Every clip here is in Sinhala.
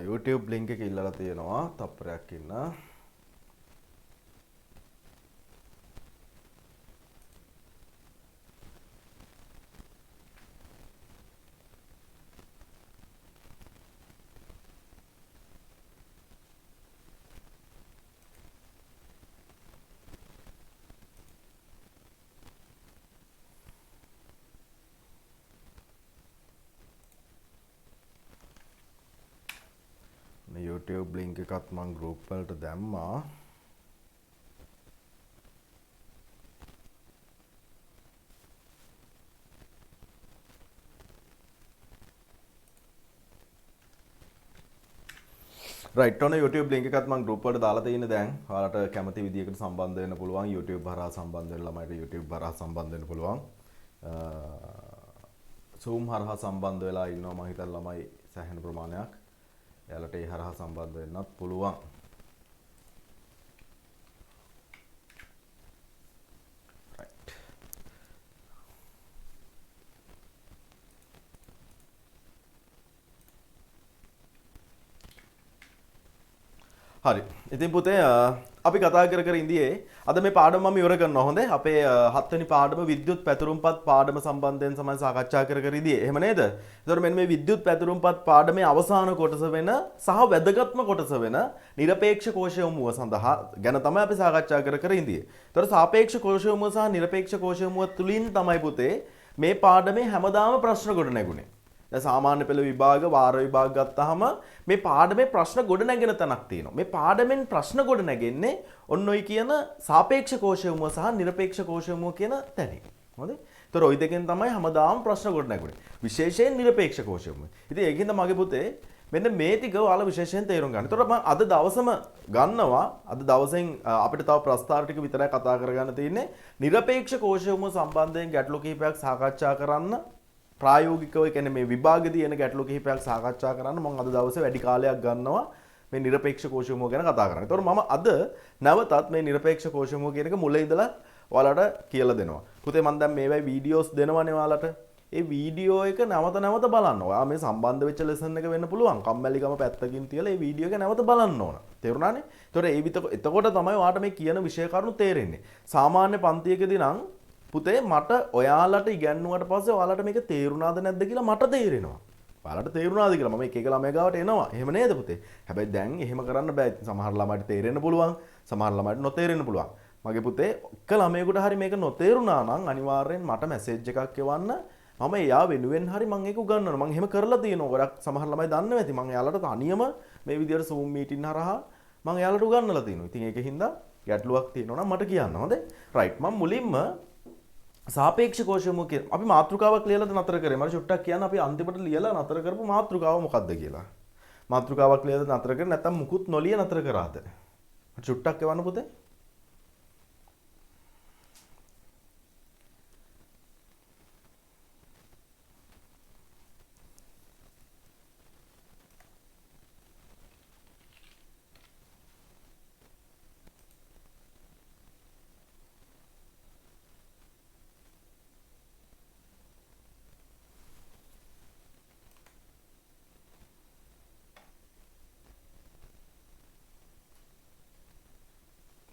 YouTube link එක ඉල්ලලා තියෙනවා තප්පරයක් ඉන්න. YouTube link එකත් මම group වලට දැම්මා. right ඔන්න YouTube link එකත් මම group වලට දාලා තියෙන දැන්. ඔයාලට කැමති විදියකට සම්බන්ධ වෙන්න පුළුවන්. YouTube හරහා සම්බන්ධ වෙන ළමයිට YouTube හරහා සම්බන්ධ වෙන්න පුළුවන්. Zoom හරහා සම්බන්ධ වෙලා ඉන්නවා මම හිතන ළමයි සෑහෙන ප්‍රමාණයක්. එයාලට ඒ හරහා සම්බන්ධ වෙන්නත් පුළුවන්. right. හරි. ඉතින් පුතේ අපි කතා කර ඉඳියේ අද මේ පාඩම මම ඉවර කරනවා. හොඳේ. අපේ 7 වෙනි පාඩම විද්‍යුත් පැතුරුම්පත් පාඩම සම්බන්ධයෙන් තමයි සාකච්ඡා කර ඉඳියේ. එහෙම නේද? ඒතකොට මෙන්න මේ විද්‍යුත් පැතුරුම්පත් පාඩමේ අවසාන කොටස වෙන සහ වැදගත්ම කොටස වෙන නිරපේක්ෂ කෝෂයමුව සඳහා ගැන තමයි අපි සාකච්ඡා කර ඉඳියේ. ඒතකොට සාපේක්ෂ කෝෂයමුව සහ නිරපේක්ෂ කෝෂයමුව තුලින් තමයි පුතේ මේ පාඩමේ හැමදාම ප්‍රශ්න ගොඩ නැගුණේ. දැන් සාමාන්‍ය පෙළ විභාග වාර විභාග ගත්තාම මේ පාඩමේ ප්‍රශ්න ගොඩ නැගෙන තැනක් තියෙනවා. මේ පාඩමෙන් ප්‍රශ්න ගොඩ නැගෙන්නේ ඔන්න ඔය කියන සාපේක්ෂ කෝෂයමුව සහ නිරපේක්ෂ කෝෂයමුව කියන තැනින්. හොඳයි? ඒතර ওই දෙකෙන් තමයි හැමදාම ප්‍රශ්න ගොඩ නැගුණේ. විශේෂයෙන් නිරපේක්ෂ කෝෂයමුව. ඉතින් ඒකින්ද මගේ පුතේ මෙන්න මේ ටික ඔයාලා විශේෂයෙන් තේරුම් ගන්න. ඒතර මම අද දවසම ගන්නවා. අද දවසෙන් අපිට තව ප්‍රස්තාර ටික විතරයි කතා කරගන්න තියෙන්නේ. නිරපේක්ෂ කෝෂයමුව සම්බන්ධයෙන් ගැටලු කිහිපයක් සාකච්ඡා කරන්න. ප්‍රායෝගිකව කියන්නේ මේ විභාගයේදී එන ගැටලු කිහිපයක් සාකච්ඡා කරන්න මම අද දවසේ වැඩි කාලයක් ගන්නවා මේ නිරපේක්ෂ කෝෂයමුව ගැන කතා කරන්න. ඒතකොට මම අද නැවතත් මේ නිරපේක්ෂ කෝෂයමුව කියන එක මුල ඉඳලා ඔයාලට කියලා දෙනවා. පුතේ මම දැන් මේවයි වීඩියෝස් දෙනවනේ ඔයාලට. ඒ වීඩියෝ එක නැවත බලන්න. ඔයා මේ සම්බන්ධ වෙච්ච ලෙසන් එක වෙන්න පුළුවන්. කම්මැලිකම පැත්තකින් තියලා මේ වීඩියෝ එක නැවත බලන්න ඕන. තේරුණානේ? ඒතකොට එතකොට තමයි ඔයාට මේ කියන විෂය කරුණු තේරෙන්නේ. සාමාන්‍ය පන්තියකදී නම් පුතේ මට ඔයාලට ඉගැන්නුවට පස්සේ ඔයාලට මේක තේරුණාද නැද්ද කියලා මට තේරෙනවා. ඔයාලට තේරුණාද කියලා මම එක එක ළමයි ගාවට එනවා. එහෙම නේද පුතේ? හැබැයි දැන් එහෙම කරන්න බෑ. සමහර ළමයිට තේරෙන්න පුළුවන්. සමහර ළමයිට නොතේරෙන්න පුළුවන්. මගේ පුතේ එක ළමයෙකුට හරි මේක නොතේරුණා නම් අනිවාර්යෙන් මට මැසේජ් එකක් එවන්න. මම එයා වෙනුවෙන් හරි මම ඒක උගන්වනවා. මම එහෙම කරලා තියෙනවා. ගොඩක් සමහර ළමයි දන්නේ නැති. මම එයාලට තනියම මේ විදියට Zoom meeting හරහා මම එයාලට උගන්වලා තියෙනවා. ඉතින් ඒකෙන් ගැටලුවක් තියෙනවා නම් මට කියන්න. හොඳේ? right. මම මුලින්ම සාපේක්ෂ කෝෂයමුව කියන අපි මාතෘකාවක් ලියලාද නතර කරේ මම චුට්ටක් කියන්න අපි අන්තිමට ලියලා නතර කරපු මාතෘකාව මොකක්ද කියලා මාතෘකාවක් ලියලාද නතර කරේ නැත්නම් මුකුත් නොලිය නතර කරාද චුට්ටක් එවන්න පුතේ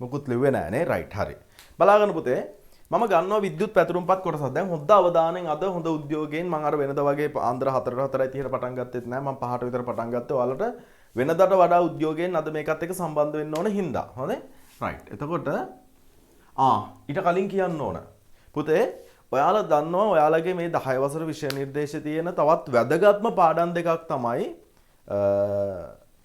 මොකුත් ලිව්වේ නෑනේ රයිට් හරි බලාගන්න පුතේ මම ගන්නවා විද්‍යුත් පැතුරුම්පත් කොටසක් දැන් හොඳ අවධානයෙන් අද හොඳ උද්‍යෝගයෙන් මම අර වෙනද වගේ ආන්දර 4:30 පටන් ගත්තෙත් නෑ මම 5ට විතර පටන් ගත්තේ ඔයාලට වෙනදට වඩා උද්‍යෝගයෙන් අද මේකත් එක්ක සම්බන්ධ වෙන්න ඕන හින්දා හොඳේ රයිට් එතකොට ඊට කලින් කියන්න ඕන පුතේ ඔයාලා දන්නවා ඔයාලගේ මේ 10 වසර විෂය නිර්දේශයේ තියෙන තවත් වැදගත්ම පාඩම් දෙකක් තමයි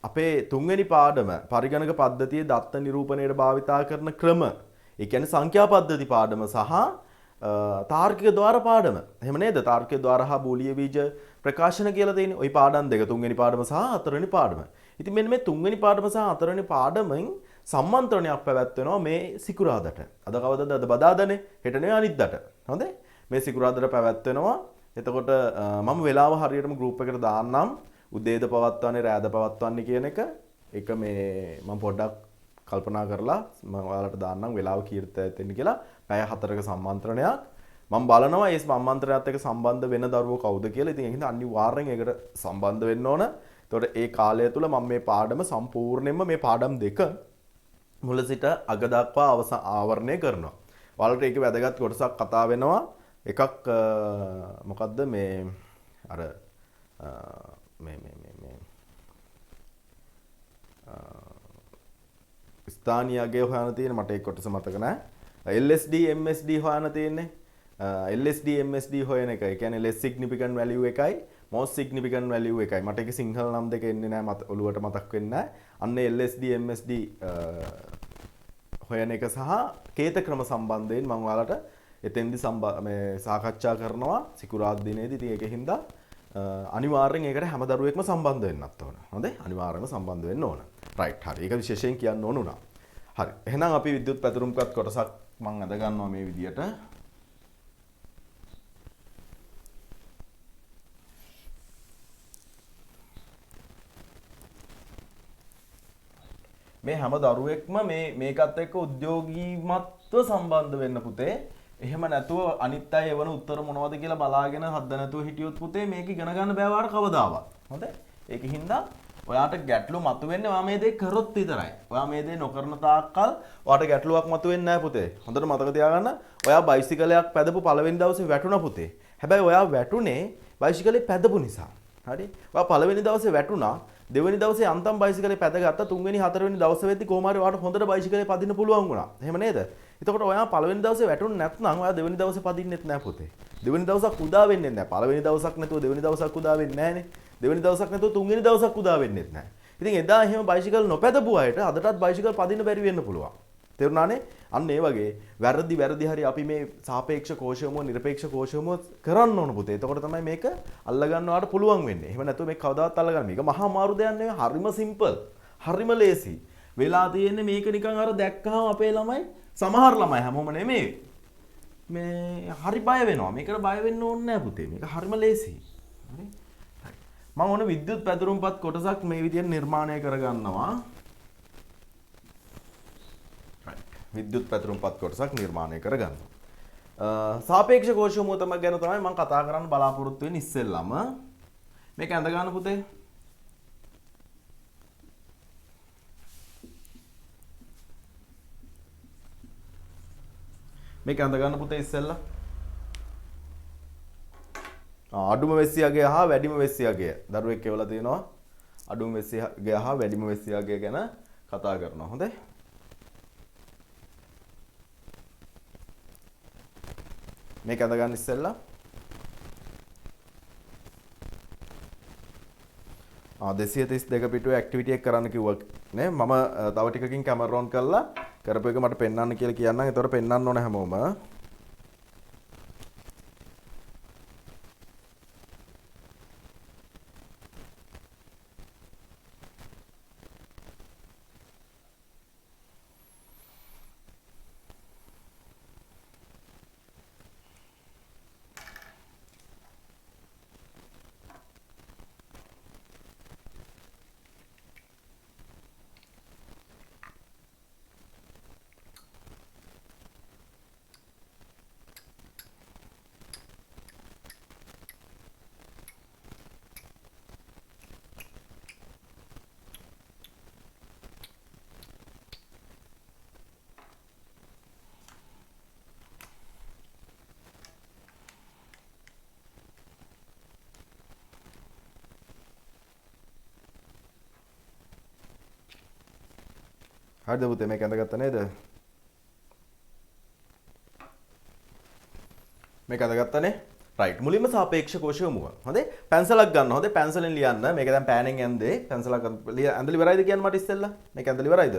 අපේ තුන්වෙනි පාඩම පරිගණක පද්ධතියේ දත්ත නිරූපණයට භාවිතා කරන ක්‍රම ඒ කියන්නේ සංඛ්‍යා පද්ධති පාඩම සහ තාර්කික ద్వාර පාඩම. එහෙම නේද? තාර්කික ద్వාර හා බූලිය බීජ ප්‍රකාශන කියලා තියෙන්නේ. ওই පාඩම් දෙක තුන්වෙනි පාඩම සහ හතරවෙනි පාඩම. ඉතින් මෙන්න මේ තුන්වෙනි පාඩම සහ හතරවෙනි පාඩමෙන් සම්මන්ත්‍රණයක් පැවැත්වෙනවා මේ සිකුරාදට. අද කවදද? අද බදාදනේ. හෙට නෙවෙයි අනිද්දාට. හොඳේ? මේ සිකුරාදට පැවැත්වෙනවා. එතකොට මම වෙලාව හරියටම ගෲප් එකට දාන්නම්. උදේද පවත්වන්නේ රාද පවත්වන්නේ කියන එක ඒක මේ මම පොඩ්ඩක් කල්පනා කරලා මම ඔයාලට දාන්නම් වෙලාව කීර්ත ඇතෙන්න කියලා පැය 4ක සම්මන්ත්‍රණයක් මම බලනවා ඒ මම්මන්ත්‍රයත් එක්ක සම්බන්ධ වෙන දරුවෝ කවුද කියලා. ඉතින් ඒ හින්දා අනිවාර්යෙන් ඒකට සම්බන්ධ වෙන්න ඕන. එතකොට ඒ කාලය තුල මම මේ පාඩම සම්පූර්ණයෙන්ම මේ පාඩම් දෙක මුල සිට අග දක්වා ආවරණය කරනවා. ඔයාලට ඒක වැදගත් කොටසක් කතා වෙනවා. එකක් මොකද්ද මේ අර මේ ස්ථානීය අගය හොයන්න තියෙන මට ඒක කොටස මතක නැහැ. LSD MSD හොයන්න තියෙන්නේ. LSD MSD හොයන එක. ඒ කියන්නේ less significant value එකයි most significant value එකයි. මට ඒක සිංහල නම් දෙක එන්නේ නැහැ ඔළුවට මතක් වෙන්නේ නැහැ. අන්න LSD MSD හොයන එක සහ කේත ක්‍රම සම්බන්ධයෙන් මම ඔයාලට එතෙන්දි මේ සාකච්ඡා කරනවා සිකුරාදා දිනේදී. ඉතින් ඒකෙන් හින්දා අනිවාර්යෙන් ඒකට හැම දරුවෙක්ම සම්බන්ධ වෙන්නත් ඕන. හොඳයි? අනිවාර්යෙන්ම සම්බන්ධ වෙන්න ඕන. රයිට්. හරි. ඒක විශේෂයෙන් කියන්න ඕන උනා. හරි. එහෙනම් අපි විද්‍යුත් පැතුරුම්පත් කොටසක් මම අද ගන්නවා මේ විදියට. මේ හැම දරුවෙක්ම මේකත් එක්ක උද්‍යෝගීමත්ව සම්බන්ධ වෙන්න පුතේ. එහෙම නැතුව අනිත් අය එවන උත්තර මොනවද කියලා බලාගෙන හද්ද නැතුව හිටියොත් පුතේ මේක ඉගෙන ගන්න බෑ වාට කවදාවත්. හොඳයි? ඒකින් හින්දා ඔයාට ගැටලු මතුවෙන්නේ ඔයා මේ දේ කරොත් විතරයි. ඔයා මේ දේ නොකරන තාක්කල් ඔයාට ගැටලුවක් මතුවෙන්නේ නැහැ පුතේ. හොඳට මතක තියාගන්න. ඔයා බයිසිකලයක් පැදපු පළවෙනි දවසේ වැටුණා පුතේ. හැබැයි ඔයා වැටුනේ බයිසිකලේ පැදපු නිසා. හරි? ඔයා පළවෙනි දවසේ වැටුණා. දෙවෙනි දවසේ අන්තම් බයිසිකලේ පැදගත්තා. තුන්වෙනි හතරවෙනි දවස් වෙද්දි කොහොම හරි ඔයාට හොඳට බයිසිකලේ පදින්න පුළුවන් වුණා. එහෙම නේද? එතකොට ඔයා පළවෙනි දවසේ වැටුනේ නැත්නම් ඔයා දෙවෙනි දවසේ පදින්නෙත් නැහැ පුතේ. දෙවෙනි දවසක් උදා වෙන්නේ නැහැ. පළවෙනි දවසක් නැතුව දෙවෙනි දවසක් උදා වෙන්නේ නැහනේ. දෙවෙනි දවසක් නැතුව තුන්වෙනි දවසක් උදා වෙන්නේත් නැහැ. ඉතින් එදා එහෙම බයිසිකල් නොපැදපු අයට අදටත් බයිසිකල් පදින්න බැරි වෙන්න පුළුවන්. තේරුණානේ? අන්න ඒ වගේ වැරදි හරි අපි මේ සාපේක්ෂ කෝෂයම නිරපේක්ෂ කෝෂයම කරන්න ඕන පුතේ. එතකොට තමයි මේක අල්ලගන්නවාට පුළුවන් වෙන්නේ. එහෙම නැතුව මේක කවදාවත් අල්ලගන්න. මේක මහා අමාරු දෙයක් නෙවෙයි. හරිම සිම්පල්. හරිම ලේසි. වෙලා තියෙන්නේ මේක නිකන් අර දැක්කහම අපේ ළමයි සමහර ළමයි හැමෝම නෙමෙයි. මේ හරි බය වෙනවා. මේකට බය වෙන්න ඕනේ නැහැ පුතේ. මේක හරිම ලේසි. හරි? මම ඕන විද්‍යුත් පැතුරුම්පත් කොටසක් මේ විදිහට නිර්මාණය කරගන්නවා. විද්‍යුත් පැතුරුම්පත් කොටසක් නිර්මාණය කරගන්නවා. සාපේක්ෂ කෝෂ මොතම ගැන තමයි මම කතා කරන්න බලාපොරොත්තු වෙන්නේ ඉස්සෙල්ලම. මේක ඇඳ ගන්න පුතේ. මේක ඇඳ ගන්න පුතේ ඉස්සෙල්ලා. අඩුම වෙස්සියගේ හා වැඩිම වෙස්සියගේ දරුවෙක් කියවලා තියෙනවා. අඩුම වෙස්සියගේ හා වැඩිම වෙස්සියගේ ගැන කතා කරනවා. හොඳයි? මේක අඳ ගන්න ඉස්සෙල්ලා. 232 පිටුවේ ඇක්ටිවිටි එක කරන්න කිව්වා නේ. මම තව ටිකකින් කැමරා ඔන් කරලා කරපු එක මට පෙන්වන්න කියලා කියන්නම්. ඒතකොට පෙන්වන්න ඕන හැමෝම. හරිද පුතේ මේක ඇඳගත්තා නේද? මේක ඇඳගත්තානේ? රයිට්. මුලින්ම සාපේක්ෂ කෝෂය යමුව. හොඳේ? පැන්සලක් ගන්න. හොඳේ? පැන්සලෙන් ලියන්න. මේක දැන් පෑනෙන් ඇඳේ. පැන්සලක් ඇඳලා ඉවරයිද කියන්න මට ඉස්සෙල්ලා? මේක ඇඳලා ඉවරයිද?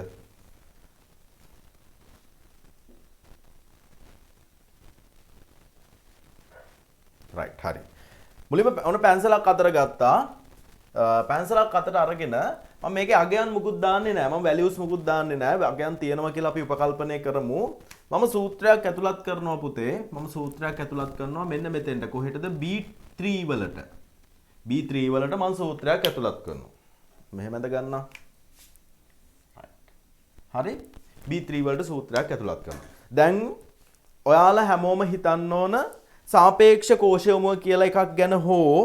රයිට්. හරි. මුලින්ම ඔන්න පැන්සලක් අතර ගත්තා. පැන්සලක් අතට අරගෙන මම මේකේ අගයන් මුකුත් දාන්නේ නැහැ. මම වැලියුස් මුකුත් දාන්නේ නැහැ. අගයන් තියෙනවා කියලා අපි උපකල්පනය කරමු. මම සූත්‍රයක් ඇතුළත් කරනවා පුතේ. මම සූත්‍රයක් ඇතුළත් කරනවා මෙන්න මෙතෙන්ට. කොහෙටද? B3 වලට. B3 වලට මම සූත්‍රයක් ඇතුළත් කරනවා. මෙහෙම ඇඳ ගන්නවා. හරි? B3 වලට සූත්‍රයක් ඇතුළත් කරනවා. දැන් ඔයාලා හැමෝම හිතන්න ඕන සාපේක්ෂ කෝෂයමුව කියලා එකක් ගැන හෝ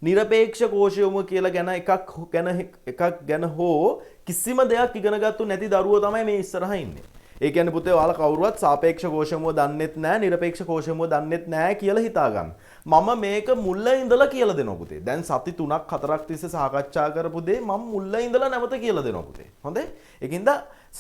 නිරපේක්ෂ කෝෂයමුව කියලා ගැන එකක් ගැන හෝ කිසිම දෙයක් ඉගෙන ගත්තු නැති දරුවෝ තමයි මේ ඉස්සරහා ඉන්නේ. ඒ කියන්නේ පුතේ ඔයාලා කවුරුවත් සාපේක්ෂ කෝෂයමුව දන්නෙත් නැහැ නිරපේක්ෂ කෝෂයමුව දන්නෙත් නැහැ කියලා හිතා ගන්න. මම මේක මුල්ල ඉඳලා කියලා දෙනවා පුතේ. දැන් සති 3ක් 4ක් තිස්සේ සාකච්ඡා කරපු දේ මම මුල්ල ඉඳලා නැවත කියලා දෙනවා පුතේ. හොඳේ? ඒකින්ද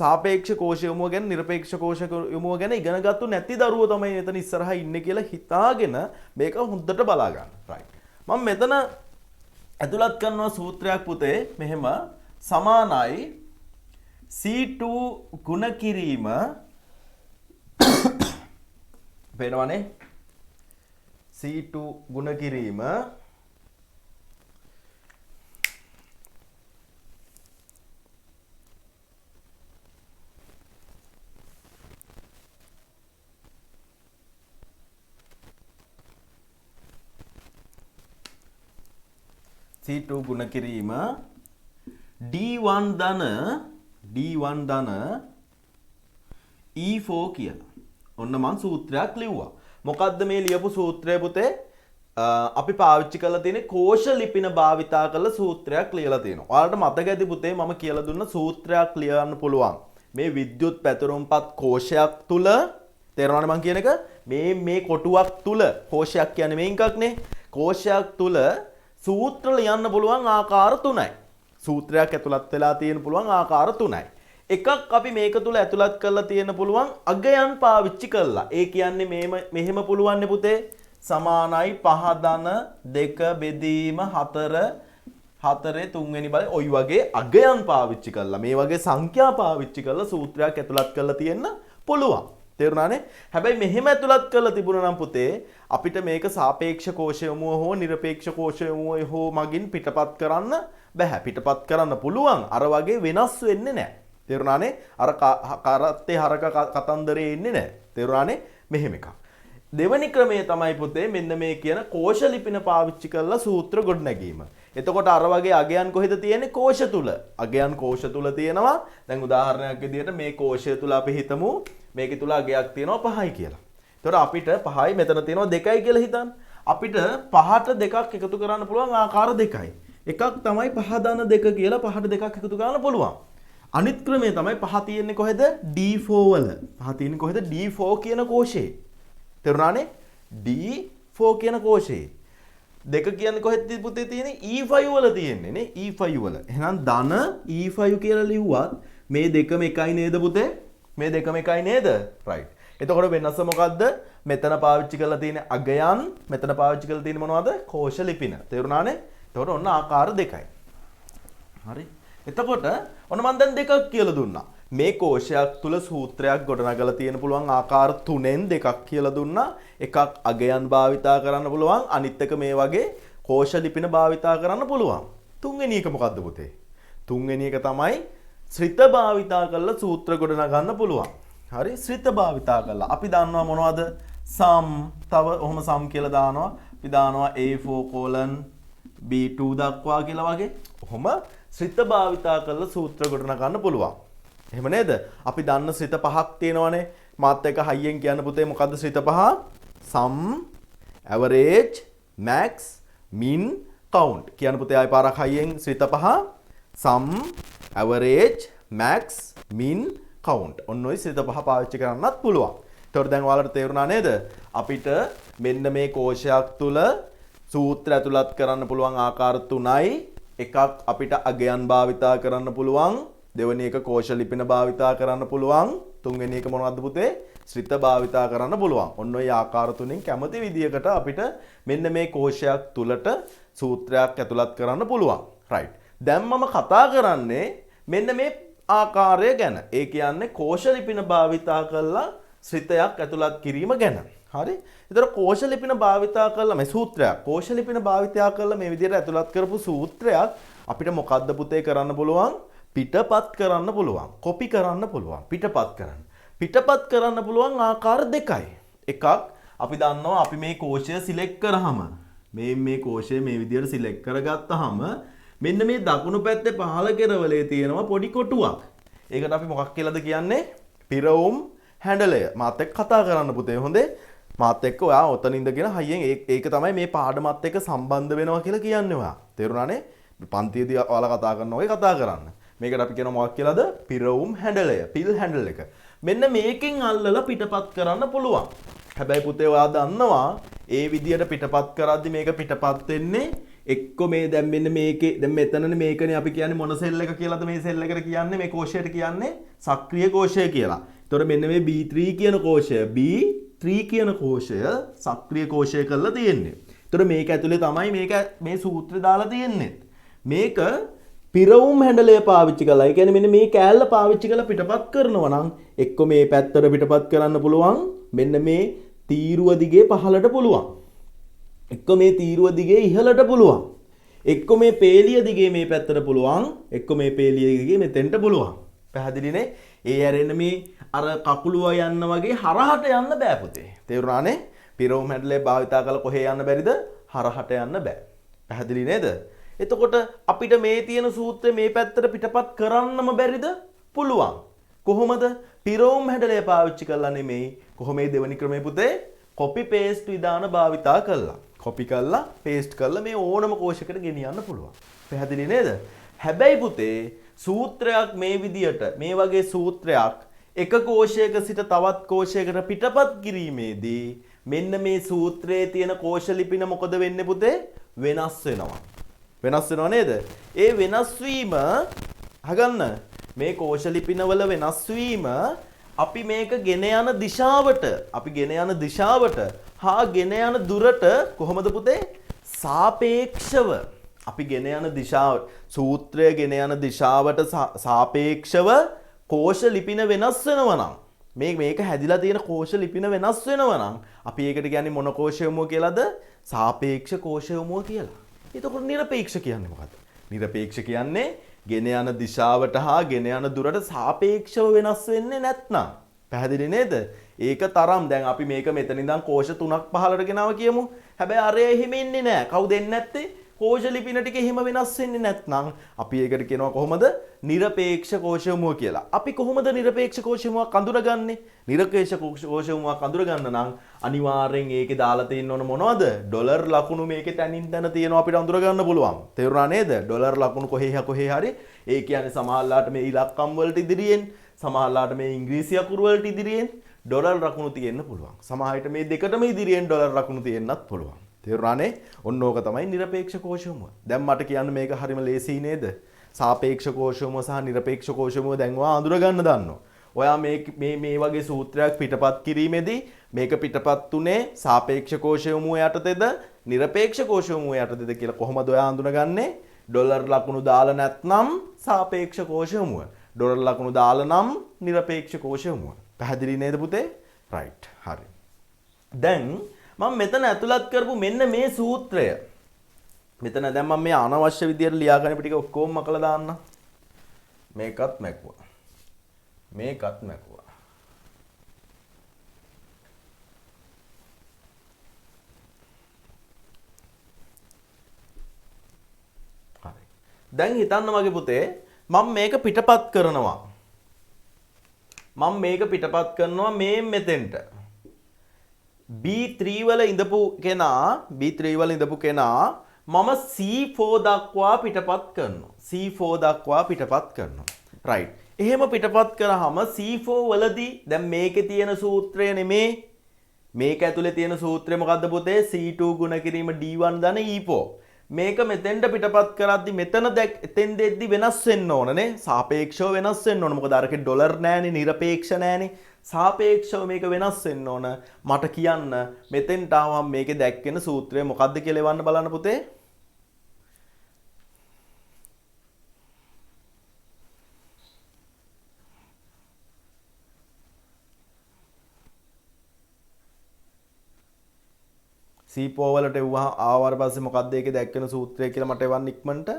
සාපේක්ෂ කෝෂයමුව ගැන නිරපේක්ෂ කෝෂයමුව ගැන ඉගෙන ගත්තු නැති දරුවෝ තමයි මෙතන ඉස්සරහා ඉන්නේ කියලා හිතාගෙන මේක හොඳට බලා ගන්න. රයිට්. මම මෙතන ඇතුළත් කරනවා සූත්‍රයක් පුතේ මෙහෙම සමානයි C2 ගුණ කිරීම වෙනවනේ C2 ගුණ කිරීම C2 ගුණ කිරීම D1 ධන E4 කියලා. ඔන්න මං සූත්‍රයක් ලිව්වා. මොකද්ද මේ ලියපු සූත්‍රය පුතේ? අපි පාවිච්චි කරලා තියෙන කෝෂ ලිපින භාවිතා කරලා සූත්‍රයක් ලියලා තියෙනවා. ඔයාලට මතක ඇති පුතේ මම කියලා දුන්න සූත්‍රයක් ලියන්න පුළුවන්. මේ විද්‍යුත් පැතුරුම්පත් කෝෂයක් තුල තේරෙනවද මං කියන එක? මේ කොටුවක් තුල කෝෂයක් කියන්නේ මේ එකක්නේ. කෝෂයක් තුල සූත්‍ර ලියන්න පුළුවන් ආකාර 3යි. සූත්‍රයක් ඇතුළත් වෙලා තියෙන පුළුවන් ආකාර 3යි. එකක් අපි මේක තුල ඇතුළත් කරලා තියෙන පුළුවන් අගයන් පාවිච්චි කරලා. ඒ කියන්නේ මෙහෙම පුළුවන් නේ පුතේ. සමානයි 5 ධන 2 බෙදීම 4 3 බල ඔයි වගේ අගයන් පාවිච්චි කරලා මේ වගේ සංඛ්‍යා පාවිච්චි කරලා සූත්‍රයක් ඇතුළත් කරලා තියෙන්න පුළුවන්. තේරුණානේ? හැබැයි මෙහෙම ඇතුළත් කරලා තිබුණා නම් පුතේ අපිට මේක සාපේක්ෂ කෝෂයමුව හෝ නිරපේක්ෂ කෝෂයමුව හෝ මගින් පිටපත් කරන්න බෑ. පිටපත් කරන්න පුළුවන්. අර වගේ වෙනස් වෙන්නේ නැහැ. තේරුණානේ? අර කරත්තේ හරක කතන්දරේ ඉන්නේ නැහැ. තේරුණානේ? මෙහෙම එකක්. දෙවැනි ක්‍රමය තමයි පුතේ මෙන්න මේ කියන කෝෂ ලිපින පාවිච්චි කරලා සූත්‍ර ගොඩනැගීම. එතකොට අර වගේ අගයන් කොහෙද තියෙන්නේ? කෝෂ තුල. අගයන් කෝෂ තුල තියෙනවා. දැන් උදාහරණයක් විදිහට මේ කෝෂය තුල අපි හිතමු මේකේ තුල අගයක් තියෙනවා 5යි කියලා. එතකොට අපිට 5යි මෙතන තියෙනවා 2යි කියලා හිතන්න. අපිට 5ට 2ක් එකතු කරන්න පුළුවන් ආකාර 2යි. එකක් තමයි 5 ධන 2 කියලා 5ට 2ක් එකතු කරන්න පුළුවන්. අනිත් ක්‍රමය තමයි 5 තියෙන්නේ කොහෙද? D4 වල. 5 තියෙන්නේ කොහෙද? D4 කියන කෝෂේ. තේරුණානේ? D4 කියන කෝෂේ. 2 කියන්නේ කොහෙද පුතේ තියෙන්නේ? E5 වල තියෙන්නේ නේ. E5 වල. එහෙනම් ධන E5 කියලා ලිව්වත් මේ දෙකම එකයි නේද පුතේ? මේ දෙකම එකයි නේද? රයිට්. එතකොට වෙනස මොකද්ද? මෙතන පාවිච්චි කරලා තියෙන අගයන් මෙතන පාවිච්චි කරලා තියෙන මොනවද? කෝෂ ලිපින. තේරුණානේ? එතකොට ඔන්න ආකාර දෙකයි. හරි. එතකොට ඔන්න මම දැන් දෙකක් කියලා දුන්නා. මේ කෝෂයක් තුල සූත්‍රයක් ගොඩනගලා තියෙන පුළුවන් ආකාර 3න් දෙකක් කියලා දුන්නා. එකක් අගයන් භාවිතා කරන්න පුළුවන්. අනිත් එක මේ වගේ කෝෂ ලිපින භාවිතා කරන්න පුළුවන්. තුන්වෙනි එක මොකද්ද පුතේ? තුන්වෙනි එක තමයි ශ්‍රිත භාවිතා කරලා සූත්‍ර ගොඩනගන්න පුළුවන්. හරි ශ්‍රිත භාවිතා කරලා අපි දන්නවා මොනවද? සම් තව ඔහොම සම් කියලා දානවා. අපි දානවා A4 B2 දක්වා කියලා වගේ. ඔහොම ශ්‍රිත භාවිතා කරලා සූත්‍ර ගොඩනගන්න පුළුවන්. එහෙම නේද? අපි දන්න ශ්‍රිත පහක් තියෙනවානේ. මාත් එක හයියෙන් කියන්න පුතේ මොකද්ද ශ්‍රිත පහ? sum, average, max, min, count. කියන්න පුතේ ආයෙ පාරක් හයියෙන් ශ්‍රිත පහ sum, average, max, min, count. ඔන්න ඔය ශ්‍රිත පහ පාවිච්චි කරන්නත් පුළුවන්. ඒතකොට දැන් ඔයාලට තේරුණා නේද? අපිට මෙන්න මේ කෝෂයක් තුල සූත්‍ර ඇතුළත් කරන්න පුළුවන් ආකාර 3යි. එකක් අපිට අගයන් භාවිතා කරන්න පුළුවන්. දෙවෙනි එක කෝෂ ලිපින භාවිතා කරන්න පුළුවන්. තුන්වෙනි එක මොනවද පුතේ? ශ්‍රිත භාවිතා කරන්න පුළුවන්. ඔන්න ඔය ආකාර තුනෙන් කැමති විදියකට අපිට මෙන්න මේ කෝෂයක් තුලට සූත්‍රයක් ඇතුළත් කරන්න පුළුවන්. රයිට්. දැන් මම කතා කරන්නේ මෙන්න මේ ආකාරය ගැන. ඒ කියන්නේ කෝෂ ලිපින භාවිතා කරලා ශ්‍රිතයක් ඇතුළත් කිරීම ගැන. හරි? ඒතර කෝෂ ලිපින භාවිතා කරලා මේ සූත්‍රයක් කෝෂ ලිපින භාවිතා කරලා මේ විදිහට ඇතුළත් කරපු සූත්‍රයක් අපිට මොකද්ද පුතේ කරන්න පුළුවන්? පිටපත් කරන්න පුළුවන්. කොපි කරන්න පුළුවන්. පිටපත් කරන්න. පිටපත් කරන්න පුළුවන් ආකාර දෙකයි. එකක් අපි දන්නවා අපි මේ කෝෂය සිලෙක්ට් කරාම මේ කෝෂය මේ විදිහට සිලෙක්ට් කරගත්තාම මෙන්න මේ දකුණු පැත්තේ පහළ කෙරවලේ තියෙනවා පොඩි කොටුවක්. ඒකට අපි මොකක් කියලාද කියන්නේ? පිරවුම් හැඩලය. මාත් එක්ක කතා කරන්න පුතේ හොඳේ. මාත් එක්ක ඔයා ඔතන ඉඳගෙන හයියෙන් ඒක තමයි මේ පාඩමත් එක්ක සම්බන්ධ වෙනවා කියලා කියන්නේ ඔයා. තේරුණානේ? පන්තියේදී ඔයාලා කතා කරන ඔය කතා කරන්න. මේකට අපි කියනවා මොකක් කියලාද? පිරවුම් හැන්ඩලය, පිල් හැන්ඩල් එක. මෙන්න මේකෙන් අල්ලලා පිටපත් කරන්න පුළුවන්. හැබැයි පුතේ ඔයා දන්නවා ඒ විදියට පිටපත් කරද්දි මේක පිටපත් වෙන්නේ එක්ක මේ දැන් මෙන්න මේකේ දැන් මෙතනනේ මේකනේ අපි කියන්නේ මොන සෙල් එක කියලාද මේ සෙල් එකට කියන්නේ මේ කෝෂයට කියන්නේ සක්‍රීය කෝෂය කියලා. එතකොට මෙන්න මේ B3 කියන කෝෂය B3 කියන කෝෂය සක්‍රීය කෝෂය කරලා තියෙන්නේ. එතකොට මේක ඇතුලේ තමයි මේක මේ සූත්‍රය දාලා තියෙන්නේ. මේක පිරවුම් හැන්ඩලය පාවිච්චි කරලා. ඒ කියන්නේ මෙන්න මේ කෑල්ල පාවිච්චි කරලා පිටපත් කරනවා නම් එක්ක මේ පැත්තට පිටපත් කරන්න පුළුවන්. මෙන්න මේ තීරුව දිගේ පහළට පුළුවන්. එක්ක මේ තීරුව දිගේ ඉහළට පුළුවන්. එක්ක මේ පේලිය දිගේ මේ පැත්තට පුළුවන්. එක්ක මේ පේලිය දිගේ මෙතෙන්ට පුළුවන්. පැහැදිලිනේ? ඒ ඇරෙන්න මේ අර කකුලුව යන්න වගේ හරහට යන්න බෑ පුතේ. තේරුණානේ? පිරවුම් හැන්ඩලය භාවිතා කරලා කොහේ යන්න බැරිද? හරහට යන්න බෑ. පැහැදිලි නේද? එතකොට අපිට මේ තියෙන සූත්‍රය මේ පැත්තට පිටපත් කරන්නම බැරිද? පුළුවන්. කොහොමද? පිරවුම් හැඩලය පාවිච්චි කරලා නෙමෙයි. කොහොමද දෙවෙනි ක්‍රමේ පුතේ? කොපි පේස්ට් විධාන භාවිතා කළා. කොපි කරලා පේස්ට් කරලා මේ ඕනම කෝෂයකට ගෙනියන්න පුළුවන්. පැහැදිලි නේද? හැබැයි පුතේ සූත්‍රයක් මේ විදියට මේ වගේ සූත්‍රයක් එක කෝෂයක සිට තවත් කෝෂයකට පිටපත් කිරීමේදී මෙන්න මේ සූත්‍රයේ තියෙන කෝෂ ලිපින මොකද වෙන්නේ පුතේ? වෙනස් වෙනවා. වෙනස් වෙනව නේද? ඒ වෙනස් වීම අහගන්න මේ කෝෂ ලිපිනවල වෙනස් වීම අපි මේක ගෙන යන දිශාවට හා ගෙන යන දුරට කොහොමද පුතේ? සාපේක්ෂව අපි ගෙන යන දිශාව සූත්‍රය ගෙන යන දිශාවට සාපේක්ෂව කෝෂ ලිපින වෙනස් වෙනවා නම් මේක හැදිලා තියෙන කෝෂ ලිපින වෙනස් වෙනවා නම් අපි ඒකට කියන්නේ මොන කෝෂයමුව කියලාද? සාපේක්ෂ කෝෂයමුව කියලා. එතකොට නිරපේක්ෂ කියන්නේ මොකද්ද? නිරපේක්ෂ කියන්නේ ගෙන යන දිශාවට හා ගෙන යන දුරට සාපේක්ෂව වෙනස් වෙන්නේ නැත්නම්. පැහැදිලි නේද? ඒක තරම් දැන් අපි මේක මෙතන ඉඳන් කෝෂ 3ක් 15ට ගෙනාව කියමු. හැබැයි අරය එහෙම ඉන්නේ නැහැ. කවුද එන්නේ නැත්තේ? කෝෂ ලිපින ටික එහෙම වෙනස් වෙන්නේ නැත්නම් අපි ඒකට කියනවා කොහොමද? නිරපේක්ෂ කෝෂයමුව කියලා. අපි කොහොමද නිරපේක්ෂ කෝෂයමුවක් අඳුරගන්නේ? නිරපේක්ෂ කෝෂයමුවක් අඳුරගන්න නම් අනිවාර්යෙන් ඒකේ දාලා තියෙන්න ඕන මොනවද? ඩොලර් ලකුණු මේකේ තනින් තන තියෙනවා අපිට අඳුරගන්න පුළුවන්. තේරුණා නේද? ඩොලර් ලකුණු කොහේ හරි ඒ කියන්නේ සමහරලාට මේ ඉලක්කම් වලට ඉදිරියෙන් සමහරලාට මේ ඉංග්‍රීසි අකුරු වලට ඉදිරියෙන් ඩොලර් ලකුණු තියෙන්න පුළුවන්. සමහරවිට මේ දෙකටම ඉදිරියෙන් ඩොලර් ලකුණු තියෙන්නත් පුළුවන්. තේරුණානේ? ඔන්න ඕක තමයි නිරපේක්ෂ කෝෂයමුව. දැන් මට කියන්න මේක හරිම ලේසි නේද? සාපේක්ෂ කෝෂයමුව සහ නිරපේක්ෂ කෝෂයමුව දැන් ඔයා අඳුර ගන්න දන්නවා. ඔයා මේ වගේ සූත්‍රයක් පිටපත් කිරීමේදී මේක පිටපත් උනේ සාපේක්ෂ කෝෂයමුව යටතේද නිරපේක්ෂ කෝෂයමුව යටතේද කියලා කොහොමද ඔයා අඳුනගන්නේ? ඩොලර් ලකුණු දාලා නැත්නම් සාපේක්ෂ කෝෂයමුව. ඩොලර් ලකුණු දාලා නම් නිරපේක්ෂ කෝෂයමුව. පැහැදිලි නේද පුතේ? රයිට්. හරි. දැන් මම මෙතන ඇතුළත් කරපු මෙන්න මේ සූත්‍රය. මෙතන දැන් මම මේ අනවශ්‍ය විදියට ලියාගන්න ටික ඔක්කොම මකලා දාන්න. මේකත් මැකුවා. මේකත් මැකුවා. හරි. දැන් හිතන්න මගේ පුතේ මම මේක පිටපත් කරනවා. මේ මෙතෙන්ට. B3 වල ඉඳපු කෙනා මම C4 දක්වා පිටපත් කරනවා. right. එහෙම පිටපත් කරාම C4 වලදී දැන් මේකේ තියෙන සූත්‍රය නෙමේ. මේක ඇතුලේ තියෙන සූත්‍රය මොකද්ද පුතේ? C2 ගුණ කිරීම D1 ධන E4. මේක මෙතෙන්ට පිටපත් කරද්දි මෙතන එතෙන් දෙද්දි වෙනස් වෙන්න ඕනනේ. සාපේක්ෂව වෙනස් වෙන්න ඕන. මොකද අරකේ ඩොලර් නෑනේ, නිරපේක්ෂ නෑනේ. සාපේක්ෂව මේක වෙනස් වෙන්න ඕන. මට කියන්න මෙතෙන්ට ආවම මේකේ දැක්වෙන සූත්‍රය මොකද්ද කියලා එවන්න බලන්න පුතේ. C4 වලට එවුවා ආවාට පස්සේ මොකද්ද ඒකේ දැක්වෙන සූත්‍රය කියලා මට එවන්න ඉක්මනට.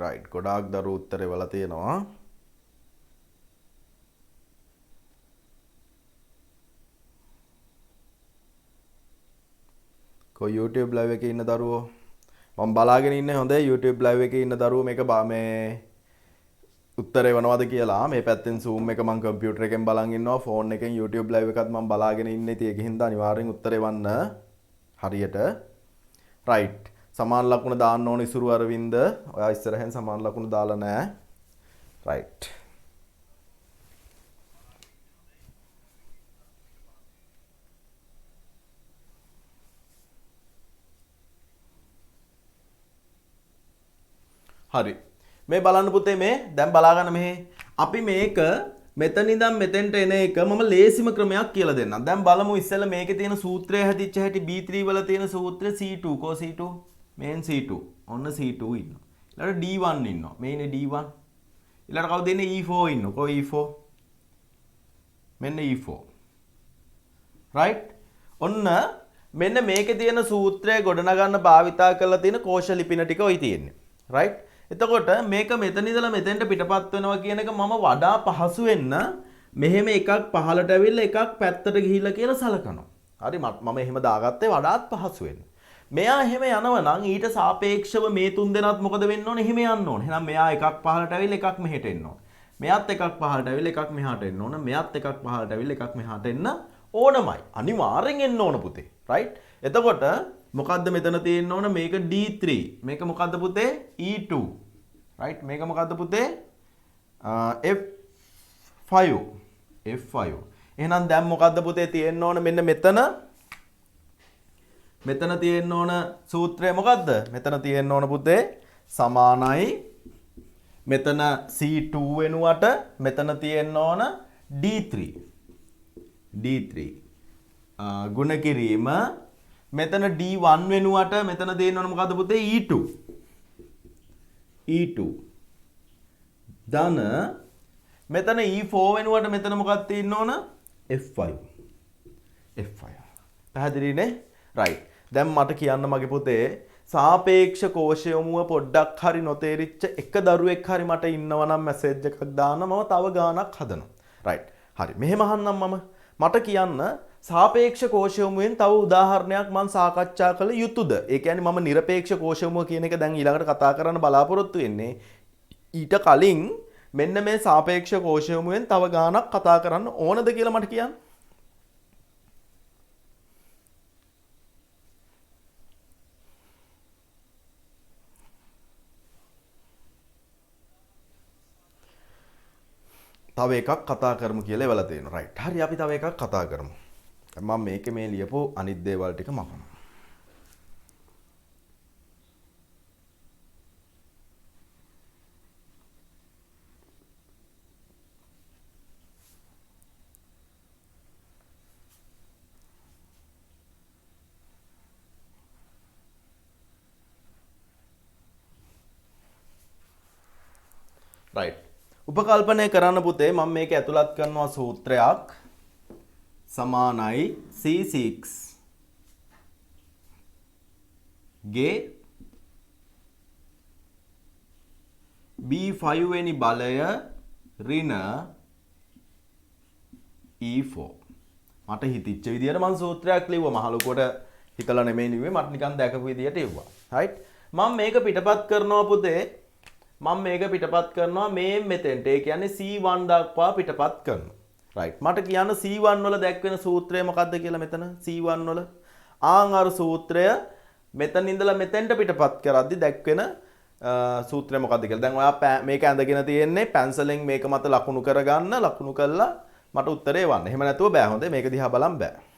රයිට් ගොඩාක් දරුවෝ උත්තරේ වල තියෙනවා. කොයි YouTube live එකේ ඉන්න දරුවෝ මම බලාගෙන ඉන්නේ හොඳේ YouTube live එකේ ඉන්න දරුවෝ මේක මේ උත්තරේ වනවද කියලා මේ පැත්තෙන් Zoom එක මම කම්පියුටර් එකෙන් බලන් ඉන්නවා ෆෝන් එකෙන් YouTube live එකත් මම බලාගෙන ඉන්නේ ඉතින් ඒකින් හින්දා අනිවාර්යෙන් උත්තරේ වන්න හරියට රයිට් සමාන ලකුණ දාන්න ඕන ඉසුරු අරවින්ද ඔයා ඉස්සරහෙන් සමාන ලකුණ දාලා නැහැ රයිට් හරි මේ බලන්න පුතේ මේ දැන් බලා ගන්න මෙහි අපි මේක මෙතන ඉඳන් මෙතෙන්ට එන එක මම ලේසිම ක්‍රමයක් කියලා දෙන්නම්. දැන් බලමු ඉස්සෙල්ලා මේකේ තියෙන සූත්‍රය හැදිච්ච හැටි B3 වල තියෙන සූත්‍රය C2 කෝ C2 මේන් C2 ඔන්න C2 ඉන්නවා. ඊළඟට D1 ඉන්නවා. මේනේ D1. ඊළඟට කවුද ඉන්නේ E4 ඉන්නවා. කෝ E4 මෙන්න E4 right ඔන්න මෙන්න මේකේ තියෙන සූත්‍රය ගොඩනගන්න භාවිතා කරලා තියෙන කෝෂ ලිපින ටික ඔයි තියෙන්නේ right එතකොට මේක මෙතන ඉඳලා මෙතෙන්ට පිටපත් වෙනවා කියන එක මම වඩා පහසු වෙන්න මෙහෙම එකක් පහලට ඇවිල්ලා එකක් පැත්තට ගිහිල්ලා කියලා සලකනවා. හරි මම එහෙම දාගත්තේ වඩාත් පහසු වෙන්න. මෙයා එහෙම යනවා නම් ඊට සාපේක්ෂව මේ තුන් දෙනාත් මොකද වෙන්න ඕනේ? එහෙම යන්න ඕනේ. එහෙනම් මෙයා එකක් පහලට ඇවිල්ලා එකක් මෙහෙට එන්න ඕනේ. මෙයාත් එකක් පහලට ඇවිල්ලා එකක් මෙහාට එන්න ඕන. මෙයාත් එකක් පහලට ඇවිල්ලා එකක් මෙහාට එන්න ඕනමයි. අනිවාර්යෙන් එන්න ඕන පුතේ. right? එතකොට මොකද්ද මෙතන තියෙන්න ඕන? මේක D3. මේක මොකද්ද පුතේ? E2. right? මේක මොකද්ද පුතේ? F5. F5. එහෙනම් දැන් මොකද්ද පුතේ තියෙන්න ඕන? මෙන්න මෙතන තියෙන්න ඕන සූත්‍රය මොකද්ද? මෙතන තියෙන්න ඕන පුතේ සමානයි මෙතන C2 වෙනුවට මෙතන තියෙන්න ඕන D3. D3 ගුණ කිරීම මෙතන D1 වෙනුවට මෙතන දෙන්න ඕන මොකද්ද පුතේ E2 ධන මෙතන E4 වෙනුවට මෙතන මොකක්ද තියෙන්න ඕන F5 පැහැදිලිනේ right දැන් මට කියන්න මගේ පුතේ සාපේක්ෂ කෝෂයමුව පොඩ්ඩක් හරි නොතේරිච්ච එක දරුවෙක් හරි මට ඉන්නවා නම් මැසේජ් එකක් දාන්න මම තව ගාණක් හදනවා right හරි මෙහෙම අහන්නම් මට කියන්න සාපේක්ෂ කෝෂයමුවෙන් තව උදාහරණයක් මම සාකච්ඡා කළ යුතුද ඒ කියන්නේ මම නිරපේක්ෂ කෝෂයමුව කියන එක දැන් ඊළඟට කතා කරන්න බලාපොරොත්තු වෙන්නේ ඊට කලින් මෙන්න මේ සාපේක්ෂ කෝෂයමුවෙන් තව ගාණක් කතා කරන්න ඕනද කියලා මට කියන්න තව එකක් කතා කරමු කියලා එවලා තියෙනවා. රයිට්. හරි අපි තව එකක් කතා කරමු. මම මේකේ මේ ලියපු අනිත් දේවල් ටික මකනවා. රයිට්. උපකල්පනය කරන්න පුතේ මම මේක ඇතුළත් කරනවා සූත්‍රයක් සමානයි C6 ගේ B5 වෙනි බලය ඍණ E4 මට හිතිච්ච විදියට මම සූත්‍රයක් ලිව්වා මහලුකොට හිතලා නෙමෙයි ලිව්වේ මට නිකන් දැකපු විදියට ලිව්වා right මම මේක පිටපත් කරනවා පුතේ මම මේක පිටපත් කරනවා මේ මෙතෙන්ට ඒ කියන්නේ C1 දක්වා පිටපත් කරනවා right මට කියන්න C1 වල දැක්වෙන සූත්‍රය මොකක්ද කියලා මෙතන C1 වල ආන් අර සූත්‍රය මෙතන ඉඳලා මෙතෙන්ට පිටපත් කරද්දි දැක්වෙන සූත්‍රය මොකක්ද කියලා දැන් ඔයා මේක ඇඳගෙන තියෙන්නේ පැන්සලෙන් මේක මත ලකුණු කරගන්න ලකුණු කළා මට උත්තරේ වන්න එහෙම නැතුව බෑ හොඳේ මේක දිහා බලන්න බෑ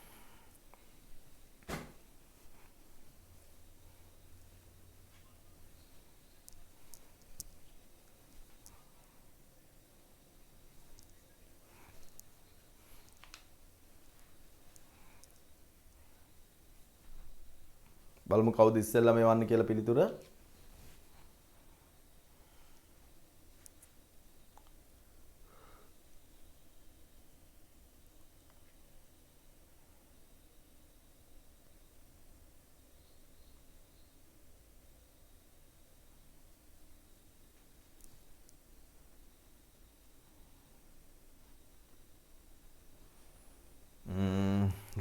බලමු කවුද ඉස්සෙල්ලා මේ වන්නේ කියලා පිළිතුර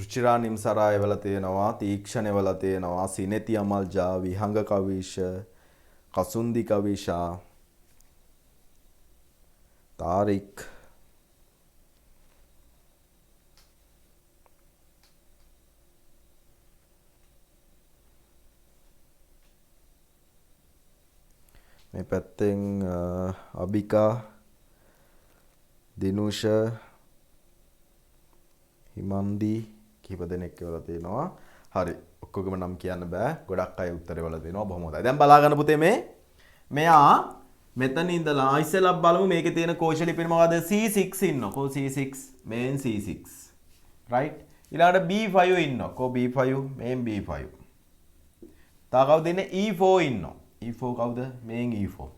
රුචිරා නිම්සරා එවලා තියෙනවා, තීක්ෂණ එවලා තියෙනවා, සිනෙති අමල්ජා, විහංග කවිෂ, කසුන්දි කවිෂා, තාරික්, මේ පැත්තෙන් අබිකා, දිනුෂ, හිමන්දි කිහිප දෙනෙක් එවලා තියෙනවා. හරි. ඔක්කොගම නම් කියන්න බෑ. ගොඩක් අය උත්තර එවලා දෙනවා. බොහොම හොඳයි. දැන් බලා ගන්න පුතේ මෙයා මෙතන ඉඳලා ඉස්සෙල්ලා බලමු මේකේ තියෙන කෝෂ ලිපින මොකද්ද? C6 ඉන්නවා. කො C6 මේන් C6. right? ඊළඟට B5 ඉන්නවා. කො B5 මේන් B5. තා කවුද ඉන්නේ? E4 ඉන්නවා. E4 කවුද? මේන් E4.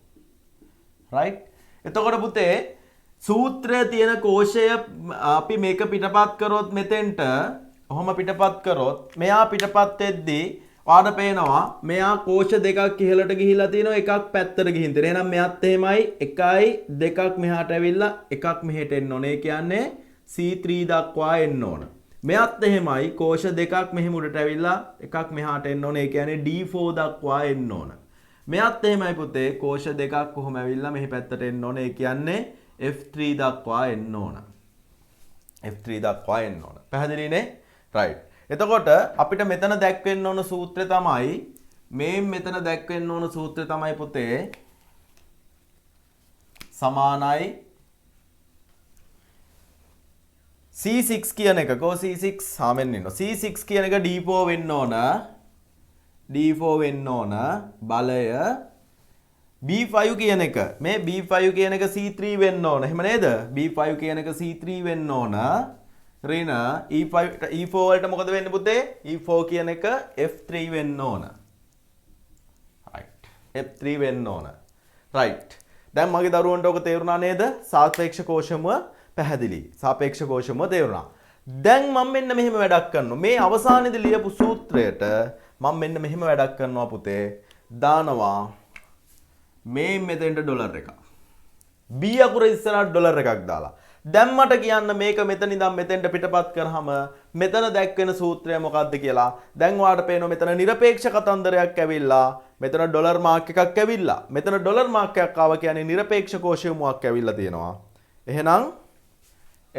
right? එතකොට පුතේ සූත්‍රයේ තියෙන කෝෂය අපි මේක පිටපත් කරොත් මෙතෙන්ට ඔහොම පිටපත් කරොත් මෙයා පිටපත් වෙද්දී ඔයාලට පේනවා මෙයා කෝෂ දෙකක් ඉහළට ගිහිලා තියෙනවා එකක් පැත්තට ගිහින් තියෙනවා. එහෙනම් මෙයාත් එහෙමයි එකයි දෙකක් මෙහාට ඇවිල්ලා එකක් මෙහෙට එන්න ඕනේ. ඒ කියන්නේ C3 දක්වා එන්න ඕන. මෙයාත් එහෙමයි කෝෂ දෙකක් මෙහෙම උඩට ඇවිල්ලා එකක් මෙහාට එන්න ඕනේ. ඒ කියන්නේ D4 දක්වා එන්න ඕන. මෙයාත් එහෙමයි පුතේ කෝෂ දෙකක් කොහොම ඇවිල්ලා මෙහි පැත්තට එන්න ඕනේ. ඒ කියන්නේ F3 දක්වා එන්න ඕන. F3 දක්වා එන්න ඕන. පැහැදිලිනේ? right. එතකොට අපිට මෙතන දැක්වෙන්න ඕන සූත්‍රය තමයි මෙතන දැක්වෙන්න ඕන සූත්‍රය තමයි පුතේ සමානයි C6 කියන එක. කො C6 සාමෙන් ඉන්නවා. C6 කියන එක D4 වෙන්න ඕන. D4 වෙන්න ඕන. බලය B5 කියන එක. මේ B5 කියන එක C3 වෙන්න ඕන. එහෙම නේද? B5 කියන එක C3 වෙන්න ඕන. රින E5 E4 වලට මොකද වෙන්නේ පුතේ? E4 කියන එක F3 වෙන්න ඕන. right. F3 වෙන්න ඕන. right. දැන් මගේ දරුවන්ට ඔක තේරුණා නේද? සාපේක්ෂ කෝෂමුව පැහැදිලි. සාපේක්ෂ කෝෂමුව තේරුණා. දැන් මම මෙන්න මෙහෙම වැඩක් කරනවා. මේ අවසානයේදී ලියපු සූත්‍රයට මම මෙන්න මෙහෙම වැඩක් කරනවා පුතේ. දානවා මේ මෙතෙන්ට ඩොලර් එකක්. B අකුර ඉස්සරහට ඩොලර් එකක් දාලා. දැන් මට කියන්න මේක මෙතන ඉඳන් මෙතෙන්ට පිටපත් කරාම මෙතන දැක්වෙන සූත්‍රය මොකක්ද කියලා. දැන් ඔයාලට පේනවා මෙතන නිරපේක්ෂ කතන්දරයක් ඇවිල්ලා, මෙතන ඩොලර් මාක් එකක් ඇවිල්ලා. මෙතන ඩොලර් මාක් එකක් ආවා කියන්නේ නිරපේක්ෂ කෝෂයමුවක් ඇවිල්ලා තියෙනවා. එහෙනම්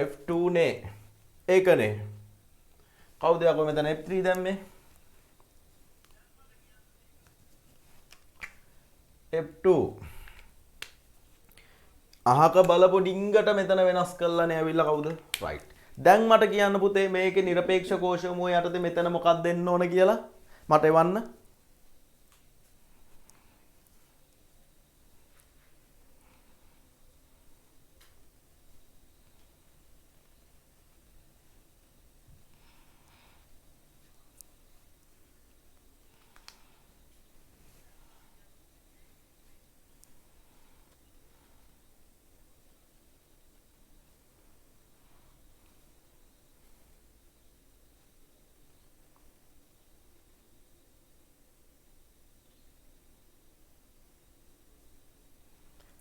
F2 නේ. ඒකනේ. කවුද යකෝ මෙතන F3 දැම්මේ? F2 අහක බලපු ඩිංගට මෙතන වෙනස් කරලානේ ඇවිල්ලා කවුද? right. දැන් මට කියන්න පුතේ මේකේ නිරපේක්ෂ කෝෂමුව යටතේ මෙතන මොකක්ද දෙන්න ඕන කියලා මට එවන්න.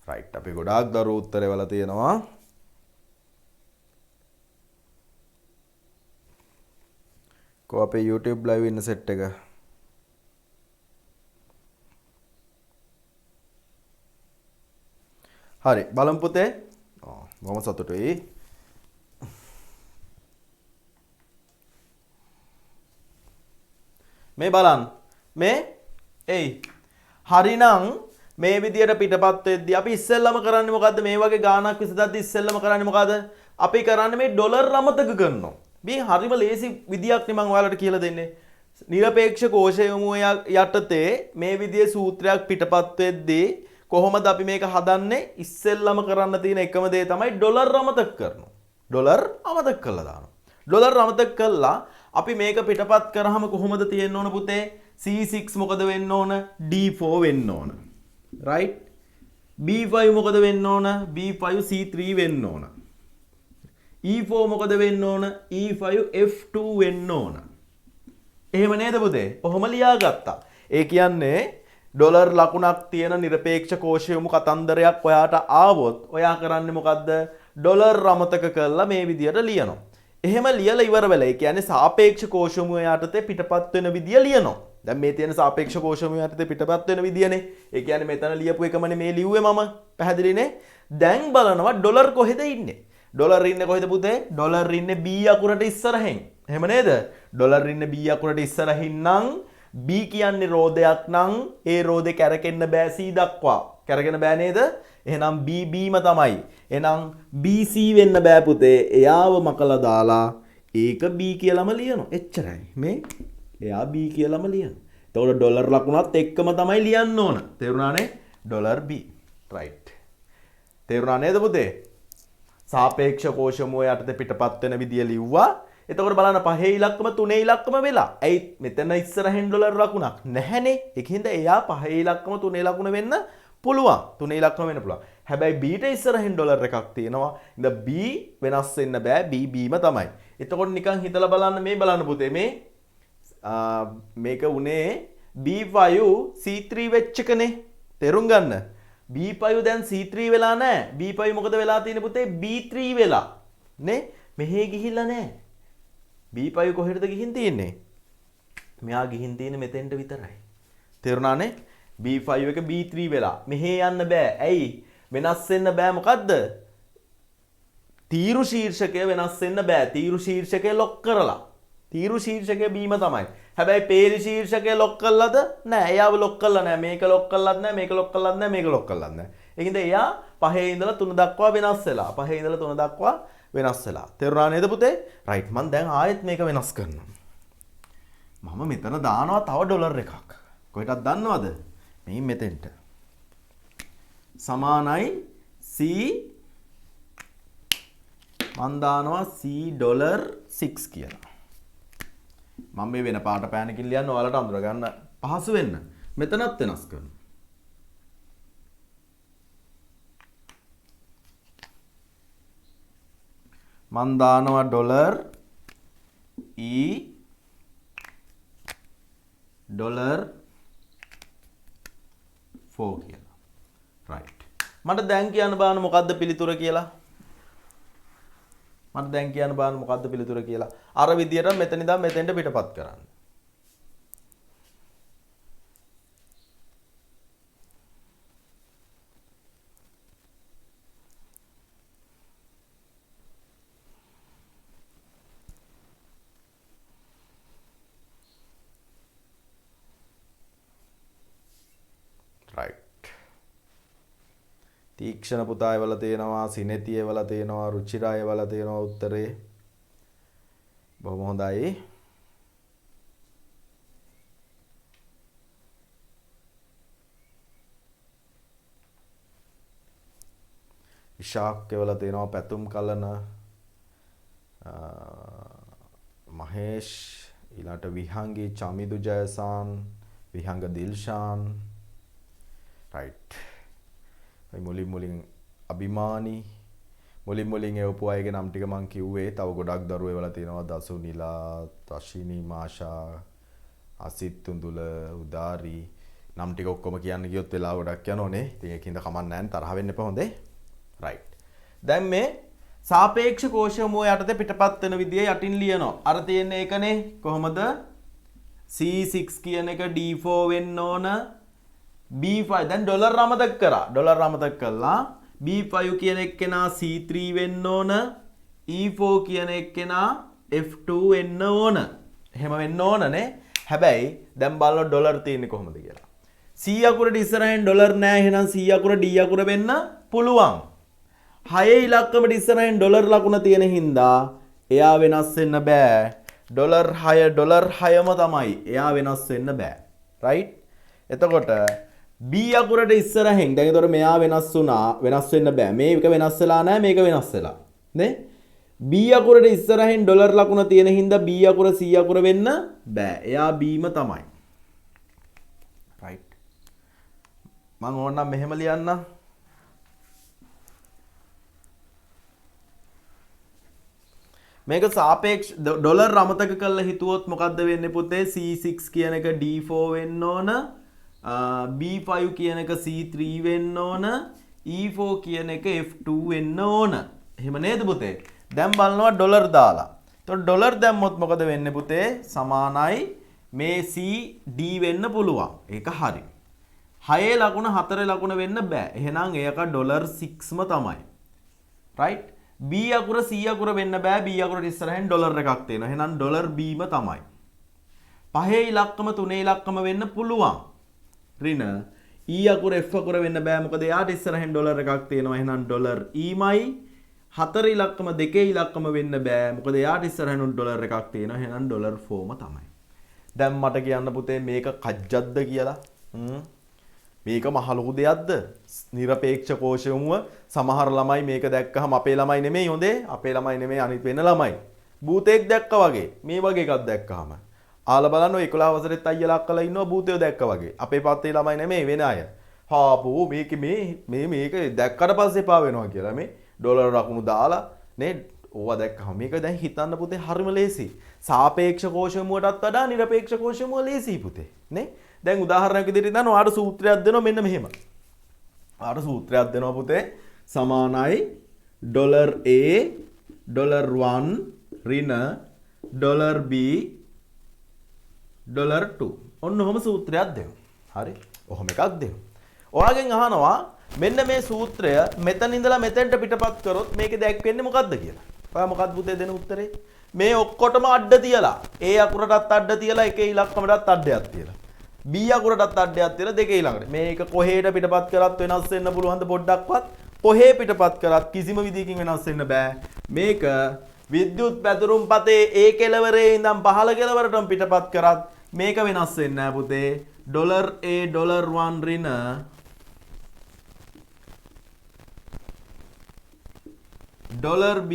right. අපි ගොඩාක් දරුවෝ උත්තර එවලා තියෙනවා. කො අපේ YouTube live ඉන්න set එක. හරි බලමු පුතේ. බොහොම සතුටුයි. මේ බලන්න. මේ එයි. හරිනම් මේ විදියට පිටපත් වෙද්දී අපි ඉස්සෙල්ලම කරන්නේ මොකද්ද? මේ වගේ ගාණක් විසඳද්දී ඉස්සෙල්ලම කරන්නේ මොකද්ද? අපි කරන්නේ මේ ඩොලර් අමතක කරනවා. මේ හරිම ලේසි විදියක් නේ මම ඔයාලට කියලා දෙන්නේ. නිරපේක්ෂ කෝෂයමුව යටතේ මේ විදියේ සූත්‍රයක් පිටපත් වෙද්දී කොහොමද අපි මේක හදන්නේ? ඉස්සෙල්ලම කරන්න තියෙන එකම දේ තමයි ඩොලර් අමතක කරනවා. ඩොලර් අමතක කරලා දානවා. ඩොලර් අමතක කළා අපි මේක පිටපත් කරාම කොහොමද තියෙන්න ඕන පුතේ? C6 මොකද වෙන්න ඕන? D4 වෙන්න ඕන. right. B5 මොකද වෙන්න ඕන? B5 C3 වෙන්න ඕන. E4 මොකද වෙන්න ඕන? E5 F2 වෙන්න ඕන. එහෙම නේද පුතේ? ඔහොම ලියාගත්තා. ඒ කියන්නේ ඩොලර් ලකුණක් තියෙන නිරපේක්ෂ කෝෂයමු කතන්දරයක් ඔයාට ආවොත් ඔයා කරන්නේ මොකද්ද? ඩොලර් අමතක කරලා මේ විදියට ලියනවා. එහෙම ලියලා ඉවර වෙලා ඒ කියන්නේ සාපේක්ෂ කෝෂමුව යටතේ පිටපත් වෙන විදිය ලියනවා. දැන් මේ තියෙන සාපේක්ෂ කෝෂමුව යටතේ පිටපත් වෙන විදියනේ. ඒ කියන්නේ මෙතන ලියපු එකමනේ මේ ලිව්වේ මම. පැහැදිලිනේ? දැන් බලනවා ඩොලර් කොහෙද ඉන්නේ? ඩොලර් ඉන්නේ කොහෙද පුතේ? ඩොලර් ඉන්නේ B අකුරට ඉස්සරහින්. එහෙම නේද? ඩොලර් ඉන්නේ B අකුරට ඉස්සරහින් නම් B කියන්නේ රෝදයක් නම් ඒ රෝදේ කැරකෙන්න බෑ C දක්වා. කැරගෙන බෑ නේද? එහෙනම් B Bම තමයි. එහෙනම් BC වෙන්න බෑ පුතේ. එයාව මකලා දාලා ඒක B කියලාම ලියනවා. එච්චරයි. මේ එයා B කියලාම ලියනවා. එතකොට ඩොලර් ලකුණත් එක්කම තමයි ලියන්න ඕන. තේරුණානේ? Dollar B. right. තේරුණා නේද පුතේ? සාපේක්ෂ කෝෂමුව යටතේ පිටපත් වෙන විදිය ලිව්වා. එතකොට බලන්න පහේ ඉලක්කම තුනේ ඉලක්කම වෙලා. ඇයි මෙතන ඉස්සරහින් ඩොලර් ලකුණක් නැහැනේ. ඒකින්ද එයා පහේ ඉලක්කම තුනේ ලකුණ වෙන්න පුළුවන්. තුනේ ඉලක්කම වෙන්න පුළුවන්. හැබැයි B ට ඉස්සරහින් ඩොලර් එකක් තියෙනවා. ඉතින් B වෙනස් වෙන්න බෑ. B Bම තමයි. එතකොට නිකන් හිතලා බලන්න මේ බලන්න පුතේ මේ මේක උනේ B5 C3 වෙච්ච එකනේ. තේරුම් ගන්න. B5 දැන් C3 වෙලා නැහැ. B5 මොකද වෙලා තියෙන්නේ පුතේ? B3 වෙලා. නේ? මෙහෙ ගිහිල්ලා නැහැ. B5 කොහෙටද ගිහින් තියෙන්නේ? මෙයා ගිහින් තියෙන්නේ මෙතෙන්ට විතරයි. තේරුණානේ? B5 එක B3 වෙලා. මෙහෙ යන්න බෑ. ඇයි? වෙනස් වෙන්න බෑ මොකද්ද? තීරු ශීර්ෂකය වෙනස් වෙන්න බෑ. තීරු ශීර්ෂකය ලොක් කරලා. තීරු ශීර්ෂකය බීම තමයි. හැබැයි පේලි ශීර්ෂකය ලොක් කළාද? නෑ. එයාව ලොක් කළා නෑ. මේක ලොක් කළාත් නෑ. මේක ලොක් කළාත් නෑ. මේක ලොක් කළාත් නෑ. ඒකින්ද එයා පහේ ඉඳලා 3 දක්වා වෙනස් වෙලා. පහේ ඉඳලා 3 දක්වා වෙනස් වෙලා. තේරුණා නේද පුතේ? රයිට්. මම දැන් ආයෙත් මේක වෙනස් කරනවා. මම මෙතන දානවා තව ඩොලර් එකක්. කොහෙටද දන්නවද? මේ මෙතෙන්ට. සමානයි C මන් දානවා C ඩොලර් 6 කියලා. මම මේ වෙන පාට පෑනකින් ලියන්න ඔයාලට අඳුර ගන්න පහසු වෙන්න. මෙතනත් වෙනස් කරනවා. මන් දානවා ඩොලර් E ඩොලර් 4 කියලා. right. මට දැන් කියන්න බාන මොකද්ද පිළිතුර කියලා? මට දැන් කියන්න බාන මොකද්ද පිළිතුර කියලා? අර විදියට මෙතන ඉඳන් මෙතෙන්ට පිටපත් කරන්න. තීක්ෂණ පුතා එවලා තියෙනවා, සිනෙති එවලා තියෙනවා, රුචිරා එවලා තියෙනවා උත්තරේ. බොහොම හොඳයි. විශාක් එවලා තියෙනවා, පැතුම් කලන, මහේෂ්, ඊළාට විහංගී, චමිදු ජයසාන්, විහංග දිල්ෂාන්. right. මුලින් අභිමානී මුලින් එවපු අයගේ නම් ටික මං කිව්වේ. තව ගොඩක් දරුවෝ එවලා තියෙනවා. දසුනිලා, තෂිනි, මාෂා, අසිත් තුඳුල, උදාරි නම් ටික ඔක්කොම කියන්න ගියොත් වෙලාව ගොඩක් යනෝනේ. ඉතින් ඒකින්ද කමක් නැහැ. තරහ වෙන්න එපා හොඳේ. right. දැන් මේ සාපේක්ෂ කෝෂමුව යටතේ පිටපත් වෙන විදිය යටින් ලියනවා. අර තියෙන්නේ ඒකනේ. කොහොමද? C6 කියන එක D4 වෙන්න ඕන. B5 දැන් ඩොලර් අමතක කරා. ඩොලර් අමතක කළා. B5 කියන එක්කෙනා C3 වෙන්න ඕන. E4 කියන එක්කෙනා F2 වෙන්න ඕන. එහෙම වෙන්න ඕනනේ. හැබැයි දැන් බලන්න ඩොලර් තියෙන්නේ කොහොමද කියලා. C අකුරට ඉස්සරහින් ඩොලර් නැහැ. එහෙනම් C අකුර D අකුර වෙන්න පුළුවන්. 6 ඉලක්කමට ඉස්සරහින් ඩොලර් ලකුණ තියෙන හින්දා එයා වෙනස් වෙන්න බෑ. ඩොලර් 6ම තමයි. එයා වෙනස් වෙන්න බෑ. right? එතකොට B අකුරට ඉස්සරහින් දැන් ඒතකොට මෙයා වෙනස් වුණා. වෙනස් වෙන්න බෑ. මේක වෙනස් වෙලා නැහැ. මේක වෙනස් වෙලා. නේ? B අකුරට ඉස්සරහින් ඩොලර් ලකුණ තියෙන හින්දා B අකුර C අකුර වෙන්න බෑ. එයා Bම තමයි. right. මම ඕනනම් මෙහෙම ලියන්න. මේක සාපේක්ෂ ඩොලර් අමතක කරලා හිතුවොත් මොකද්ද වෙන්නේ පුතේ? C6 කියන එක D4 වෙන්න ඕන. B5 කියන එක C3 වෙන්න ඕන. E4 කියන එක F2 වෙන්න ඕන. එහෙම නේද පුතේ? දැන් බලනවා ඩොලර් දාලා. එතකොට ඩොලර් දැම්මොත් මොකද වෙන්නේ පුතේ? සමානයි මේ CD වෙන්න පුළුවන්. ඒක හරි. 6 ලකුණ 4 ලකුණ වෙන්න බෑ. එහෙනම් ඒක ඩොලර් 6ම තමයි. right? B අකුර C අකුර වෙන්න බෑ. B අකුරට ඉස්සරහින් ඩොලර් එකක් තියෙනවා. එහෙනම් ඩොලර් Bම තමයි. 5 ඉලක්කම 3 ඉලක්කම වෙන්න පුළුවන්. ඍණ E අකුර F අකුර වෙන්න බෑ. මොකද එයාට ඉස්සරහින් ඩොලර් එකක් තියෙනවා. එහෙනම් ඩොලර් Eමයි. 4 ඉලක්කම 2 ඉලක්කම වෙන්න බෑ. මොකද එයාට ඉස්සරහින් ඩොලර් එකක් තියෙනවා. එහෙනම් ඩොලර් 4ම තමයි. දැන් මට කියන්න පුතේ මේක කජ්ජක්ද කියලා. මේක මහ ලොකු දෙයක්ද? නිරපේක්ෂ කෝෂයමුව සමහර ළමයි මේක දැක්කහම අපේ ළමයි නෙමෙයි හොඳේ. අපේ ළමයි නෙමෙයි අනිත් වෙන ළමයි. භූතයෙක් දැක්කා වගේ. මේ වගේ එකක් දැක්කහම. ආලා බලන්න ඔය 11 වසරෙත් අයියලා අක්කලා ඉන්නවා භූතයෝ දැක්කා වගේ. අපේ පත්තේ ළමයි නෙමෙයි වෙන අය. හාපෝ මේක මේක දැක්කට පස්සේ එපා වෙනවා කියලා මේ ඩොලර් ලකුණු දාලා නේ ඕවා දැක්කහම මේක දැන් හිතන්න පුතේ හරිම ලේසි. සාපේක්ෂ කෝෂයමුවටත් වඩා නිරපේක්ෂ කෝෂයමුව ලේසි පුතේ. නේ? දැන් උදාහරණයක් විදිහට හිතන්න ඔයාලට සූත්‍රයක් දෙනවා මෙන්න මෙහෙම. ඔයාලට සූත්‍රයක් දෙනවා පුතේ සමානයි ඩොලර් A ඩොලර් 1 ඍණ ඩොලර් B ඩොලර් 2. ඔන්න ඔහොම සූත්‍රයක් දෙනවා. හරි? ඔහොම එකක් දෙනවා. ඔයාගෙන් අහනවා මෙන්න මේ සූත්‍රය මෙතන ඉඳලා මෙතෙන්ට පිටපත් කරොත් මේකේ දැක්වෙන්නේ මොකද්ද කියලා. ඔයා මොකක්ද පුතේ දෙන උත්තරේ? මේ ඔක්කොටම අඩ තියලා A අකුරටත් අඩ තියලා එකේ ඉලක්කමටත් අඩයක් තියලා B අකුරටත් අඩයක් තියලා දෙකේ ඊළඟට මේක කොහේට පිටපත් කරත් වෙනස් වෙන්න පුළුවන්ද පොඩ්ඩක්වත්? කොහේ පිටපත් කරත් කිසිම විදියකින් වෙනස් වෙන්න බෑ. මේක විද්‍යුත් පැතුරුම්පතේ A කෙළවරේ ඉඳන් පහළ කෙළවරටම පිටපත් කරත් මේක වෙනස් වෙන්නේ නෑ පුතේ. ඩොලර් A ඩොලර් 1 ඍණ ඩොලර් B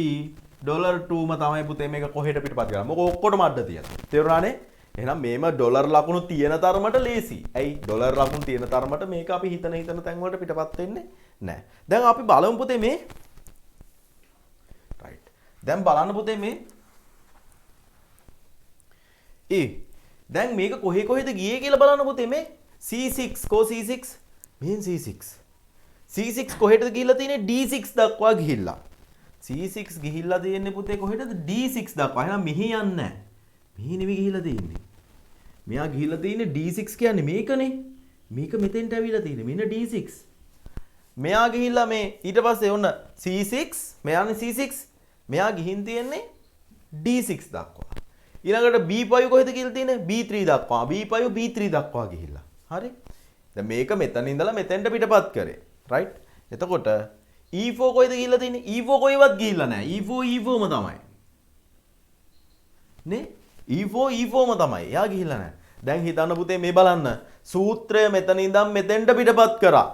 ඩොලර් 2ම තමයි පුතේ මේක කොහෙට පිටපත් කරන්නේ. මොකද ඔක්කොටම අඩ තියලා. තේරුණානේ? එහෙනම් මේම ඩොලර් ලකුණු තියෙන තරමට ලේසි. ඇයි? ඩොලර් ලකුණු තියෙන තරමට මේක අපි හිතන තැන් වලට පිටපත් වෙන්නේ නැහැ. දැන් අපි බලමු පුතේ මේ. right. දැන් බලන්න පුතේ මේ. දැන් මේක කොහෙද ගියේ කියලා බලන්න පුතේ මේ. C6 කෝ C6? මෙහෙන් C6. C6 කොහෙටද ගිහිල්ලා තියෙන්නේ? D6 දක්වා ගිහිල්ලා. C6 ගිහිල්ලා තියෙන්නේ පුතේ කොහෙටද? D6 දක්වා. එහෙනම් මෙහි යන්නේ නැහැ. මෙහි නෙවෙයි ගිහිල්ලා තියෙන්නේ. මෙයා ගිහිල්ලා තියෙන්නේ D6 කියන්නේ මේකනේ. මේක මෙතෙන්ට ඇවිල්ලා තියෙන්නේ. මෙන්න D6. මෙයා ගිහිල්ලා මේ ඊට පස්සේ ඔන්න C6, මෙයානේ C6. මෙයා ගිහින් තියෙන්නේ D6 දක්වා. ඊළඟට B5 කොහෙද ගිහිල්ලා තියෙන්නේ? B3 දක්වා. B5 B3 දක්වා ගිහිල්ලා. හරි? දැන් මේක මෙතන ඉඳලා මෙතෙන්ට පිටපත් කරේ. right? එතකොට E4 කොහෙද ගිහිල්ලා තියෙන්නේ? E4 කොහෙවත් ගිහිල්ලා නැහැ. E4ම තමයි. නේ? E4ම තමයි. එයා ගිහිල්ලා නැහැ. දැන් හිතන්න පුතේ මේ බලන්න. සූත්‍රය මෙතන ඉඳන් මෙතෙන්ට පිටපත් කරා.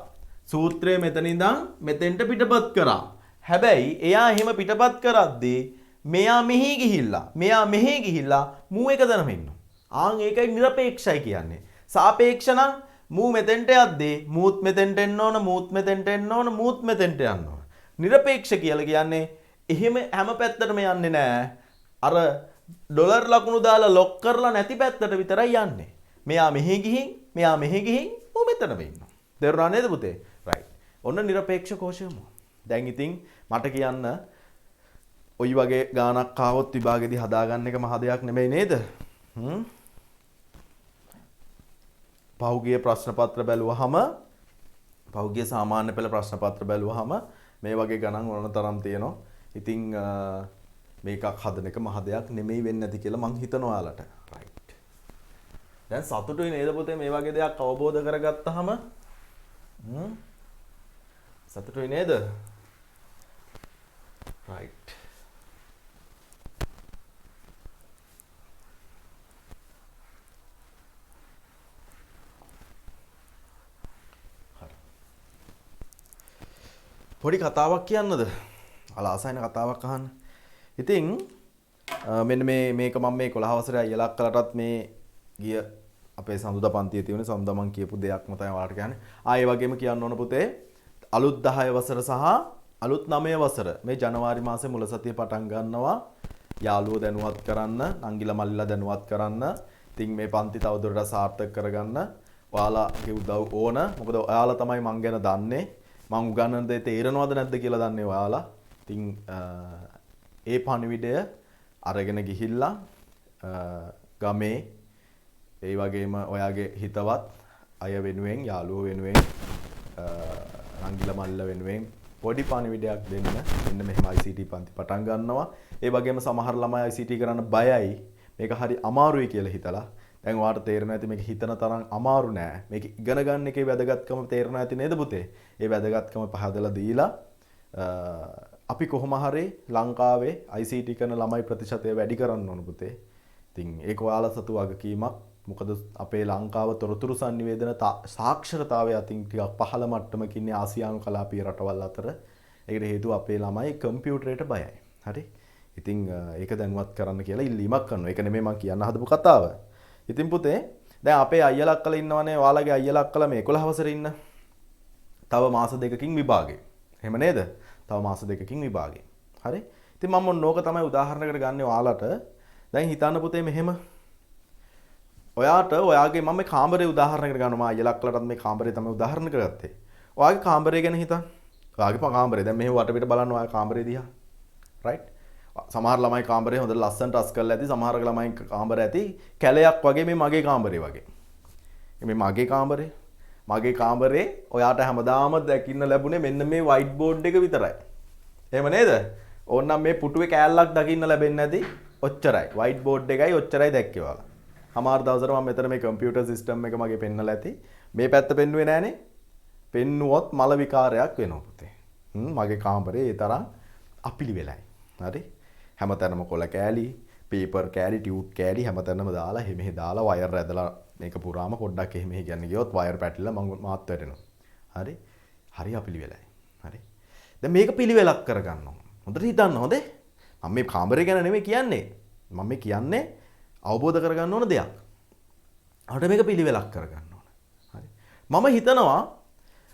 සූත්‍රය මෙතන ඉඳන් මෙතෙන්ට පිටපත් කරා. හැබැයි එයා එහෙම පිටපත් කරද්දී මෙයා මෙහි ගිහිල්ලා මූ එක තැනම ඉන්නවා. ආන් ඒකයි නිරපේක්ෂයි කියන්නේ. සාපේක්ෂ නම් මූ මෙතෙන්ට යද්දී මූත් මෙතෙන්ට එන්න ඕන, මූත් මෙතෙන්ට එන්න ඕන, මූත් මෙතෙන්ට යන්න ඕන. නිරපේක්ෂ කියලා කියන්නේ එහෙම හැම පැත්තටම යන්නේ නැහැ. අර ඩොලර් ලකුණු දාලා ලොක් කරලා නැති පැත්තට විතරයි යන්නේ. මෙයා මෙහි ගිහින් මූ මෙතනම ඉන්නවා. තේරුණා නේද පුතේ? right. ඔන්න නිරපේක්ෂ කෝෂයම. දැන් ඉතින් මට කියන්න ඔයි වගේ ගානක් ආවොත් විභාගෙදී හදාගන්න එක මහ දෙයක් නෙමෙයි නේද? පහුගිය ප්‍රශ්න පත්‍ර බැලුවහම පහුගිය සාමාන්‍ය පෙළ ප්‍රශ්න පත්‍ර බැලුවහම මේ වගේ ගණන් ඕන තරම් තියෙනවා. ඉතින් මේකක් හදන එක මහ දෙයක් නෙමෙයි වෙන්නේ නැති කියලා මං හිතනවා ඔයාලට. right. දැන් සතුටුයි නේද පුතේ මේ වගේ දෙයක් අවබෝධ කරගත්තාම? සතුටුයි නේද? right. පොඩි කතාවක් කියන්නද? අලාසයින කතාවක් අහන්න. ඉතින් මෙන්න මේක මම මේ 11 වසරේ අයියලා අක්කලටත් මේ ගිය අපේ සඳුදා පන්තියේ තියෙන සඳුදා මං කියපු දෙයක්ම තමයි ඔයාලට කියන්නේ. ඒ වගේම කියන්න ඕන පුතේ අලුත් 10 වසර සහ අලුත් 9 වසර මේ ජනවාරි මාසේ මුල සතිය පටන් ගන්නවා. යාළුවෝ දැනුවත් කරන්න, නංගිලා මල්ලිලා දැනුවත් කරන්න. ඉතින් මේ පන්ති තවදුරටත් සාර්ථක කරගන්න ඔයාලගේ උදව් ඕන. මොකද ඔයාලා තමයි මං ගැන දන්නේ. මං උගන්වන දේ තේරෙනවද නැද්ද කියලා දන්නේ ඔයාලා. ඉතින් ඒ පණිවිඩය අරගෙන ගිහිල්ලා ගමේ ඒ වගේම ඔයාගේ හිතවත් අය වෙනුවෙන් යාළුවෝ වෙනුවෙන් රංගිල මල්ල වෙනුවෙන් පොඩි පණිවිඩයක් දෙන්න. මෙන්න මෙහෙම ICT පන්ති පටන් ගන්නවා. ඒ වගේම සමහර ළමයි ICT කරන්න බයයි. මේක හරි අමාරුයි කියලා හිතලා. දැන් ඔයාලට තේරෙනවා ඇති මේක හිතන තරම් අමාරු නෑ. මේක ඉගෙන ගන්න එකේ වැදගත්කම තේරෙනවා ඇති නේද පුතේ? ඒ වැදගත්කම පහදලා දීලා අපි කොහොම හරි ලංකාවේ ICT කරන ළමයි ප්‍රතිශතය වැඩි කරන්න ඕන පුතේ. ඉතින් ඒක ඔයාලා සතු වගකීමක්. මොකද අපේ ලංකාව තොරතුරු sannivedana සාක්ෂරතාවය අතින් ටිකක් පහළ මට්ටමක ඉන්නේ ආසියානු කලාපීය රටවල් අතර. ඒකට හේතුව අපේ ළමයි කම්පියුටරයට බයයි. හරි? ඉතින් ඒක දැනුවත් කරන්න කියලා ඉල්ලීමක් කරනවා. ඒක නෙමෙයි මම කියන්න හදපු කතාව. ඉතින් පුතේ දැන් අපේ අයියලා අක්කලා ඉන්නවනේ. ඔයාලගේ අයියලා අක්කලා මේ 11 වසරේ ඉන්න. තව මාස දෙකකින් විභාගේ. එහෙම නේද? තව මාස දෙකකින් විභාගේ. හරි? ඉතින් මම මොනෝක තමයි උදාහරණයකට ගන්න ඔයාලට. දැන් හිතන්න පුතේ මෙහෙම ඔයාට ඔයාගේ මම මේ කාමරේ උදාහරණයකට ගන්නවා. මම අයියලා අක්කලාටත් මේ කාමරේ තමයි උදාහරණ කරගත්තේ. ඔයාගේ කාමරේ ගැන හිතන්න. ඔයාගේ කාමරේ දැන් මෙහෙම වටපිට බලන්න ඔයාගේ කාමරේ දිහා. රයිට්? සමහර ළමයි කාමරේ හොඳට ලස්සනට අස් කරලා ඇති. සමහර ළමයි කාමරේ ඇති කැලයක් වගේ මේ මගේ කාමරේ වගේ. මේ මගේ කාමරේ මගේ කාමරේ ඔයාට හැමදාම දකින්න ලැබුණේ මෙන්න මේ වයිට් බෝඩ් එක විතරයි. එහෙම නේද? ඕනනම් මේ පුටුවේ කෑල්ලක් දකින්න ලැබෙන්නේ නැති ඔච්චරයි. වයිට් බෝඩ් එකයි ඔච්චරයි දැක්කේ ඔයාලා. හමාර දවසට මම මෙතන මේ කම්පියුටර් සිස්ටම් එක මගේ පෙන්නලා ඇති. මේ පැත්ත පෙන්නුවේ නෑනේ. පෙන්නුවොත් මල විකාරයක් වෙනවා පුතේ. මගේ කාමරේ ඒ තරම් අපිලිවෙලයි. හරි? හැමතැනම කොළ කෑලි, පේපර් කෑලි, ටියුට් කෑලි හැමතැනම දාලා මෙහෙ දාලා වයර් ඇදලා මේක පුරාම පොඩ්ඩක් එහෙම කියන්නේ ගියොත් වයර් පැටලිලා මං මාත් වැටෙනවා. හරි? හරි අපිලිවෙලයි. හරි? දැන් මේක පිළිවෙලක් කරගන්න ඕන. හොඳට හිතන්න හොඳේ. මම මේ කාමරේ ගැන නෙමෙයි කියන්නේ. මම මේ කියන්නේ අවබෝධ කරගන්න ඕන දෙයක්. අපිට මේක පිළිවෙලක් කරගන්න ඕන. හරි? මම හිතනවා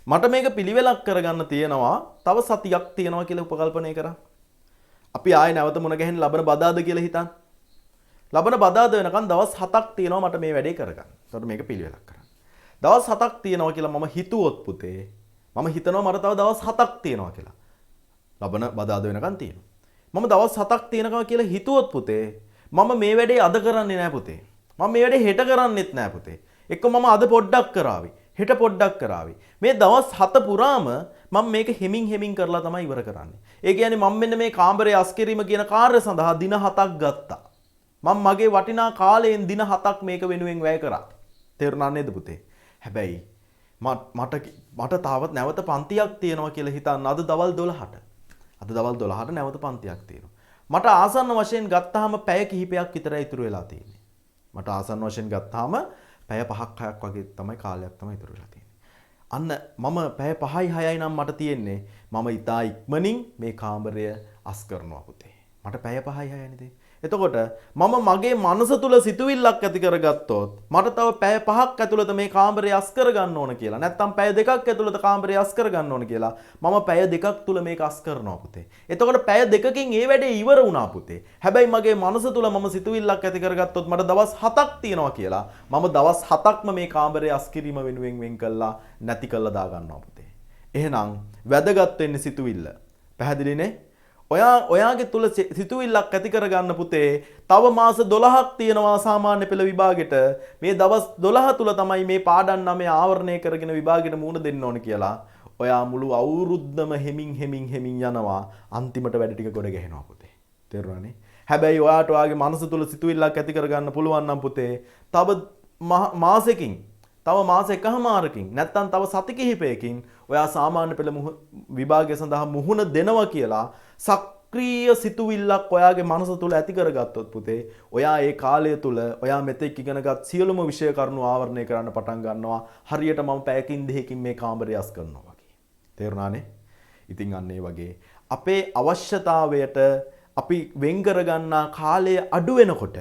මට මේක පිළිවෙලක් කරගන්න තියෙනවා තව සතියක් තියෙනවා කියලා උපකල්පනය කරා. අපි ආයෙ නැවත මුණ ගැහෙන්න ලබන බදාද කියලා හිතන්න. ලබන බදාද වෙනකන් දවස් 7ක් තියෙනවා මට මේ වැඩේ කරගන්න. ඒකට මේක පිළිවෙලක් කරන්න. දවස් 7ක් තියෙනවා කියලා මම හිතුවොත් පුතේ මම හිතනවා මට තව දවස් 7ක් තියෙනවා කියලා. ලබන බදාද වෙනකන් තියෙනවා. මම දවස් 7ක් තියෙනවා කියලා හිතුවොත් පුතේ මම මේ වැඩේ අද කරන්නේ නැහැ පුතේ. මම මේ වැඩේ හෙට කරන්නෙත් නැහැ පුතේ. එක්ක මම අද පොඩ්ඩක් කරાવી. හෙට පොඩ්ඩක් කරાવી. මේ දවස් 7 පුරාම මම මේක හෙමින් කරලා තමයි ඉවර කරන්නේ. ඒ කියන්නේ මම මෙන්න මේ කාමරේ අස්කිරීම කියන කාර්ය සඳහා දින 7ක් ගත්තා. මම මගේ වටිනා කාලයෙන් දින 7ක් මේක වෙනුවෙන් වැය කරා. තේරුණා නේද පුතේ? හැබැයි මට තාවත් නැවත පන්තියක් තියෙනවා කියලා හිතන්න අද දවල් 12ට. අද දවල් 12ට නැවත පන්තියක් තියෙනවා. මට ආසන්න වශයෙන් ගත්තාම පැය කිහිපයක් විතරයි ඉතුරු වෙලා තියෙන්නේ. මට ආසන්න වශයෙන් ගත්තාම පැය 5ක් 6ක් වගේ තමයි කාලයක් තමයි ඉතුරු වෙලා තියෙන්නේ. අන්න මම පැය 5යි 6යි නම් මට තියෙන්නේ මම ඉතා ඉක්මනින් මේ කාමරය අස් කරනවා පුතේ. මට පැය 5යි 6යි නේද? එතකොට මම මගේ මනස තුල සිතුවිල්ලක් ඇති කරගත්තොත් මට තව පැය 5ක් ඇතුළත මේ කාමරය අස් කරගන්න ඕන කියලා. නැත්තම් පැය 2ක් ඇතුළත කාමරය අස් කරගන්න ඕන කියලා. මම පැය 2ක් තුල මේක අස් කරනවා පුතේ. එතකොට පැය 2කින් ඒ වැඩේ ඉවර වුණා පුතේ. හැබැයි මගේ මනස තුල මම සිතුවිල්ලක් ඇති කරගත්තොත් මට දවස් 7ක් තියෙනවා කියලා. මම දවස් 7ක්ම මේ කාමරය අස් කිරීම වෙනුවෙන් වෙන් කළා නැති කළා දා ගන්නවා පුතේ. එහෙනම් වැදගත් වෙන්නේ සිතුවිල්ල. පැහැදිලිනේ? ඔයාගේ තුල සිතුවිල්ලක් ඇති කරගන්න පුතේ තව මාස 12ක් තියෙනවා සාමාන්‍ය පෙළ විභාගෙට. මේ දවස් 12 තුල තමයි මේ පාඩම් 9 ආවරණය කරගෙන විභාගෙට මුහුණ දෙන්න ඕන කියලා. ඔයා මුළු අවුරුද්දම හෙමින් යනවා. අන්තිමට වැඩ ටික ගොඩ ගැහෙනවා පුතේ. තේරුණානේ? හැබැයි ඔයාට ඔයාගේ මනස තුල සිතුවිල්ලක් ඇති කරගන්න පුළුවන් නම් පුතේ තව මාසෙකින් තව මාස එකමාරකින් නැත්තම් තව සති කිහිපයකින් ඔයා සාමාන්‍ය පෙළ විභාගය සඳහා මුහුණ දෙනවා කියලා සක්‍රීය සිතුවිල්ලක් ඔයාගේ මනස තුල ඇති කරගත්තොත් පුතේ ඔයා ඒ කාලය තුල ඔයා මෙතෙක් ඉගෙනගත් සියලුම විෂය කරුණු ආවරණය කරන්න පටන් ගන්නවා. හරියට මම පැයකින් දෙකකින් මේ කාමරය අස් කරනවා වගේ. තේරුණානේ? ඉතින් අන්න ඒ වගේ අපේ අවශ්‍යතාවයට අපි වෙන් කරගන්නා කාලය අඩු වෙනකොට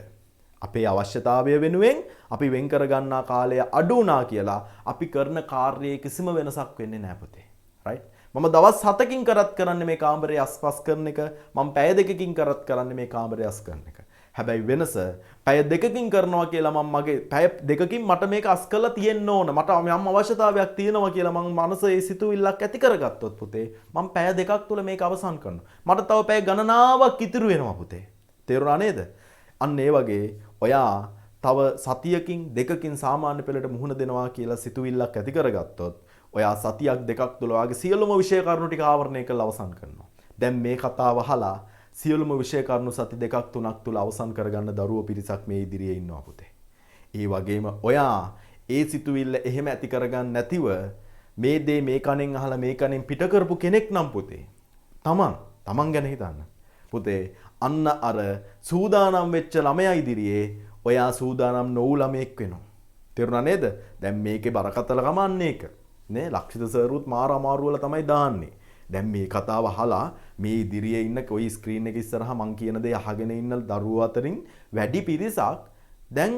අපේ අවශ්‍යතාවය වෙනුවෙන් අපි වෙන් කරගන්නා කාලය අඩු වුණා කියලා අපි කරන කාර්යයේ කිසිම වෙනසක් වෙන්නේ නැහැ පුතේ. රයිට්? මම දවස් 7කින් කරත් කරන්නේ මේ කාමරය අස්පස් කරන එක. මම පැය 2කින් කරත් කරන්නේ මේ කාමරය අස් කරන එක. හැබැයි වෙනස පැය 2කින් කරනවා කියලා මම මගේ පැය 2කින් මට මේක අස් කරලා තියෙන්න ඕන. මට යම් අවශ්‍යතාවයක් තියෙනවා කියලා මම මනසේ සිතුවිල්ලක් ඇති කරගත්තොත් පුතේ මම පැය 2ක් තුල මේක අවසන් කරනවා. මට තව පැය ගණනාවක් ඉතුරු වෙනවා පුතේ. තේරුණා නේද? අන්න ඒ වගේ ඔයා තව සතියකින් දෙකකින් සාමාන්‍ය පෙළට මුහුණ දෙනවා කියලා සිතුවිල්ලක් ඇති කරගත්තොත් ඔයා සතියක් දෙකක් තුළ ඔයාගේ සියලුම විෂය කරුණු ටික ආවරණය කරලා අවසන් කරනවා. දැන් මේ කතාව අහලා සියලුම විෂය කරුණු සති දෙකක් තුනක් තුළ අවසන් කරගන්න දරුවෝ පිරිසක් මේ ඉදිරියේ ඉන්නවා පුතේ. ඒ වගේම ඔයා ඒ සිතුවිල්ල එහෙම ඇති කරගන්න නැතිව මේ දේ මේ කණෙන් අහලා මේ කණෙන් පිට කරපු කෙනෙක් නම් පුතේ තමන් ගැන හිතන්න. පුතේ අන්න අර සූදානම් වෙච්ච ළමයා ඉදිරියේ ඔයා සූදානම් නොවු ළමෙක් වෙනවා. තේරුණා නේද? දැන් මේකේ බරකතල කමන්නේ එක. නේ ලක්ෂිත සර්රුත් මාර අමාරු වල තමයි දාන්නේ. දැන් මේ කතාව අහලා මේ ඉදිරියේ ඉන්න කොයි ස්ක්‍රීන් එක ඉස්සරහා මං කියන දේ අහගෙන ඉන්න දරුවෝ අතරින් වැඩි පිරිසක් දැන්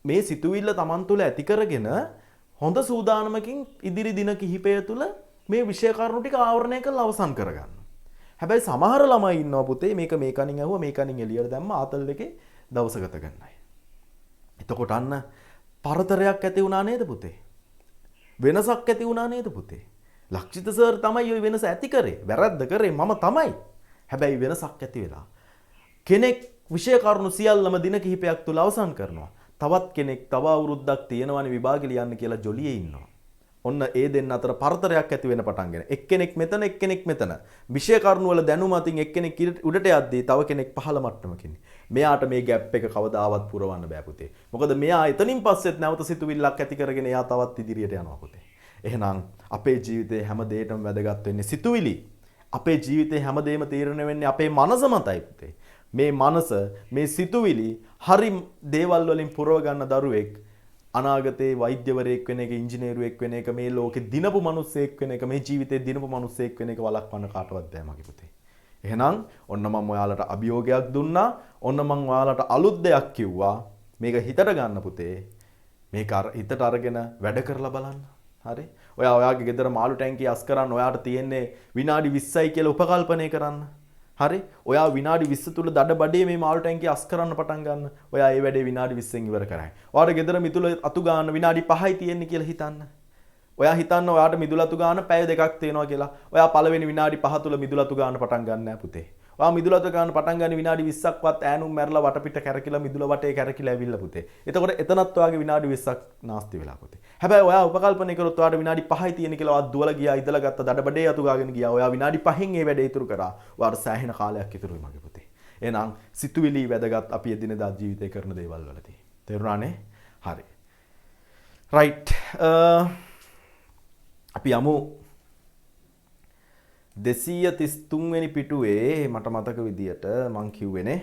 මේ සිතුවිල්ල Taman තුල ඇති කරගෙන හොඳ සූදානමකින් ඉදිරි දින කිහිපය තුල මේ විෂය කරුණු ටික ආවරණය කරලා අවසන් කරගන්න. හැබැයි සමහර ළමයි ඉන්නවා පුතේ මේක මේ කණින් ඇහුවා මේ කණින් එළියට දැම්ම ආතල් දෙකේ දවස ගත ගන්නයි. එතකොට අන්න පරතරයක් ඇති වුණා නේද පුතේ? වෙනසක් ඇති වුණා නේද පුතේ? ලක්ෂිත සර් තමයි ওই වෙනස ඇති කරේ. වැරද්ද කරේ මම තමයි. හැබැයි වෙනසක් ඇති වෙලා. කෙනෙක් විෂය කරුණු සියල්ලම දින කිහිපයක් තුල අවසන් කරනවා. තවත් කෙනෙක් තව අවුරුද්දක් තියෙනවනේ විභාගෙ ලියන්න කියලා ජොලියේ ඉන්නවා. ඔන්න ඒ දෙන්න අතර පරතරයක් ඇති වෙන පටන්ගෙන. එක්කෙනෙක් මෙතන එක්කෙනෙක් මෙතන. විෂය කරුණු වල දැනුම අතින් එක්කෙනෙක් උඩට යද්දී තව කෙනෙක් පහළ මට්ටමකින්. මෙයාට මේ ગેප් එක කවදාවත් පුරවන්න බෑ පුතේ. මොකද මෙයා එතනින් පස්සෙත් නැවත සිතුවිල්ලක් ඇති කරගෙන එයා තවත් ඉදිරියට යනවා පුතේ. එහෙනම් අපේ ජීවිතේ හැම දෙයකම වැදගත් වෙන්නේ සිතුවිලි. අපේ ජීවිතේ හැමදේම තීරණය වෙන්නේ අපේ මනස මතයි පුතේ. මේ මනස මේ සිතුවිලි හරි දේවල් වලින් පුරව ගන්න දරුවෙක් අනාගතේ වෛද්‍යවරයෙක් වෙන එක ඉංජිනේරුවෙක් වෙන එක මේ ලෝකෙ දිනපු මිනිස්සෙක් වෙන එක මේ ජීවිතේ දිනපු මිනිස්සෙක් වෙන එක වළක්වන්න කාටවත් බෑ මගේ පුතේ. එහෙනම් ඔන්න මම ඔයාලට අභියෝගයක් දුන්නා. ඔන්න මම ඔයාලට අලුත් දෙයක් කිව්වා. මේක හිතට ගන්න පුතේ. මේක හිතට අරගෙන වැඩ කරලා බලන්න. හරි? ඔයාගේ ගෙදර මාළු ටැංකිය අස් කරන්න ඔයාට තියෙන්නේ විනාඩි 20යි කියලා උපකල්පනය කරන්න. හරි? ඔයා විනාඩි 20 තුල දඩබඩේ මේ මාළු ටැංකිය අස් කරන්න පටන් ගන්න. ඔයා ඒ වැඩේ විනාඩි 20න් ඉවර කරයි. ඔයාට ගෙදර මිදුල අතු ගන්න විනාඩි 5යි තියෙන්නේ කියලා හිතන්න. ඔයා හිතන්න ඔයාට මිදුල අතු ගන්න පැය දෙකක් තියෙනවා කියලා. ඔයා පළවෙනි විනාඩි 5 තුල මිදුල අතු ගන්න පටන් ගන්න නෑ පුතේ. ඔයා මිදුල අතු ගන්න පටන් ගන්න විනාඩි 20ක්වත් ඈනුම් මැරලා වටපිට කැරකිලා මිදුල වටේ කැරකිලා ඇවිල්ලා පුතේ. එතකොට එතනත් ඔයාගේ විනාඩි 20ක් නාස්ති වෙලා පුතේ. හැබැයි ඔයා උපකල්පනය කරොත් ඔයාට විනාඩි 5යි තියෙන කියලා ඔයා දුවලා ගියා ඉදලා ගත්ත දඩබඩේ අතු ගාගෙන ගියා. ඔයා විනාඩි 5න් ඒ වැඩේ ඉතුරු කරා. ඔයාට සෑහෙන කාලයක් ඉතුරු වෙයි මගේ පුතේ. එහෙනම් සිතුවිලි වැදගත් අපි එදිනෙදා ජීවිතේ කරන දේවල් වලදී. තේරුණානේ? හරි. රයිට්. අපි යමු 233 වෙනි පිටුවේ මට මතක විදියට මං කිව්වේනේ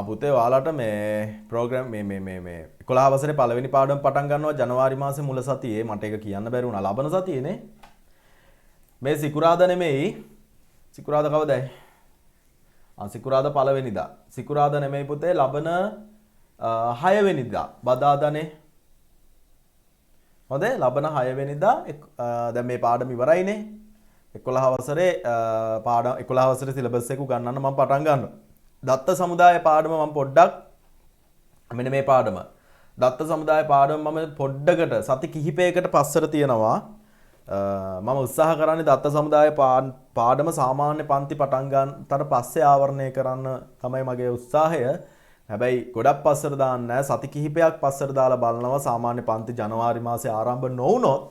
පුතේ ඔයාලට මේ ප්‍රෝග්‍රෑම් මේ 11 වසරේ පළවෙනි පාඩම පටන් ගන්නවා ජනවාරි මාසේ මුල සතියේ මට ඒක කියන්න බැරි වුණා ලබන සතියේනේ මේ සිකුරාදා නෙමෙයි සිකුරාදා කවදයි සිකුරාදා පළවෙනිදා සිකුරාදා නෙමෙයි පුතේ ලබන 6 වෙනිදා බදාදානේ හොඳේ ලබන 6 වෙනිදා දැන් මේ පාඩම ඉවරයිනේ 11 වසරේ පාඩම 11 වසරේ සිලබස් එක උගන්වන්න මම පටන් ගන්නවා දත්ත සමුදාය පාඩම මම පොඩ්ඩක් මෙන්න මේ පාඩම දත්ත සමුදාය පාඩම මම පොඩ්ඩකට සති කිහිපයකට පස්සට තියනවා මම උත්සාහ කරන්නේ දත්ත සමුදාය පාඩම සාමාන්‍ය පන්ති පටන් ගන්නතර පස්සේ ආවරණය කරන්න තමයි මගේ උත්සාහය හැබැයි ගොඩක් පස්සට දාන්න නැහැ සති කිහිපයක් පස්සට දාලා බලනවා සාමාන්‍ය පන්ති ජනවාරි මාසේ ආරම්භ නොවුනොත්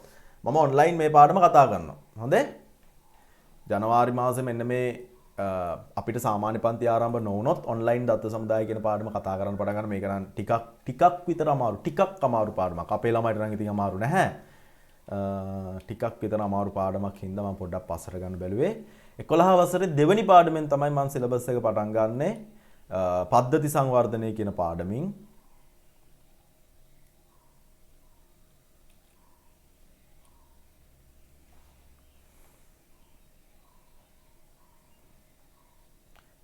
මම ඔන්ලයින් මේ පාඩම කතා කරනවා හොඳේ ජනවාරි මාසේ මෙන්න මේ අපිට සාමාන්‍ය පන්ති ආරම්භ නොවුනොත් ඔන්ලයින් දත්ත සමුදාය කියන පාඩම කතා කරන්න පටන් ගන්න මේක නම් ටිකක් විතර අමාරු ටිකක් අමාරු පාඩමක් අපේ ළමයිට නම් ඉතින් අමාරු නැහැ ටිකක් විතර අමාරු පාඩමක් හින්දා මම පොඩ්ඩක් පස්සට ගන්න බැලුවේ 11 වසරේ දෙවෙනි පාඩමෙන් තමයි මම සිලබස් එක පටන් ගන්නෙ පද්ධති සංවර්ධනය කියන පාඩමින්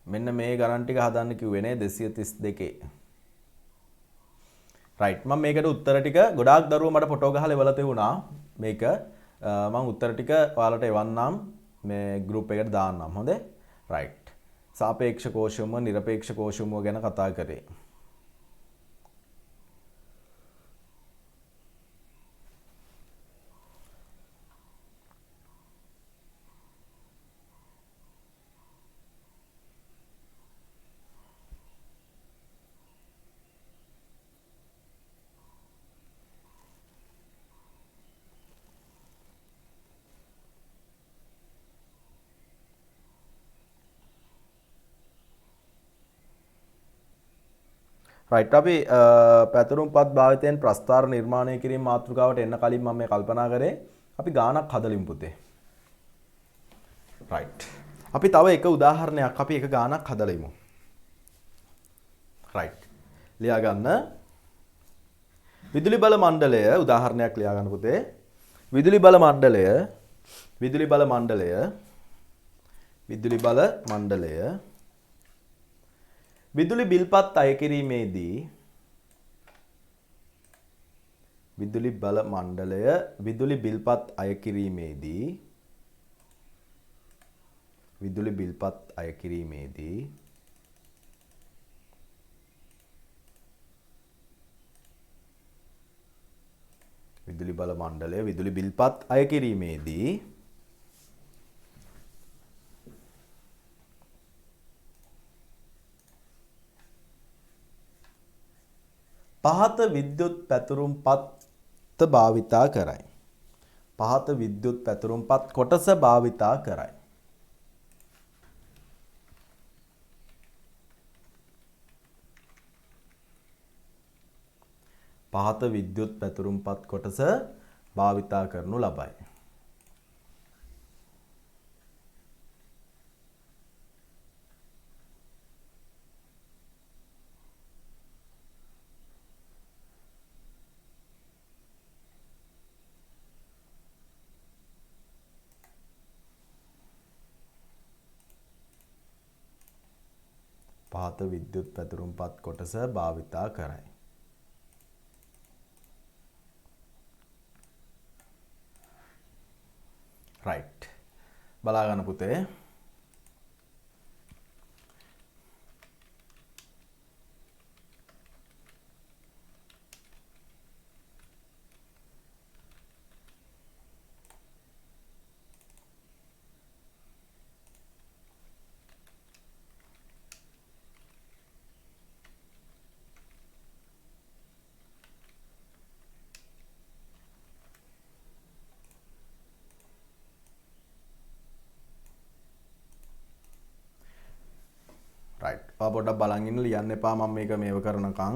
මෙන්න මේ ගණන් ටික හදන්න කිව්වේ නේ 232. රයිට් මම මේකට උත්තර ටික ගොඩාක් දරුවෝ මට ෆොටෝ ගහලා එවලා තිබුණා මේක මම උත්තර ටික ඔයාලට එවන්නම් මේ ගෲප් එකට දාන්නම් හොඳේ රයිට් සාපේක්ෂ කෝෂමුව නිරපේක්ෂ කෝෂමුව ගැන කතා කරේ රයිට් අපි පැතුරුම්පත් භාවිතයෙන් ප්‍රස්ථාර නිර්මාණය කිරීම මාතෘකාවට එන්න කලින් මම මේ කල්පනා කරේ අපි ගානක් හදලිමු පුතේ. රයිට්. අපි තව එක උදාහරණයක් අපි එක ගානක් හදලිමු. රයිට්. ලියා ගන්න. විදුලි බල මණ්ඩලය උදාහරණයක් ලියා ගන්න පුතේ. විදුලි බල මණ්ඩලය විදුලි බිල්පත් අය කිරීමේදී විදුලි බිල්පත් අය කිරීමේදී විදුලි බල මණ්ඩලය විදුලි බිල්පත් අය කිරීමේදී පහත විද්‍යුත් පැතුරුම්පත් භාවිතා කරයි. පහත විද්‍යුත් පැතුරුම්පත් කොටස භාවිතා කරයි. පහත විද්‍යුත් පැතුරුම්පත් කොටස භාවිතා කරනු ලබයි. පහත විද්‍යුත් පැතුරුම්පත් කොටස භාවිතා කරයි. රයිට්. බලා ගන්න පුතේ. රයිට්. පොඩ්ඩක් බලන් ඉන්න ලියන්න එපා මම මේක මේව කරනකම්.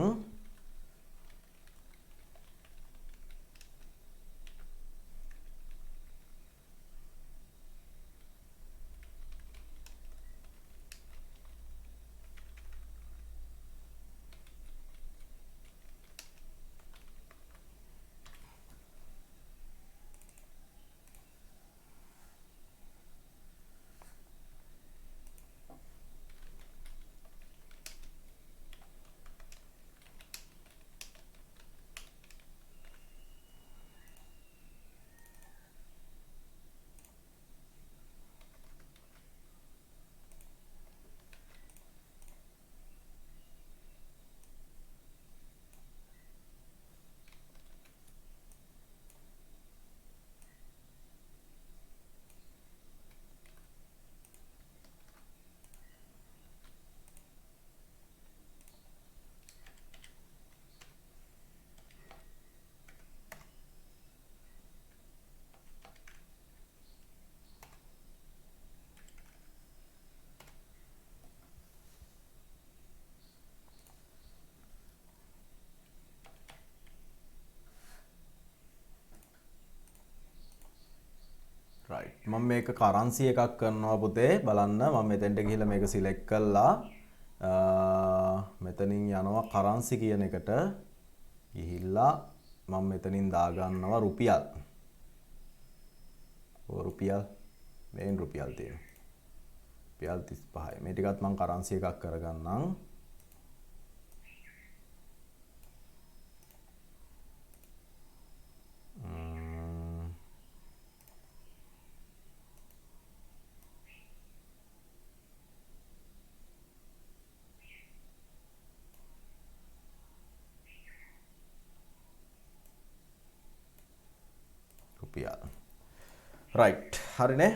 රයිට්. මම මේක කරන්සි එකක් කරනවා පුතේ බලන්න මම මෙතෙන්ට ගිහිල්ලා මේක සිලෙක්ට් කළා මෙතනින් යනවා කරන්සි කියන එකට ගිහිල්ලා මම මෙතනින් දා ගන්නවා රුපියල්. රුපියල් මේන් රුපියල් තියෙනවා. රුපියල් 35යි. මේ ටිකත් මම කරන්සි එකක් කරගන්නම්. රුපියල්. රයිට් හරිනේ.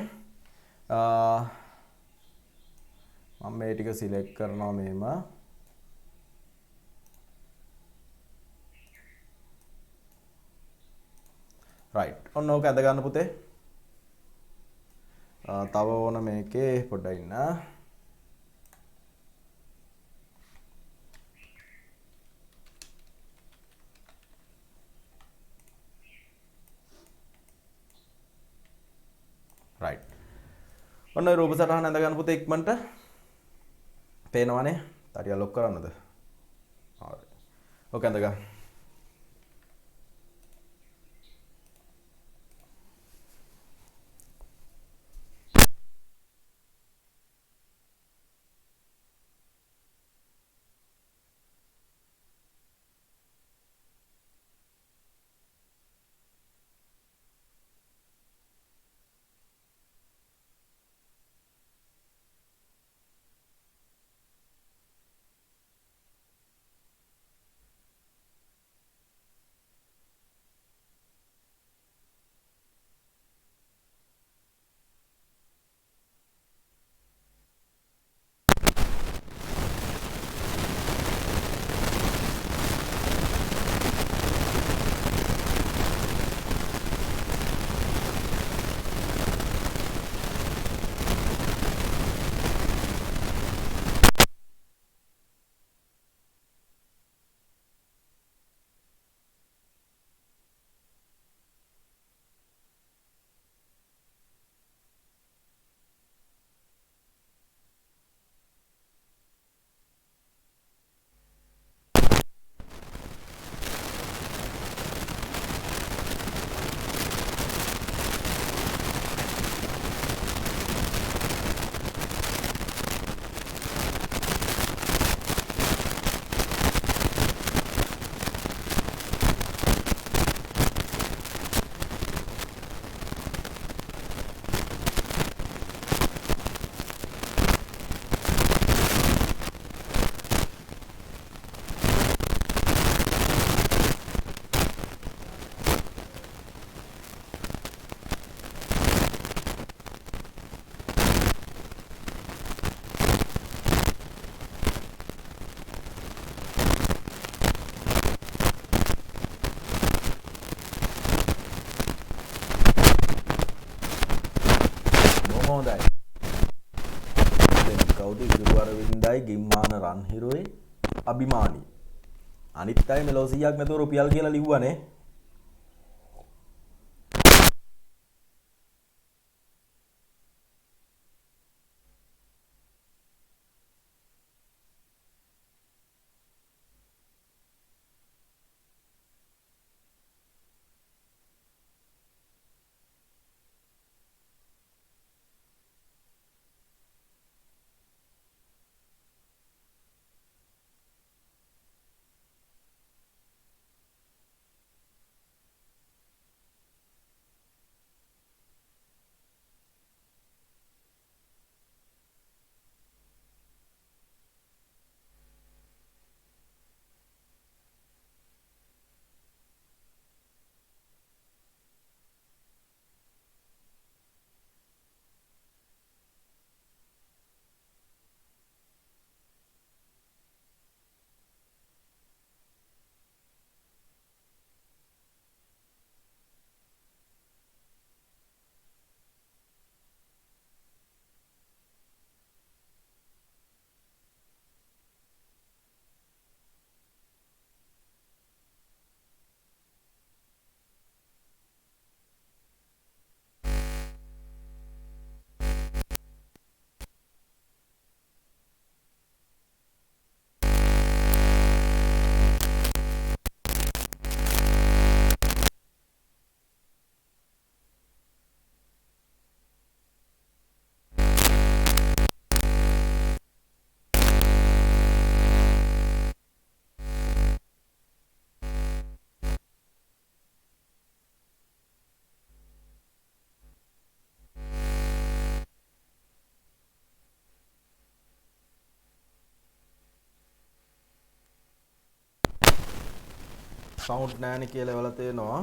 මම මේ ටික සිලෙක්ට් කරනවා මෙහෙම. රයිට් ඔන්න ඕක ඇද ගන්න පුතේ. තව ඕන මේකේ පොඩ්ඩක් ඉන්න. රයිට් ඔන්න රූප සටහන ඇඳ ගන්න පුතේ ඉක්මනට. පේනවනේ. තාරිය ලොක් කරන්නද? හරි. ඕක ඇඳ ගන්න. හොඳයි. දැන් කවුද ඉරුවර වින්දයි ගිම්මාන රන්හිරුවේ අභිමානී. අනිත් අය මෙලෝ 100ක් නැතුව රුපියල් කියලා ලිව්වනේ. සවුන්ඩ් නෑනේ කියලා එවලා තේනවා.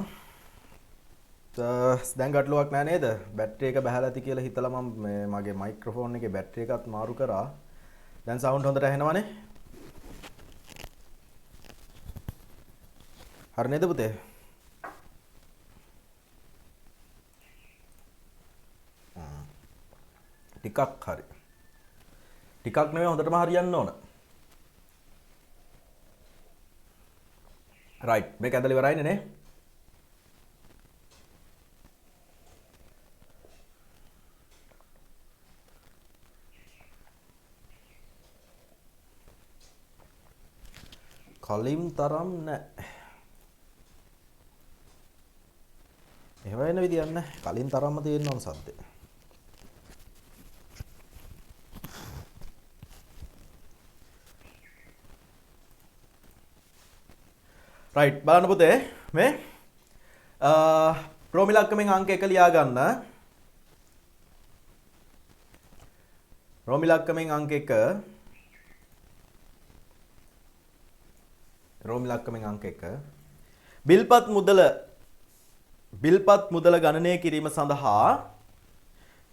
දැන් ගැටලුවක් නෑ නේද? බැටරි එක බහලා ඇති කියලා හිතලා මම මගේ මයික්‍රොෆෝන් එකේ බැටරි එකත් මාරු කරා. දැන් සවුන්ඩ් හොඳට ඇහෙනවනේ. හරි නේද පුතේ? ටිකක් හරි. ටිකක් නෙවෙයි හොඳටම හරියන්න ඕන. රයිට් මේක ඇදලා ඉවරයිනේ නේ? කලින් තරම් නෑ. එහෙම වෙන විදියක් නෑ. කලින් තරම්ම තියෙන්න ඕන සද්දේ. රයිට් බලන්න පුතේ මේ රෝමි ලක්කමෙන් අංක 1 ලියා ගන්න. රෝමි ලක්කමෙන් අංක 1 රෝමි ලක්කමෙන් අංක 1 බිල්පත් මුදල ගණනය කිරීම සඳහා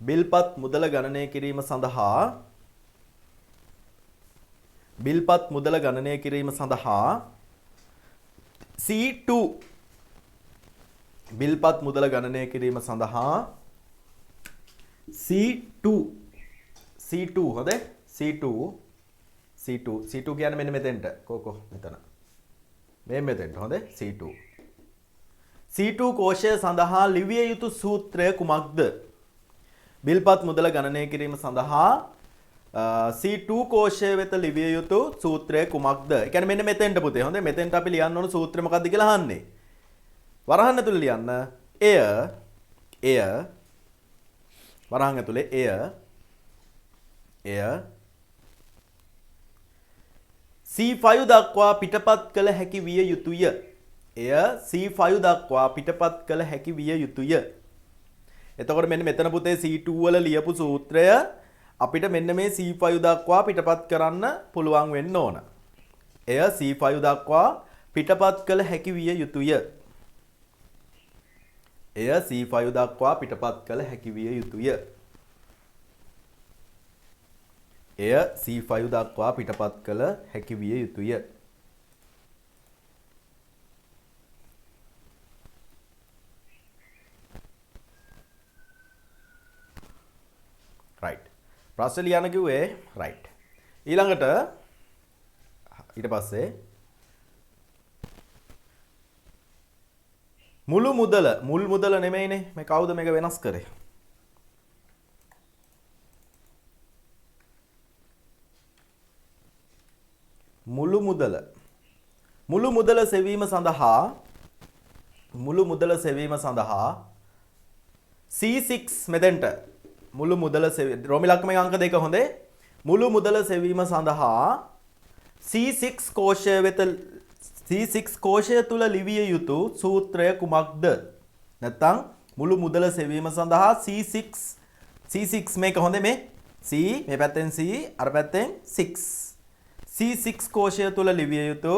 බිල්පත් මුදල ගණනය කිරීම සඳහා බිල්පත් මුදල ගණනය කිරීම සඳහා C2 බිල්පත් මුදල ගණනය කිරීම සඳහා C2 හොඳේ C2 කියන්නේ මෙන්න මෙතෙන්ට කොකෝ මෙතන මෙතෙන්ට හොඳේ C2 කෝෂය සඳහා ලිවිය යුතු සූත්‍රය කුමක්ද? බිල්පත් මුදල ගණනය කිරීම සඳහා C2 කෝෂය වෙත ලිවිය යුතු සූත්‍රය කුමක්ද? ඒ කියන්නේ මෙන්න මෙතෙන්ට පුතේ හොඳේ මෙතෙන්ට අපි ලියන්න ඕන සූත්‍රය මොකක්ද කියලා අහන්නේ. වරහන් ඇතුලේ ලියන්න. එය වරහන් ඇතුලේ එය C5 දක්වා පිටපත් කළ හැකි විය යුතුය. එය C5 දක්වා පිටපත් කළ හැකි විය යුතුය. එතකොට මෙන්න මෙතන පුතේ C2 වල ලියපු සූත්‍රය අපිට මෙන්න මේ C5 දක්වා පිටපත් කරන්න පුළුවන් වෙන්න ඕන. එය C5 දක්වා පිටපත් කළ හැකි විය යුතුය. එය C5 දක්වා පිටපත් කළ හැකි විය යුතුය. එය C5 දක්වා පිටපත් කළ හැකි විය යුතුය. right ප්‍රශ්න ලියන්න කිව්වේ right ඊළඟට ඊට පස්සේ මුල් මුදල නෙමෙයිනේ මේ කවුද මේක වෙනස් කරේ? මුළු මුදල සෙවීම සඳහා C6 මෙතෙන්ට මුළු මුදල රෝමි ලක්කමේ අංක 2 හොඳේ මුළු මුදල සෙවීම සඳහා C6 කෝෂය තුල ලිවිය යුතු සූත්‍රය කුමක්ද? නැත්නම් මුළු මුදල සෙවීම සඳහා C6 මේක හොඳේ මේ C මේ පැත්තෙන් C අර පැත්තෙන් 6 C6 කෝෂය තුල ලිවිය යුතු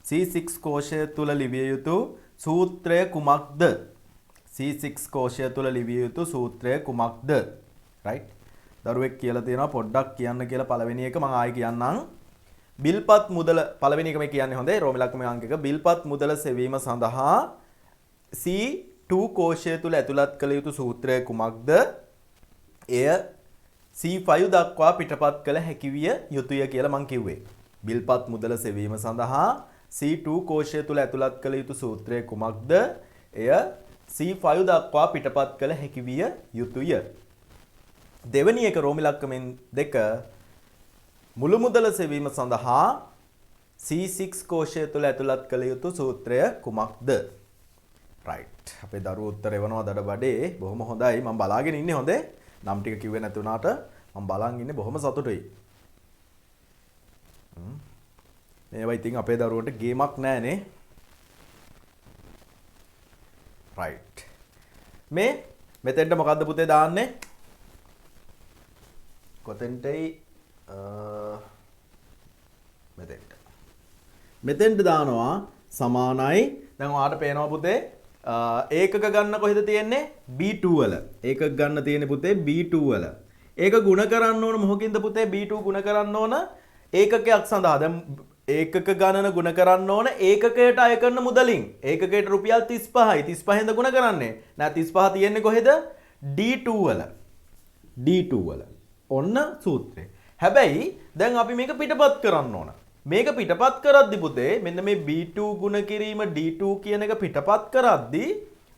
C6 කෝෂය තුල ලිවිය යුතු සූත්‍රය කුමක්ද? C6 කෝෂය තුල ලිවිය යුතු සූත්‍රය කුමක්ද? right දරුවෙක් කියලා තියෙනවා පොඩ්ඩක් කියන්න කියලා පළවෙනි එක මම ආයෙ කියන්නම්. බිල්පත් මුදල පළවෙනි එක මේ කියන්නේ හොඳේ රෝමි ලක්කමේ අංක 1 බිල්පත් මුදල සෙවීම සඳහා C2 කෝෂය තුල ඇතුළත් කළ යුතු සූත්‍රය කුමක්ද? එය C5 දක්වා පිටපත් කළ හැකි විය යුතුය කියලා මම කිව්වේ. බිල්පත් මුදල සෙවීම සඳහා C2 කෝෂය තුල ඇතුළත් කළ යුතු සූත්‍රය කුමක්ද? එය C5 දක්වා පිටපත් කළ හැකි විය යුතුය. දෙවැනි එක රෝමි ලක්කමෙන් 2 මුළු මුදල සෙවීම සඳහා C6 කෝෂය තුල ඇතුළත් කළ යුතු සූත්‍රය කුමක්ද? right අපේ දරුවෝ උත්තර එවනවා දඩබඩේ බොහොම හොඳයි මම බලාගෙන ඉන්නේ හොඳේ නම් ටික කිව්වේ නැති වුණාට මම බලන් ඉන්නේ බොහොම සතුටුයි. මේවා ඉතින් අපේ දරුවන්ට ගේමක් නෑනේ. right මේ මෙතෙන්ට මොකද්ද පුතේ දාන්නේ? කොතෙන්ටයි මෙතෙන්ට මෙතෙන්ට දානවා සමානයි. දැන් ඔයාලට පේනවා පුතේ ඒකක ගන්න කොහෙද තියෙන්නේ B2 වල. ඒකක ගන්න තියෙන්නේ පුතේ B2 වල. ඒක ಗುಣ කරන්න ඕන මොකකින්ද පුතේ B2 ಗುಣ කරන්න ඕන ඒකකයක් සඳහා. දැන් ඒකක ගණන ಗುಣ කරන්න ඕන ඒකකයට අය කරන මුදලින්. ඒකකයට රුපියල් 35යි. 35 ෙන්ද ಗುಣ කරන්නේ. නෑ 35 තියෙන්නේ කොහෙද? D2 වල. D2 වල. ඔන්න සූත්‍රය. හැබැයි දැන් අපි මේක පිටපත් කරන්න ඕන. මේක පිටපත් කරද්දි පුතේ මෙන්න මේ B2 ගුණ කිරීම D2 කියන එක පිටපත් කරද්දි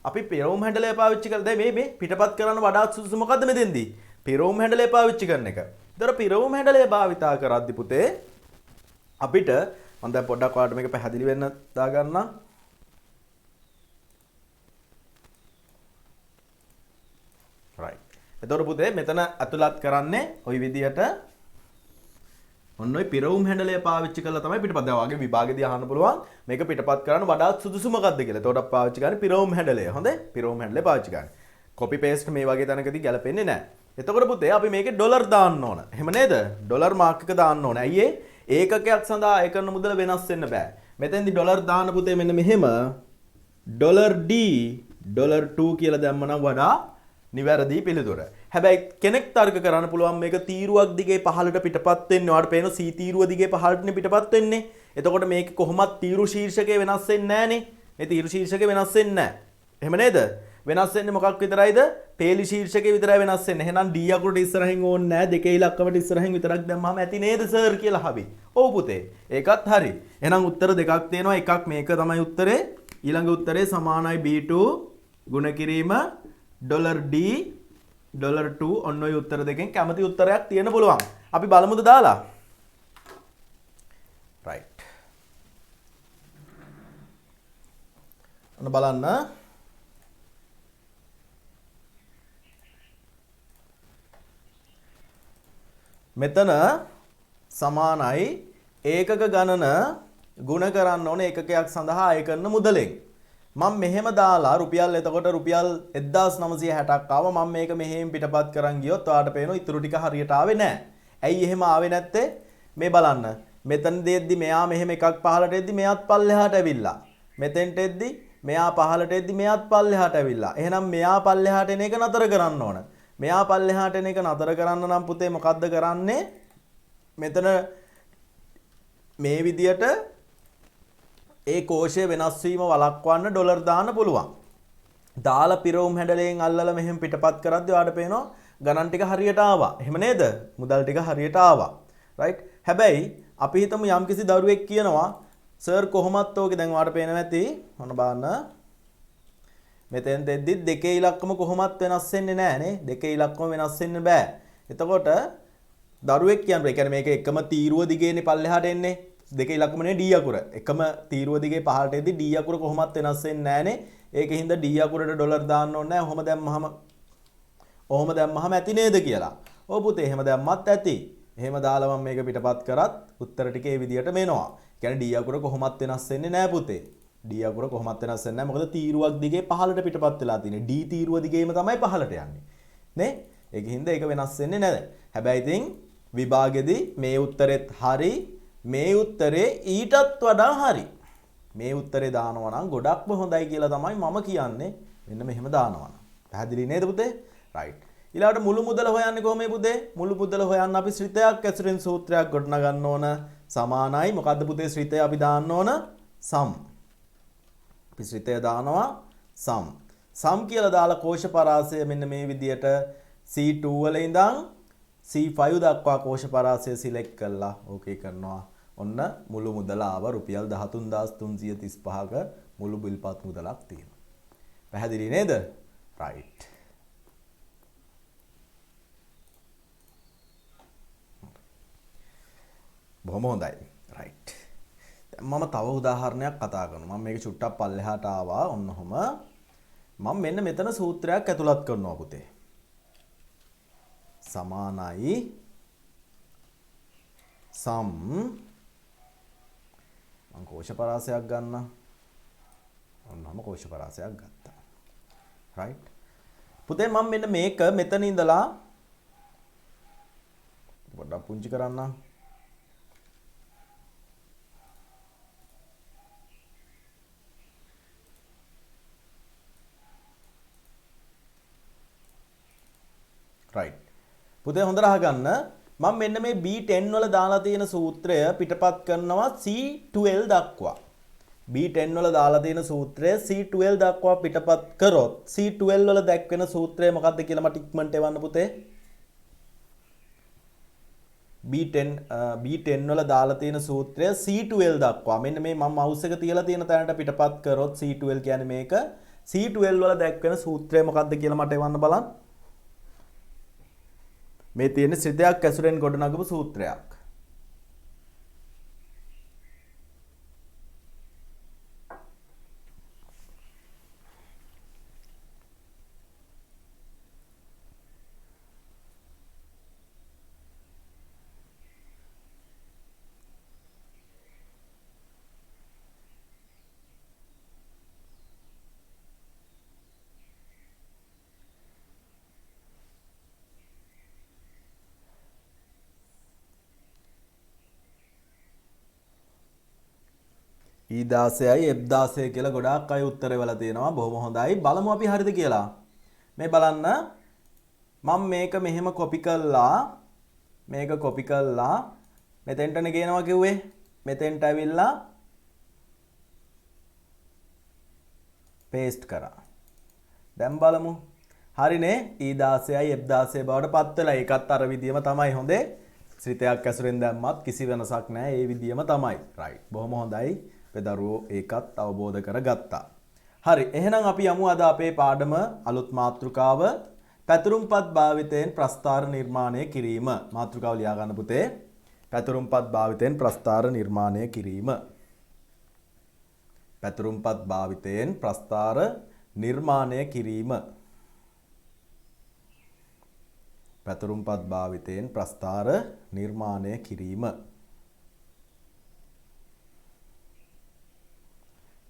අපි පෙරෝම් හැන්ඩලය පාවිච්චි කරලා දැන් මේ පිටපත් කරන්න වඩාත් සුදුසු මොකද්ද මෙතෙන්දී? පෙරෝම් හැන්ඩලය පාවිච්චි කරන එක. ඒතර පෙරෝම් හැන්ඩලය භාවිතා කරද්දි පුතේ අපිට මම දැන් පොඩ්ඩක් ඔයාලට මේක පැහැදිලි වෙන්න දාගන්නම්. right. එතකොට පුතේ මෙතන අතුලත් කරන්නේ ওই විදියට ඔන්න ඔය පිරවුම් හැන්ඩලය පාවිච්චි කරලා තමයි පිටපත්. දැන් ඔයගේ විභාගෙදී අහන්න පුළුවන් මේක පිටපත් කරන්න වඩාත් සුදුසු මොකක්ද කියලා. එතකොට පාවිච්චි කරන්නේ පිරවුම් හැන්ඩලය. හොඳයි? පිරවුම් හැන්ඩලය පාවිච්චි කරන්න. කොපි පේස්ට් මේ වගේ තැනකදී ගැලපෙන්නේ නැහැ. එතකොට පුතේ අපි මේකේ ඩොලර් දාන්න ඕන. එහෙම නේද? ඩොලර් මාක් එක දාන්න ඕන. ඇයි ඒ? ඒකකයක් සඳහා ඒ කරන මුදල වෙනස් වෙන්න බෑ. මෙතෙන්දී ඩොලර් දාන්න පුතේ මෙන්න මෙහෙම ඩොලර් D ඩොලර් 2 කියලා දැම්මනම් වඩා නිවැරදි පිළිතුර. හැබැයි කෙනෙක් තර්ක කරන්න පුළුවන් මේක තීරුවක් දිගේ පහළට පිටපත් වෙන්නේ. ඔයාලට පේනවා C තීරුව දිගේ පහළටනේ පිටපත් වෙන්නේ. එතකොට මේක කොහොමත් තීරු ශීර්ෂකය වෙනස් වෙන්නේ නැහනේ. මේ තීරු ශීර්ෂකය වෙනස් වෙන්නේ නැහැ. එහෙම නේද? වෙනස් වෙන්නේ මොකක් විතරයිද? පේලි ශීර්ෂකය විතරයි වෙනස් වෙන්නේ. එහෙනම් D අකුරට ඉස්සරහින් ඕනේ නැහැ. දෙකේ ඉලක්කමට ඉස්සරහින් විතරක් දැම්මම ඇති නේද සර් කියලා හවි. ඔව් පුතේ. ඒකත් හරි. එහෙනම් උත්තර දෙකක් තියෙනවා. එකක් මේක තමයි උත්තරේ. ඊළඟ උත්තරේ සමානයි B2 ගුණ කිරීම ඩොලර් D ඩොලර් 2 ඔන්න ඔය උත්තර දෙකෙන් කැමති උත්තරයක් තියෙන්න පුළුවන්. අපි බලමුද දාලා? right. ඔන්න බලන්න. මෙතන සමානයි ඒකක ගණන ගුණ කරන්න ඕන ඒකකයක් සඳහා අය කරන මුදලෙන්. මම මෙහෙම දාලා රුපියල් එතකොට රුපියල් 1960ක් ආවා. මම මේක මෙහෙම පිටපත් කරන් ගියොත් ඔයාලට පේනවා ඉතුරු ටික හරියට ආවේ නැහැ. ඇයි එහෙම ආවේ නැත්තේ? මේ බලන්න. මෙතන දෙද්දි මෙයා මෙහෙම එකක් පහලට එද්දි මෙයාත් පල්ලෙහාට ඇවිල්ලා. මෙතෙන්ට එද්දි මෙයා පහලට එද්දි මෙයාත් පල්ලෙහාට ඇවිල්ලා. එහෙනම් මෙයා පල්ලෙහාට එන එක නතර කරන්න ඕන. මෙයා පල්ලෙහාට එන එක නතර කරන්න නම් පුතේ මොකද්ද කරන්නේ? මෙතන මේ විදියට ඒ කෝෂය වෙනස් වීම වළක්වන්න ඩොලර් දාන්න පුළුවන්. දාලා පිරවුම් හැඩලෙන් අල්ලලා මෙහෙම පිටපත් කරද්දී ඔයාලට පේනවා ගණන් ටික හරියට ආවා. එහෙම නේද? මුදල් ටික හරියට ආවා. right? හැබැයි අපි හිතමු යම්කිසි දරුවෙක් කියනවා සර් කොහොමත් ඕකේ දැන් ඔයාලට පේනවා ඇති. මොන බලන්න. මෙතෙන් දෙද්දි දෙකේ ඉලක්කම කොහොමත් වෙනස් වෙන්නේ නැහැ නේ. දෙකේ ඉලක්කම වෙනස් වෙන්න බෑ. එතකොට දරුවෙක් කියන්නේ ඒ කියන්නේ මේක එකම තීරුව දිගේනේ පල්ලෙහාට එන්නේ. දෙක ඉලක්කමනේ D අකුර. එකම තීරුව දිගේ පහළට එද්දි D අකුර කොහොමත් වෙනස් වෙන්නේ නැහනේ. ඒකින්ද D අකුරට ඩොලර් දාන්න ඕනේ නැහැ. ඔහොම දැම්මහම ඇති නේද කියලා. ඔව් පුතේ එහෙම දැම්මත් ඇති. එහෙම දාලා මම මේක පිටපත් කරත් උත්තර ටික ඒ විදියට මෙනවා. කියන්නේ D අකුර කොහොමත් වෙනස් වෙන්නේ නැහැ පුතේ. D අකුර කොහොමත් වෙනස් වෙන්නේ නැහැ. මොකද තීරුවක් දිගේ පහළට පිටපත් වෙලා තියෙන්නේ. D තීරුව දිගේම තමයි පහළට යන්නේ. නේ? ඒකින්ද ඒක වෙනස් වෙන්නේ නැහැ. හැබැයි ඉතින් විභාගෙදී මේ උත්තරෙත් හරි මේ උත්තරේ ඊටත් වඩා හරි. මේ උත්තරේ දානවා නම් ගොඩක්ම හොඳයි කියලා තමයි මම කියන්නේ. මෙන්න මෙහෙම දානවා නම්. පැහැදිලි නේද පුතේ? right. ඊළඟට මුළු මුදල හොයන්නේ කොහොමද පුතේ? මුළු මුදල හොයන්න අපි ශ්‍රිතයක් ඇසුරෙන් සූත්‍රයක් ගොඩනගා ගන්න ඕන. සමානයි මොකද්ද පුතේ ශ්‍රිතය අපි දාන්න ඕන? sum. අපි ශ්‍රිතය දානවා sum. sum කියලා දාලා කෝෂ පරාසය මෙන්න මේ විදියට C2 වල ඉඳන් C5 දක්වා කෝෂ පරාසය සිලෙක්ට් කරලා ඕකේ කරනවා. ඔන්න මුළු මුදල ආව රුපියල් 13335ක මුළු බිල්පත් මුදලක් තියෙනවා. පැහැදිලි නේද? right. බොහොම හොඳයි. right. මම තව උදාහරණයක් කතා කරනවා. මම මේක චුට්ටක් පල්ලෙහාට ආවා. ඔන්නකොම මම මෙන්න මෙතන සූත්‍රයක් ඇතුළත් කරනවා පුතේ. සමානයි sum මම කෝෂ පරාසයක් ගන්න. ඔන්නම කෝෂ පරාසයක් ගත්තා. right. පුතේ මම මෙන්න මේක මෙතන ඉඳලා පොඩ්ඩක් පුංචි කරන්න. right. පුතේ හොඳට අහගන්න. මම මෙන්න මේ B10 වල දාලා තියෙන සූත්‍රය පිටපත් කරනවා C12 දක්වා. B10 වල දාලා තියෙන සූත්‍රය C12 දක්වා පිටපත් කරොත් C12 වල දැක්වෙන සූත්‍රය මොකක්ද කියලා මට ඉක්මනට එවන්න පුතේ. B10 වල දාලා තියෙන සූත්‍රය C12 දක්වා. මෙන්න මේ මම මවුස් එක තියලා තියෙන තැනට පිටපත් කරොත් C12 කියන්නේ මේක. C12 වල දැක්වෙන සූත්‍රය මොකක්ද කියලා මට එවන්න බලන්න. මේ තියෙන සිතයක් ඇසුරෙන් ගොඩනගපු සූත්‍රයක්. E16යි F16 කියලා ගොඩාක් අය උත්තර වෙලා තියෙනවා. බොහොම හොඳයි. බලමු අපි හරිද කියලා. මේ බලන්න. මම මේක මෙහෙම කොපි කළා. මෙතෙන්ටනේ ගේනවා කිව්වේ. මෙතෙන්ට ඇවිල්ලා paste කරා. දැන් බලමු. හරිනේ. E16යි F16 බවට පත් වෙලා. ඒකත් අර විදියම තමයි හොඳේ. ශ්‍රිතයක් ඇසුරෙන් දැම්මත් කිසි වෙනසක් නැහැ. ඒ විදියම තමයි. right. බොහොම හොඳයි. දරුවෝ ඒකත් අවබෝධ කරගත්තා. හරි එහෙනම් අපි යමු අද අපේ පාඩම අලුත් මාතෘකාව පැතුරුම්පත් භාවිතයෙන් ප්‍රස්ථාර නිර්මාණය කිරීම. මාතෘකාව ලියා ගන්න පුතේ. පැතුරුම්පත් භාවිතයෙන් ප්‍රස්ථාර නිර්මාණය කිරීම. පැතුරුම්පත් භාවිතයෙන් ප්‍රස්ථාර නිර්මාණය කිරීම. පැතුරුම්පත් භාවිතයෙන් ප්‍රස්ථාර නිර්මාණය කිරීම.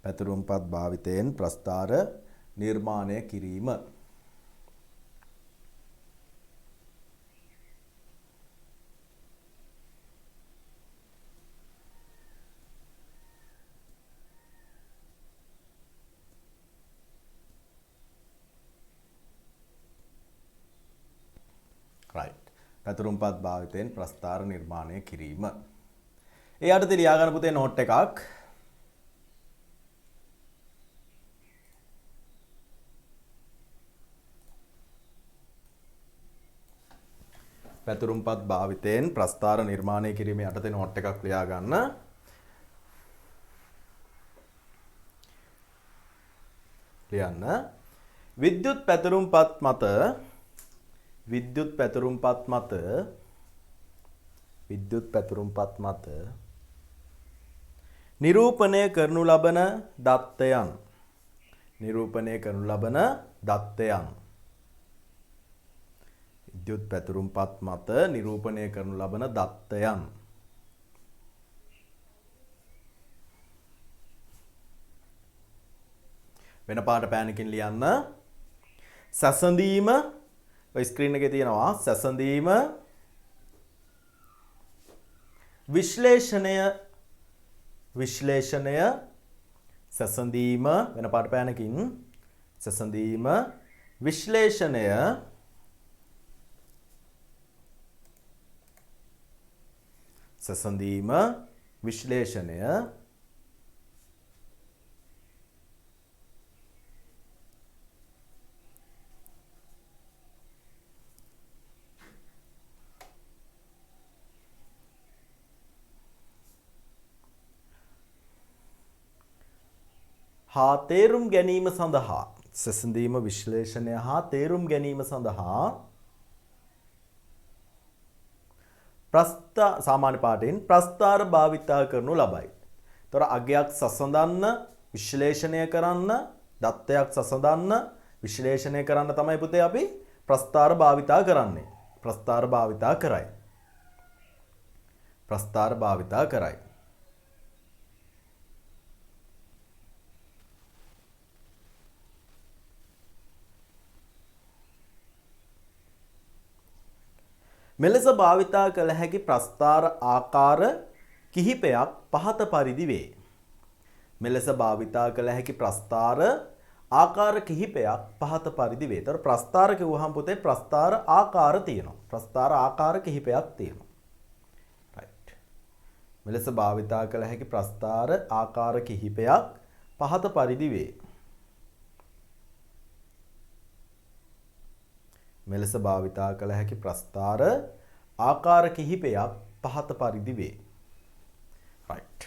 පැතුරුම්පත් භාවිතයෙන් ප්‍රස්ථාර නිර්මාණය කිරීම. right. පැතුරුම්පත් භාවිතයෙන් ප්‍රස්ථාර නිර්මාණය කිරීම. ඒ යටතේ ලියා ගන්න පුතේ නෝට් එකක්. පැතුරුම්පත් භාවිතයෙන් ප්‍රස්ථාර නිර්මාණය කිරීම යටතේ නෝට් එකක් ලියා ගන්න. ලියන්න. විද්‍යුත් පැතුරුම්පත් මත නිරූපණය කරනු ලබන දත්තයන්. විද්‍යුත් පැතුරුම්පත් මත නිරූපණය කරනු ලබන දත්තයන්. වෙන පාට පෑනකින් ලියන්න. සැසඳීම ඔය ස්ක්‍රීන් එකේ තියෙනවා. සැසඳීම විශ්ලේෂණය සැසඳීම වෙන පාට පෑනකින් සැසඳීම විශ්ලේෂණය සැසඳීම විශ්ලේෂණය හා තේරුම් ගැනීම සඳහා සැසඳීම විශ්ලේෂණය හා තේරුම් ගැනීම සඳහා සාමාන්‍ය පාඨයෙන් ප්‍රස්ථාර භාවිතා කරනු ලබයි. තොර අගයක් සසඳන්න, විශ්ලේෂණය කරන්න, දත්තයක් සසඳන්න, විශ්ලේෂණය කරන්න තමයි පුතේ අපි ප්‍රස්ථාර භාවිතා කරන්නේ. ප්‍රස්ථාර භාවිතා කරයි. මෙලෙස භාවිතා කළ හැකි ප්‍රස්ථාර ආකාර කිහිපයක් පහත පරිදි වේ. මෙලෙස භාවිතා කළ හැකි ප්‍රස්ථාර ආකාර කිහිපයක් පහත පරිදි වේ. ඒතර ප්‍රස්ථාර කිව්වහම පුතේ ප්‍රස්ථාර ආකාර තියෙනවා. ප්‍රස්ථාර ආකාර කිහිපයක් තියෙනවා. රයිට්. මෙලෙස භාවිතා කළ හැකි ප්‍රස්ථාර ආකාර කිහිපයක් පහත පරිදි වේ. මෙලෙස භාවිතා කළ හැකි ප්‍රස්ථාර ආකාර කිහිපයක් පහත පරිදි වේ. right.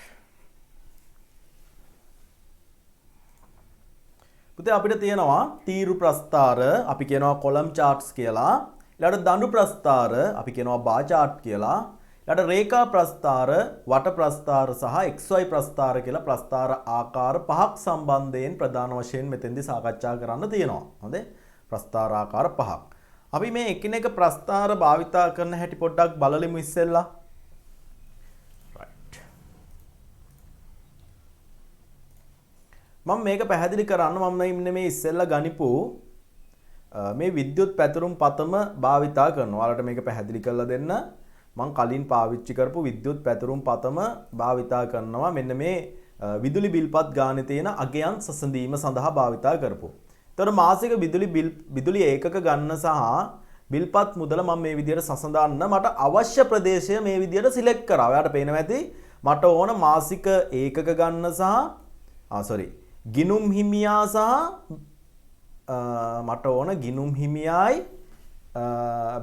පුතේ අපිට තියෙනවා තීරු ප්‍රස්ථාර අපි කියනවා කොලම් charts කියලා. ඊළඟට දඬු ප්‍රස්ථාර අපි කියනවා bar chart කියලා. ඊළඟට රේඛා ප්‍රස්ථාර, වට ප්‍රස්ථාර සහ XY ප්‍රස්ථාර කියලා ප්‍රස්ථාර ආකාර පහක් සම්බන්ධයෙන් ප්‍රධාන වශයෙන් මෙතෙන්දී සාකච්ඡා කරන්න තියෙනවා. හොඳේ? ප්‍රස්ථාර ආකාර පහක්. අපි මේ එකිනෙක ප්‍රස්ථාර භාවිතා කරන හැටි පොඩ්ඩක් බලලමු ඉස්සෙල්ලා. right. මම මේක පැහැදිලි කරන්න මම ඉන්නේ මේ ඉස්සෙල්ලා ගනිපු මේ විද්‍යුත් පැතුරුම් පතම භාවිතා කරනවා. ඔයාලට මේක පැහැදිලි කරලා දෙන්න. මම කලින් පාවිච්චි කරපු විද්‍යුත් පැතුරුම් පතම භාවිතා කරනවා. මෙන්න මේ විදුලි බිල්පත් ගානේ තියෙන අගයන් සසඳීම සඳහා භාවිතා කරපු. තොර මාසික විදුලි ඒකක ගන්න සහ බිල්පත් මුදල මම මේ විදිහට සසඳන්න මට අවශ්‍ය ප්‍රදේශය මේ විදිහට සිලෙක්ට් කරා. ඔයාලට පේනවා ඇති මට ඕන මාසික ඒකක ගන්න සහ ගිනුම් හිමියා සහ මට ඕන ගිනුම් හිමියායි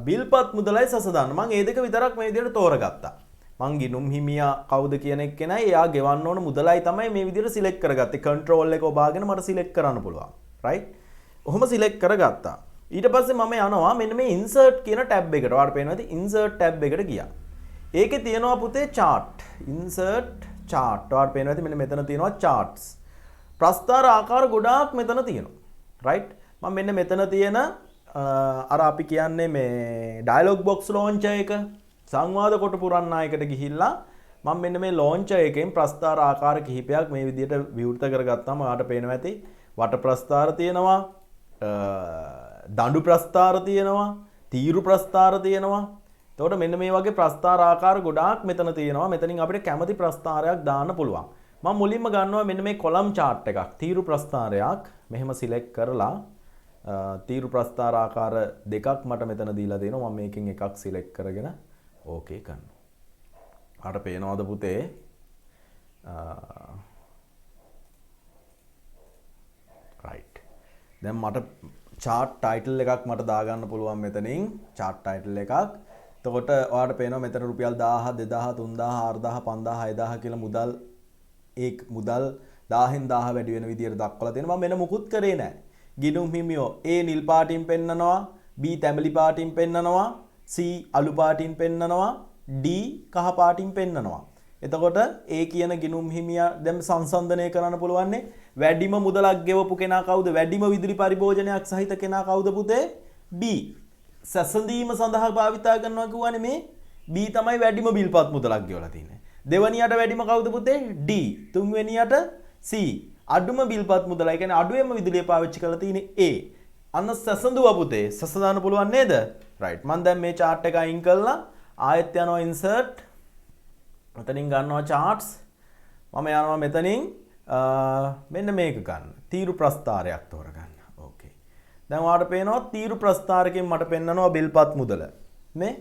බිල්පත් මුදලයි සසඳන්න. මම මේ දෙක විතරක් මේ විදිහට තෝරගත්තා. මං ගිනුම් හිමියා කවුද කියන එක නෑ. එයා ගෙවන්න ඕන මුදලයි තමයි මේ විදිහට සිලෙක්ට් කරගත්තේ. කන්ට්‍රෝල් එක ඔබාගෙන මට සිලෙක්ට් කරන්න පුළුවන්. right. ඔහොම සිලෙක්ට් කරගත්තා. ඊට පස්සේ මම යනවා මෙන්න මේ insert කියන ටැබ් එකට. ඔයාලට පේනවා ඇති insert ටැබ් එකට ගියා. ඒකේ තියෙනවා පුතේ chart. insert chart. ඔයාලට පේනවා ඇති මෙන්න මෙතන තියෙනවා charts. ප්‍රස්ථාර ආකාර ගොඩාක් මෙතන තියෙනවා. right. මම මෙන්න මෙතන තියෙන අර අපි කියන්නේ මේ dialog box launcher එක සංවාද කොට පුරන්නායකට ගිහිල්ලා මම මෙන්න මේ launcher එකෙන් ප්‍රස්ථාර ආකාර කිහිපයක් මේ විදිහට විවෘත කරගත්තාම ඔයාලට පේනවා ඇති වට ප්‍රස්ථාර තියෙනවා, දඬු ප්‍රස්ථාර තියෙනවා, තීරු ප්‍රස්ථාර තියෙනවා. එතකොට මෙන්න මේ වගේ ප්‍රස්ථාර ආකාර ගොඩාක් මෙතන තියෙනවා. මෙතනින් අපිට කැමති ප්‍රස්ථාරයක් දාන්න පුළුවන්. මම මුලින්ම ගන්නවා මෙන්න මේ කොලම් chart එකක්. තීරු ප්‍රස්ථාරයක් මෙහෙම සිලෙක්ට් කරලා තීරු ප්‍රස්ථාර ආකාර දෙකක් මට මෙතන දීලා දෙනවා. මම මේකෙන් එකක් සිලෙක්ට් කරගෙන ඕකේ කරනවා. අර පේනවද පුතේ? right. දැන් මට chart title එකක් මට දාගන්න පුළුවන් මෙතනින් chart title එකක්. එතකොට ඔයාලට පේනවා මෙතන රුපියල් 1000 2000 3000 4000 5000 6000 කියලා මුදල් මුදල් 1000න් 1000 වැඩි වෙන විදියට දක්වලා තියෙනවා. මම වෙන මුකුත් කරේ නැහැ. ගිනුම් හිමියෝ A නිල් පාටින් පෙන්නනවා, B තැඹිලි පාටින් පෙන්නනවා, C අලු පාටින් පෙන්නනවා, D කහ පාටින් පෙන්නනවා. එතකොට ඒ කියන ගිනුම් හිමියා දැන් සංසන්දනය කරන්න පුළුවන්නේ වැඩිම මුදලක් ගෙවපු කෙනා කවුද? වැඩිම විදුලි පරිභෝජනයක් සහිත කෙනා කවුද පුතේ? B. සැසඳීම සඳහා භාවිතා කරනවා කියවනේ මේ B තමයි වැඩිම බිල්පත් මුදලක් ගෙවලා තියෙන්නේ. දෙවනියට වැඩිම කවුද පුතේ? D. තුන්වෙනියට C. අඩුම බිල්පත් මුදලයි කියන්නේ අඩුවෙන්ම විදුලිය පාවිච්චි කරලා තියෙන්නේ A. අන්න සැසඳුවා පුතේ. සැසඳන්න පුළුවන් නේද? right. මම දැන් මේ chart එක අයින් කළා. ආයෙත් යනවා insert. මෙතනින් ගන්නවා charts. මම යනවා මෙතනින් මෙන්න මේක ගන්න. තීරු ප්‍රස්ථාරයක් තෝරගන්න. ඕකේ. දැන් ඔයාලට පේනවා තීරු ප්‍රස්ථාරකෙන් මට පෙන්නනවා බිල්පත් මුදල. මේ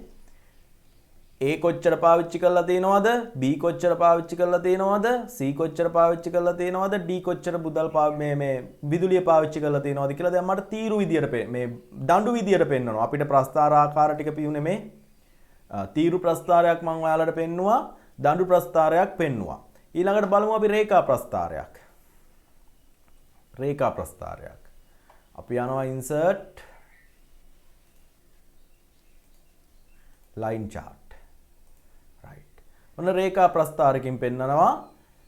A කොච්චර පාවිච්චි කරලා තියෙනවද? B කොච්චර පාවිච්චි කරලා තියෙනවද? C කොච්චර පාවිච්චි කරලා තියෙනවද? D කොච්චර මුදල් මේ විදුලිය පාවිච්චි කරලා තියෙනවද කියලා දැන් මට තීරු විදියට මේ දඬු විදියට පෙන්නනවා. අපිට ප්‍රස්ථාර ආකාර ටික පියුනේ මේ තීරු ප්‍රස්ථාරයක් මම ඔයාලට පෙන්නුවා. දඬු ප්‍රස්ථාරයක් පෙන්නුවා. ඊළඟට බලමු අපි රේඛා ප්‍රස්ථාරයක්. රේඛා ප්‍රස්ථාරයක්. අපි යනවා insert line chart. right. ඔන්න රේඛා ප්‍රස්ථාරකින් පෙන්නනවා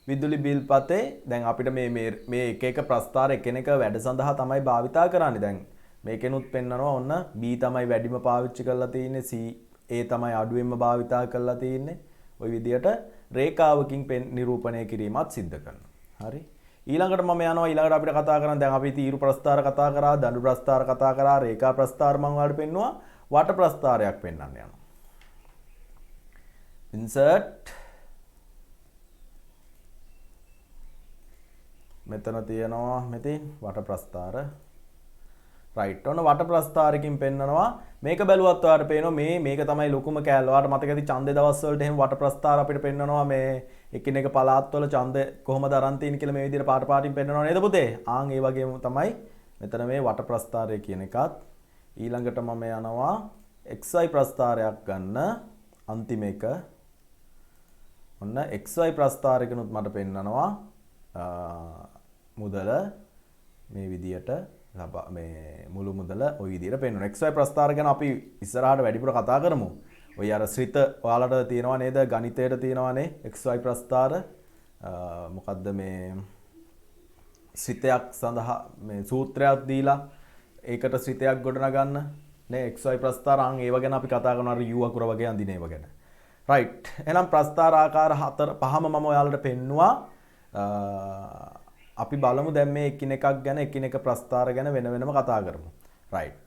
විදුලි බිල් පතේ දැන් අපිට මේ එක එක ප්‍රස්ථාර එකිනෙක වැඩ සඳහා තමයි භාවිතා කරන්නේ. දැන් මේකෙනුත් පෙන්නනවා ඔන්න B තමයි වැඩිම පාවිච්චි කරලා තියෙන්නේ, C A තමයි අඩුවෙන්ම භාවිතා කරලා තියෙන්නේ. ওই විදියට රේඛාවකින් නිරූපණය කිරීමත් සිද්ධ කරනවා. හරි. ඊළඟට මම යනවා ඊළඟට අපිට කතා කරන්න දැන් අපි තීරු ප්‍රස්ථාර කතා කරා, දඬු ප්‍රස්ථාර කතා කරා, රේඛා ප්‍රස්ථාර මම ඔයාලට පෙන්නුවා. වට ප්‍රස්ථාරයක් පෙන්වන්න යනවා. insert මෙතන තියෙනවා මෙතින් වට ප්‍රස්ථාර රයිට් ඔන්න වට ප්‍රස්ථාරකින් පෙන්නනවා මේක බැලුවත් ඔයාලට පේනවා මේක තමයි ලොකුම කෑල්ල. ඔයාලට මතක ඇති ඡන්දේ දවස් වලට එහෙම වට ප්‍රස්ථාර අපිට පෙන්නනවා මේ එකිනෙක පළාත් වල ඡන්ද කොහොමද අරන් තියෙන්නේ කියලා මේ විදිහට පාට පාටින් පෙන්නනවා නේද පුතේ? ආන් ඒ වගේම තමයි මෙතන මේ වට ප්‍රස්ථාරය කියන එකත්. ඊළඟට මම යනවා xy ප්‍රස්ථාරයක් ගන්න අන්තිම එක. ඔන්න xy ප්‍රස්ථාරයකනුත් මට පෙන්නනවා මුදල මේ විදියට මේ මුළු මුදල ওই විදියට පෙන්වනවා. xy ප්‍රස්ථාර ගැන අපි ඉස්සරහට වැඩිපුර කතා කරමු. ඔය අර ශ්‍රිත ඔයාලට තියෙනවා නේද? ගණිතයට තියෙනවානේ xy ප්‍රස්ථාර. මොකද්ද මේ ශ්‍රිතයක් සඳහා මේ සූත්‍රයක් දීලා ඒකට ශ්‍රිතයක් ගොඩනගන්න නේ xy ප්‍රස්ථාර. අන් ඒව ගැන අපි කතා කරනවා. අර u අකුර වගේ අඳින ඒව ගැන. රයිට්. එහෙනම් ප්‍රස්ථාර ආකාර පහම මම ඔයාලට පෙන්නුවා. අපි බලමු දැන් මේ එකිනෙකක් ගැන එකිනෙක ප්‍රස්ථාර ගැන වෙන වෙනම කතා කරමු. රයිට්.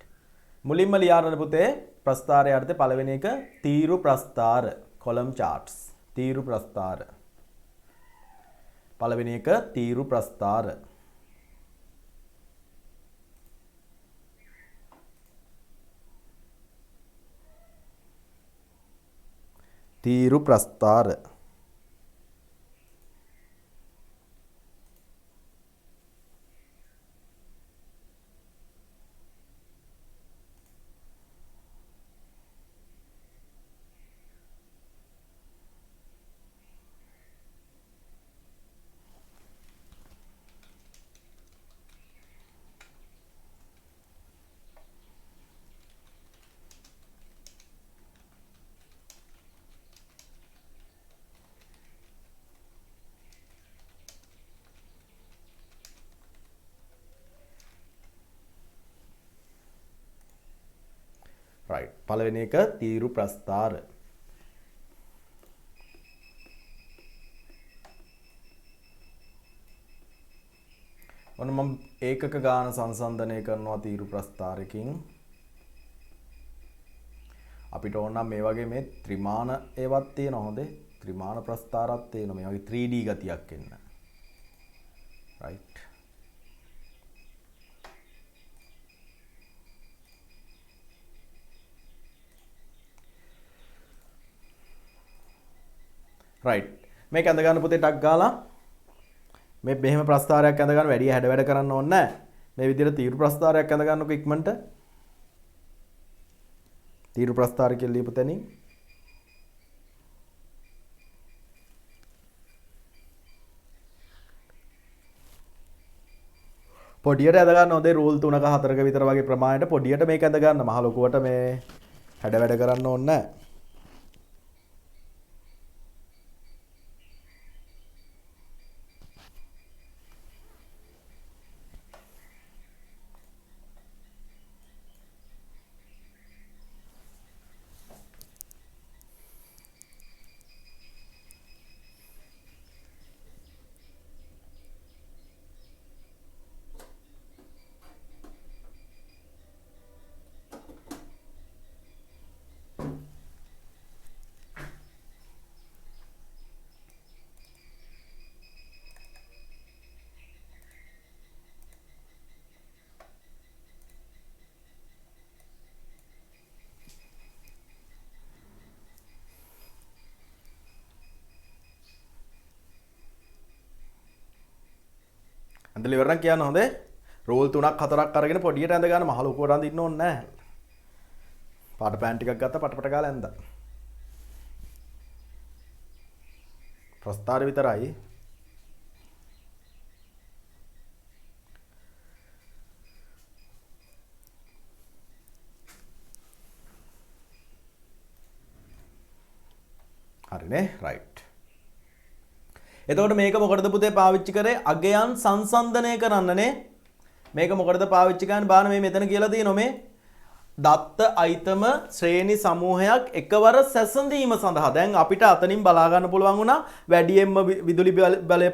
මුලින්ම ලියාගන්න පුතේ ප්‍රස්ථාරය යටතේ පළවෙනි එක තීරු ප්‍රස්ථාර column charts. තීරු ප්‍රස්ථාර. පළවෙනි එක තීරු ප්‍රස්ථාර. තීරු ප්‍රස්ථාර. රයිට්. පළවෙනි එක තීරු ප්‍රස්ථාර. ඔන්න මම ඒකක ගාන සංසන්දනය කරනවා තීරු ප්‍රස්ථාරකින්. අපිට ඕන නම් මේ වගේ මේ ත්‍රිමාන ඒවත් තියෙනවා හොඳේ. ත්‍රිමාන ප්‍රස්ථාරات තියෙනවා. මේ වගේ 3D ගතියක් එන්න. රයිට්. රයිට්. මේක ඇඳ ගන්න පුතේ ටක් ගාලා මේ මෙහෙම ප්‍රස්ථාරයක් ඇඳ ගන්න වැඩි හැඩ වැඩ කරන්න ඕනේ නැහැ. මේ විදිහට තීරු ප්‍රස්ථාරයක් ඇඳ ගන්නකො ඉක්මනට. තීරු ප්‍රස්ථාර කියලා ලියපු තැනින් පොඩියට ඇඳ ගන්න හොඳේ රූල් 3ක 4ක විතර වගේ ප්‍රමාණයට පොඩියට මේක ඇඳ ගන්න. මහ ලොකුවට මේ හැඩ වැඩ කරන්න ඕනේ නැහැ. ඇඳලා ඉවර නම් කියන්න හොඳේ. රෝල් 3ක් 4ක් අරගෙන පොඩියට ඇඳ ගන්න. මහ ලොකුවට අඳින්න ඕනේ නැහැ. පාට පෑන් ටිකක් ගත්තා පටපට ගාලා ඇඳලා. ප්‍රස්ථාර විතරයි. හරිනේ රයිට්. එතකොට මේක මොකටද පුතේ පාවිච්චි කරේ? අගයන් සංසන්දනය කරන්නනේ. මේක මොකටද පාවිච්චි කරන්නේ? බලන්න මේ මෙතන කියලා තියෙනවා මේ දත්ත අයිතම ශ්‍රේණි සමූහයක් එකවර සැසඳීම සඳහා. දැන් අපිට අතනින් බලා ගන්න පුළුවන් වුණා වැඩියෙන්ම විදුලි බලය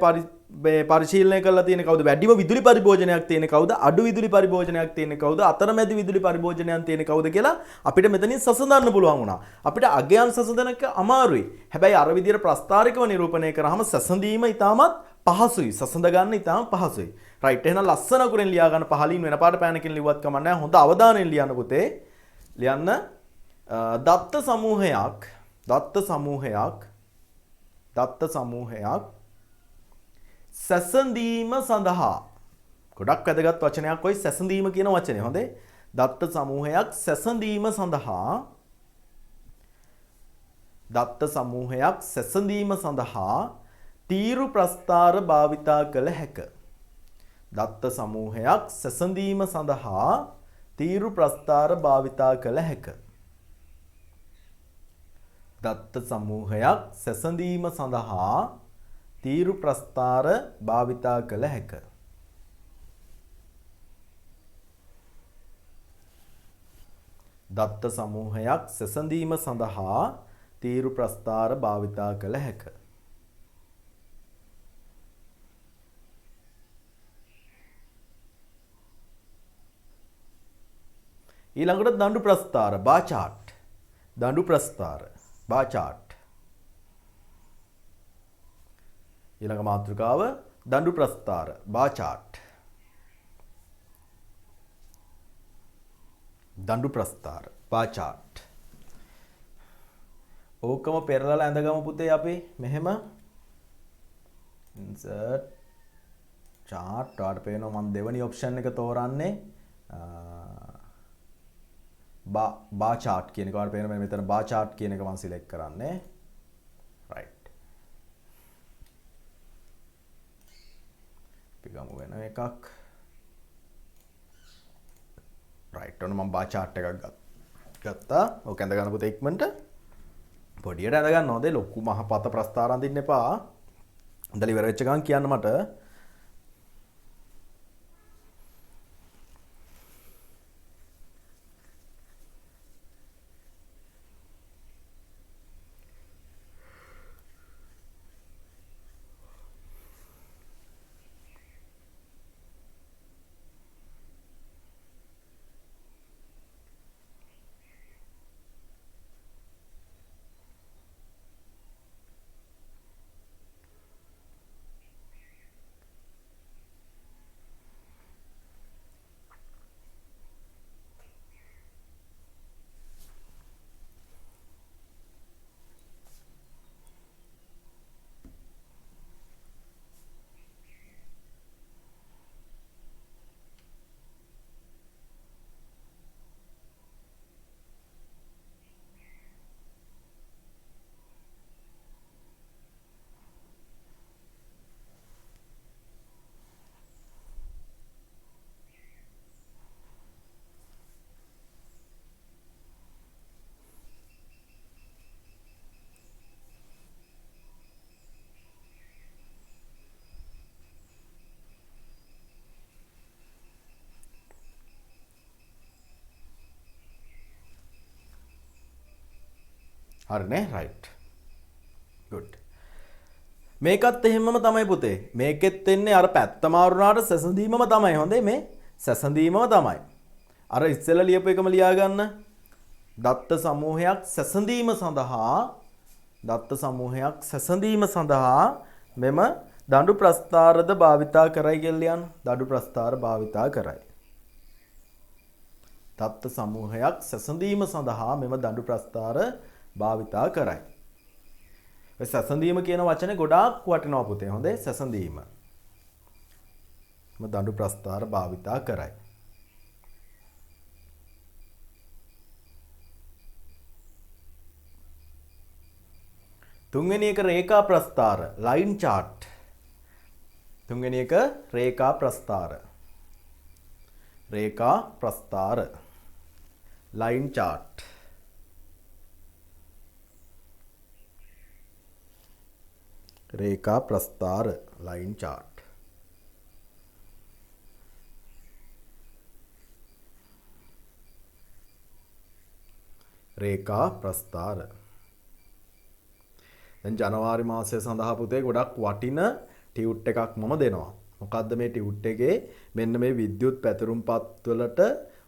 පරිශීලනය කරලා තියෙන කවුද? වැඩිම විදුලි පරිභෝජනයක් තියෙන කවුද? අඩු විදුලි පරිභෝජනයක් තියෙන කවුද? අතරමැදි විදුලි පරිභෝජනයක් තියෙන කවුද කියලා අපිට මෙතනින් සසඳන්න පුළුවන් වුණා. අපිට අගයන් සසඳනක අමාරුයි. හැබැයි අර විදියට ප්‍රස්ථාරිකව නිරූපණය කරාම සසඳීම ඉතාමත් පහසුයි. සසඳ ගන්න ඉතාම පහසුයි. රයිට්. එහෙනම් ලස්සන අකුරෙන් ලියා ගන්න පහලින් වෙන පාට පෑනකින් ලිව්වත් කමක් නැහැ. හොඳ අවධානයෙන් ලියන්න පුතේ. ලියන්න දත්ත සමූහයක් සැසඳීම සඳහා ගොඩක් වැදගත් වචනයක් ඔය සැසඳීම කියන වචනේ. හොඳේ. දත්ත සමූහයක් සැසඳීම සඳහා තීරු ප්‍රස්ථාර භාවිතා කළ හැක. දත්ත සමූහයක් සැසඳීම සඳහා තීරු ප්‍රස්ථාර භාවිතා කළ හැක. දත්ත සමූහයක් සැසඳීම සඳහා තීරු ප්‍රස්ථාර භාවිතා කළ හැක. දත්ත සමූහයක් සැසඳීම සඳහා තීරු ප්‍රස්ථාර භාවිතා කළ හැක. ඊළඟට දඬු ප්‍රස්ථාර බා chart. දඬු ප්‍රස්ථාර බා chart. ඊළඟ මාතෘකාව දඬු ප්‍රස්ථාර බා chart. දඬු ප්‍රස්ථාර බා chart. ඕකම පෙරලලා ඇඳගමු පුතේ අපි මෙහෙම insert chart වලට පේනවා මම දෙවෙනි ඔප්ෂන් එක තෝරන්නේ බා chart කියන එක වලට පේනවා මෙතන බා chart කියන එක මම සිලෙක්ට් කරන්නේ right පිගමු වෙන එකක් right ඔන්න මම බා chart එකක් ගත්තා ඕක ඇඳ ගන්න පුතේ ඉක්මනට පොඩියට ඇඳ ගන්න හොඳේ ලොකු මහ පත ප්‍රස්ථාර අඳින්න එපා ඉඳලා ඉවර වෙච්ච ගමන් කියන්න මට හරිනේ right good මේකත් එහෙමම තමයි පුතේ මේකෙත් එන්නේ අර පැත්ත මාරුනාට සැසඳීමම තමයි හොඳේ මේ සැසඳීමම තමයි අර ඉස්සෙල්ලා ලියපු එකම ලියා ගන්න දත්ත සමූහයක් සැසඳීම සඳහා මෙම දඬු ප්‍රස්ථාරද භාවිතා කරයි කියලා ලියන්න දඬු ප්‍රස්ථාර භාවිතා කරයි දත්ත සමූහයක් සැසඳීම සඳහා මෙම දඬු ප්‍රස්ථාර භාවිතා කරයි. ඔය සැසඳීම කියන වචනේ ගොඩාක් වටිනවා පුතේ. හොඳේ සැසඳීම. මම දඬු ප්‍රස්ථාර භාවිතා කරයි. තුන්වෙනි එක රේඛා ප්‍රස්ථාර line chart. තුන්වෙනි එක රේඛා ප්‍රස්ථාර. රේඛා ප්‍රස්ථාර line chart. रेखा प्रस्तार लाइन चार्ट रेखा प्रस्तार දැන් ජනවාරි මාසය සඳහා පුතේ ගොඩක් වටින ටියුට් එකක් මම දෙනවා. මොකද්ද මේ ටියුට් එකේ මෙන්න මේ විද්‍යුත් පැතිරුම්පත් වලට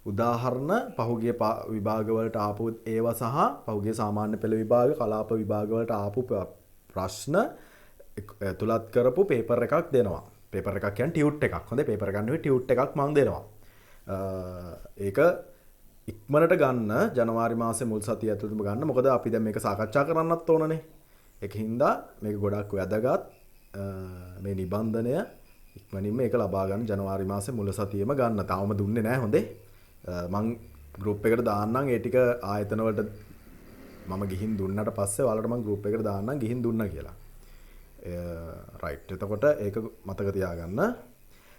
උදාහරණ පහුගිය විභාග වලට ආපු ඒවා සහ පහුගිය සාමාන්‍ය පෙළ විභාග කලාප විභාග වලට ආපු ප්‍රශ්න තුලත් කරපු පේපර් එකක් දෙනවා. පේපර් එකක් කියන්නේ ටියුට් එකක්. හොඳේ පේපර් එකක් නෙවෙයි ටියුට් එකක් මම දෙනවා. ඒක ඉක්මනට ගන්න ජනවාරි මාසේ මුල් සතිය ඇතුළතම ගන්න. මොකද අපි දැන් මේක සාකච්ඡා කරන්නත් ඕනනේ. ඒකින්ද මේක ගොඩක් වැදගත්. මේ නිබන්ධනය ඉක්මනින්ම මේක ලබා ගන්න ජනවාරි මාසේ මුල සතියේම ගන්න. තාම දුන්නේ නැහැ හොඳේ. මං ගෲප් එකට දාන්නම් ඒ ටික ආයතන වලට මම ගිහින් දුන්නට පස්සේ ඔයාලට මම ගෲප් එකට දාන්නම් ගිහින් දුන්නා කියලා. රයිට්. එතකොට ඒක මතක තියාගන්න.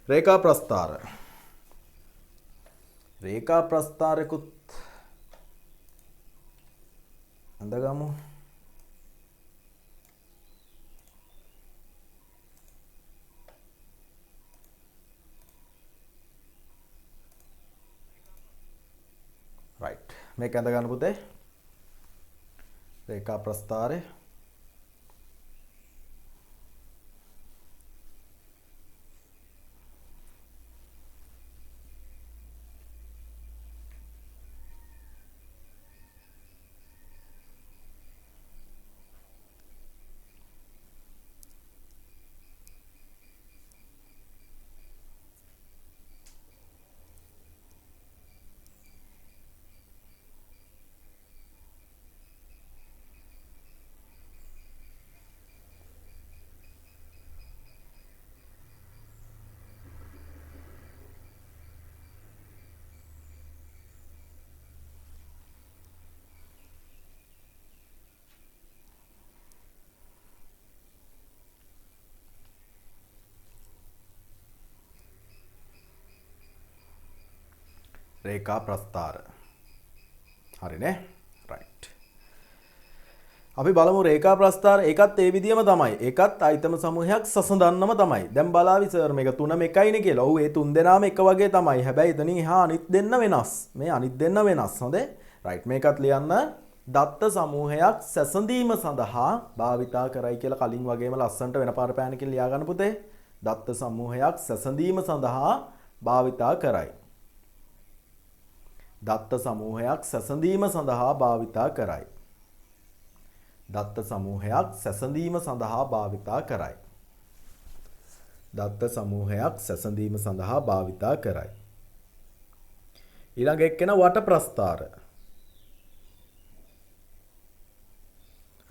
රේඛා ප්‍රස්ථාර. රේඛා ප්‍රස්ථාරෙකුත් අඳගමු. රයිට්. මේක අඳ ගන්න පුතේ. රේඛා ප්‍රස්ථාරය. රේඛා ප්‍රස්ථාර. හරිනේ. රයිට්. අපි බලමු රේඛා ප්‍රස්ථාර. ඒකත් ඒ විදිහම තමයි. ඒකත් ආයතන සමූහයක් සසඳන්නම තමයි. දැන් බලාවි සර් මේක 3ම එකයිනේ කියලා. ඔව් ඒ 3 දෙනාම එක වගේ තමයි. හැබැයි එතනින් එහා අනිත් දෙන්න වෙනස්. මේ අනිත් දෙන්න වෙනස්. හොඳේ. රයිට්. මේකත් ලියන්න. දත්ත සමූහයක් සැසඳීම සඳහා භාවිතා කරයි කියලා කලින් වගේම ලස්සනට වෙන පාර පෑනකින් ලියා ගන්න පුතේ. දත්ත සමූහයක් සැසඳීම සඳහා භාවිතා කරයි. දත්ත සමූහයක් සැසඳීම සඳහා භාවිතා කරයි. දත්ත සමූහයක් සැසඳීම සඳහා භාවිතා කරයි. දත්ත සමූහයක් සැසඳීම සඳහා භාවිතා කරයි. ඊළඟ එක්කෙනා වට ප්‍රස්ථාර.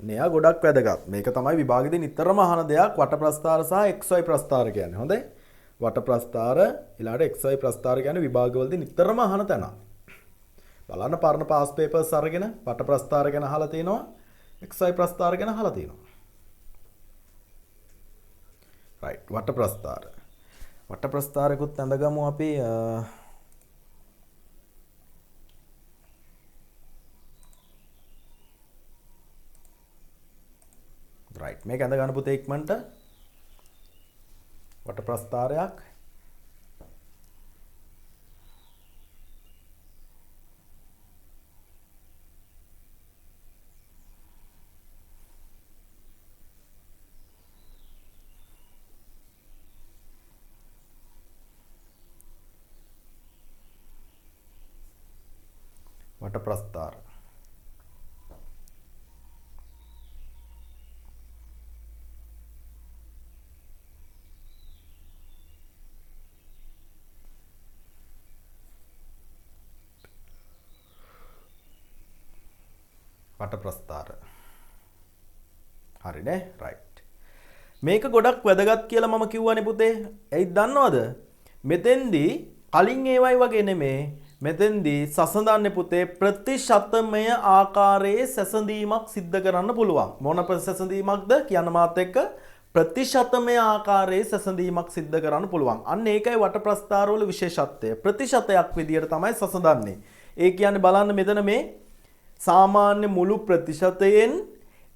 මෙයා ගොඩක් වැදගත්. මේක තමයි විභාගෙදී නිතරම අහන දෙයක් වට ප්‍රස්ථාර සහ XY ප්‍රස්ථාර කියන්නේ. හොඳයි. වට ප්‍රස්ථාර ඊළඟට XY ප්‍රස්ථාර කියන්නේ විභාගවලදී නිතරම අහන තැන. බලන්න පරණ පාස් පේපර්ස් අරගෙන වට ප්‍රස්ථාර ගැන අහලා තිනවා. XY ප්‍රස්ථාර ගැන අහලා තිනවා. රයිට්. වට ප්‍රස්ථාර. වට ප්‍රස්ථාරෙකුත් අඳගමු අපි. රයිට්. මේක අඳ ගන්න පුතේ ඉක්මනට. වට ප්‍රස්ථාරයක්. වට ප්‍රස්ථාර. වට ප්‍රස්ථාර. හරිනේ. රයිට්. මේක ගොඩක් වැදගත් කියලා මම කිව්වනේ පුතේ. ඇයිද දන්නවද? මෙතෙන්දී කලින් ඒවයි වගේ නෙමේ. මෙතෙන්දී සසඳන්නේ පුතේ ප්‍රතිශතමය ආකාරයේ සැසඳීමක් සිද්ධ කරන්න පුළුවන්. මොන සැසඳීමක්ද කියන්න මාත් එක්ක. ප්‍රතිශතමය ආකාරයේ සැසඳීමක් සිද්ධ කරන්න පුළුවන්. අන්න ඒකයි වට ප්‍රස්ථාරවල විශේෂත්වය. ප්‍රතිශතයක් විදියට තමයි සසඳන්නේ. ඒ කියන්නේ බලන්න මෙතන මේ සාමාන්‍ය මුළු ප්‍රතිශතයෙන්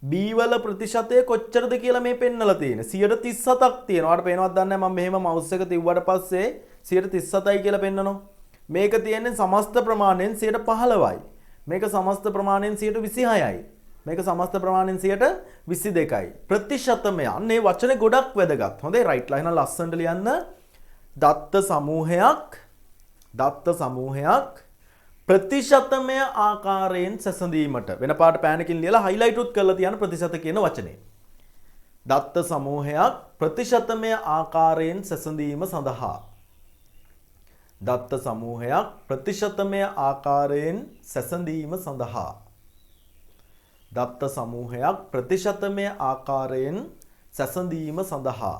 B වල ප්‍රතිශතය කොච්චරද කියලා මේ පෙන්නලා තියෙන්නේ. 137ක් තියෙනවා. ඔයාලට පේනවද දන්නේ නැහැ මම මෙහෙම මවුස් එක තියුවට පස්සේ 137යි කියලා පෙන්නනවා. මේක තියෙන්නේ සමස්ත ප්‍රමාණයෙන් 15යි. මේක සමස්ත ප්‍රමාණයෙන් 26යි. මේක සමස්ත ප්‍රමාණයෙන් 22යි. ප්‍රතිශතමය. අන්නේ වචනේ ගොඩක් වැදගත්. හොඳේ රයිට් ලයින ලස්සනට ලියන්න. දත්ත සමූහයක් ප්‍රතිශතමය ආකාරයෙන් සැසඳීමට වෙන පාට පෑනකින් ලියලා හයිලයිට් උත් කරලා තියන ප්‍රතිශත කියන වචනේ. දත්ත සමූහයක් ප්‍රතිශතමය ආකාරයෙන් සැසඳීම සඳහා. දත්ත සමූහයක් ප්‍රතිශතමය ආකාරයෙන් සැසඳීම සඳහා. දත්ත සමූහයක් ප්‍රතිශතමය ආකාරයෙන් සැසඳීම සඳහා.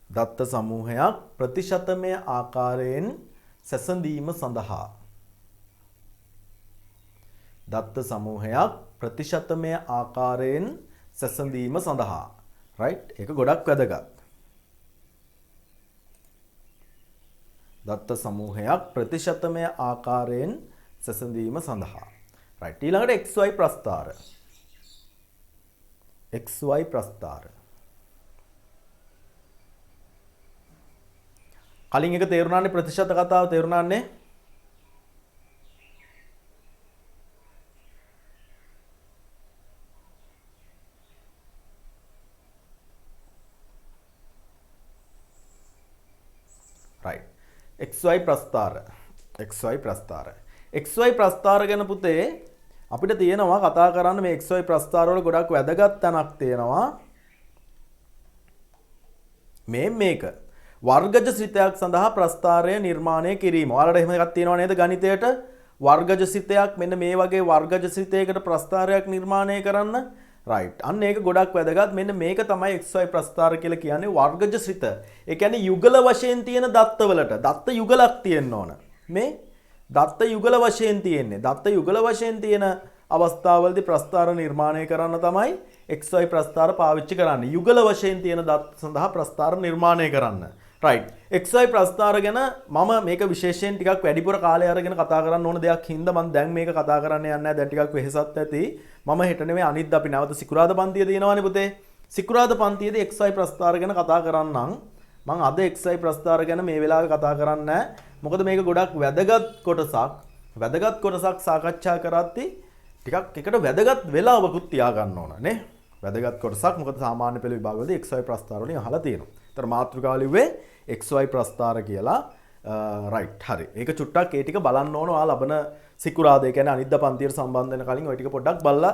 දත්ත සමූහයක් ප්‍රතිශතමය ආකාරයෙන් සැසඳීම සඳහා. දත්ත සමූහයක් ප්‍රතිශතමය ආකාරයෙන් සැසඳීම සඳහා. රයිට්? ඒක ගොඩක් වැදගත්. දත්ත සමූහයක් ප්‍රතිශතමය ආකාරයෙන් සැසඳීම සඳහා. රයිට්? ඊළඟට XY ප්‍රස්ථාර. XY ප්‍රස්ථාර. කලින් එක තේරුණානේ ප්‍රතිශත කතාව තේරුණානේ? right xy ප්‍රස්ථාර xy ප්‍රස්ථාර xy ප්‍රස්ථාර ගැන පුතේ අපිට තියෙනවා කතා කරන්න මේ xy ප්‍රස්ථාර වල ගොඩක් වැදගත් තැනක් තියෙනවා මේක වර්ගජ ශ්‍රිතයක් සඳහා ප්‍රස්ථාරය නිර්මාණය කිරීම. ඔයාලට එහෙම එකක් තියෙනව නේද ගණිතයට? වර්ගජ ශ්‍රිතයක් මෙන්න මේ වගේ වර්ගජ ශ්‍රිතයකට ප්‍රස්ථාරයක් නිර්මාණය කරන්න. right. අන්න ඒක ගොඩක් වැදගත්. මෙන්න මේක තමයි xy ප්‍රස්ථාර කියලා කියන්නේ වර්ගජ ශ්‍රිත. ඒ කියන්නේ යුගල වශයෙන් තියෙන දත්තවලට දත්ත යුගලක් තියෙන්න ඕන. මේ දත්ත යුගල වශයෙන් තියෙන්නේ. දත්ත යුගල වශයෙන් තියෙන අවස්ථාවවලදී ප්‍රස්ථාර නිර්මාණය කරන්න තමයි xy ප්‍රස්ථාර පාවිච්චි කරන්නේ. යුගල වශයෙන් තියෙන දත්ත සඳහා ප්‍රස්ථාර නිර්මාණය කරන්න. right. xy ප්‍රස්ථාර ගැන මම මේක විශේෂයෙන් ටිකක් වැඩිපුර කාලය අරගෙන කතා කරන්න ඕන දෙයක් හින්දා මම දැන් මේක කතා කරන්න යන්නේ නැහැ. දැන් ටිකක් වෙහෙසත් ඇති. මම හෙට නෙමෙයි අනිද්දා අපි නැවත සිකුරාදා පන්තිය තියෙනවානේ පුතේ. සිකුරාදා පන්තියේදී xy ප්‍රස්ථාර ගැන කතා කරන්නම්. මම අද xy ප්‍රස්ථාර ගැන මේ වෙලාවේ කතා කරන්නේ නැහැ. මොකද මේක ගොඩක් වැදගත් කොටසක් සාකච්ඡා කරද්දී ටිකක් එකට වැදගත් වෙලාවකුත් තියාගන්න ඕන නේ. වැදගත් කොටසක්. මොකද සාමාන්‍ය පෙළ විභාගවලදී xy ප්‍රස්ථාර වලින් අහලා තියෙනවා. ඒතර මාතෘකාව ලිව්වේ xy ප්‍රස්ථාර කියලා. right. හරි. ඒක චුට්ටක් ඒ ටික බලන්න ඕන. ඔයා ලබන සිකුරාදා කියන්නේ අනිද්දා පන්තියට සම්බන්ධ වෙන කලින් ওই ටික පොඩ්ඩක් බලලා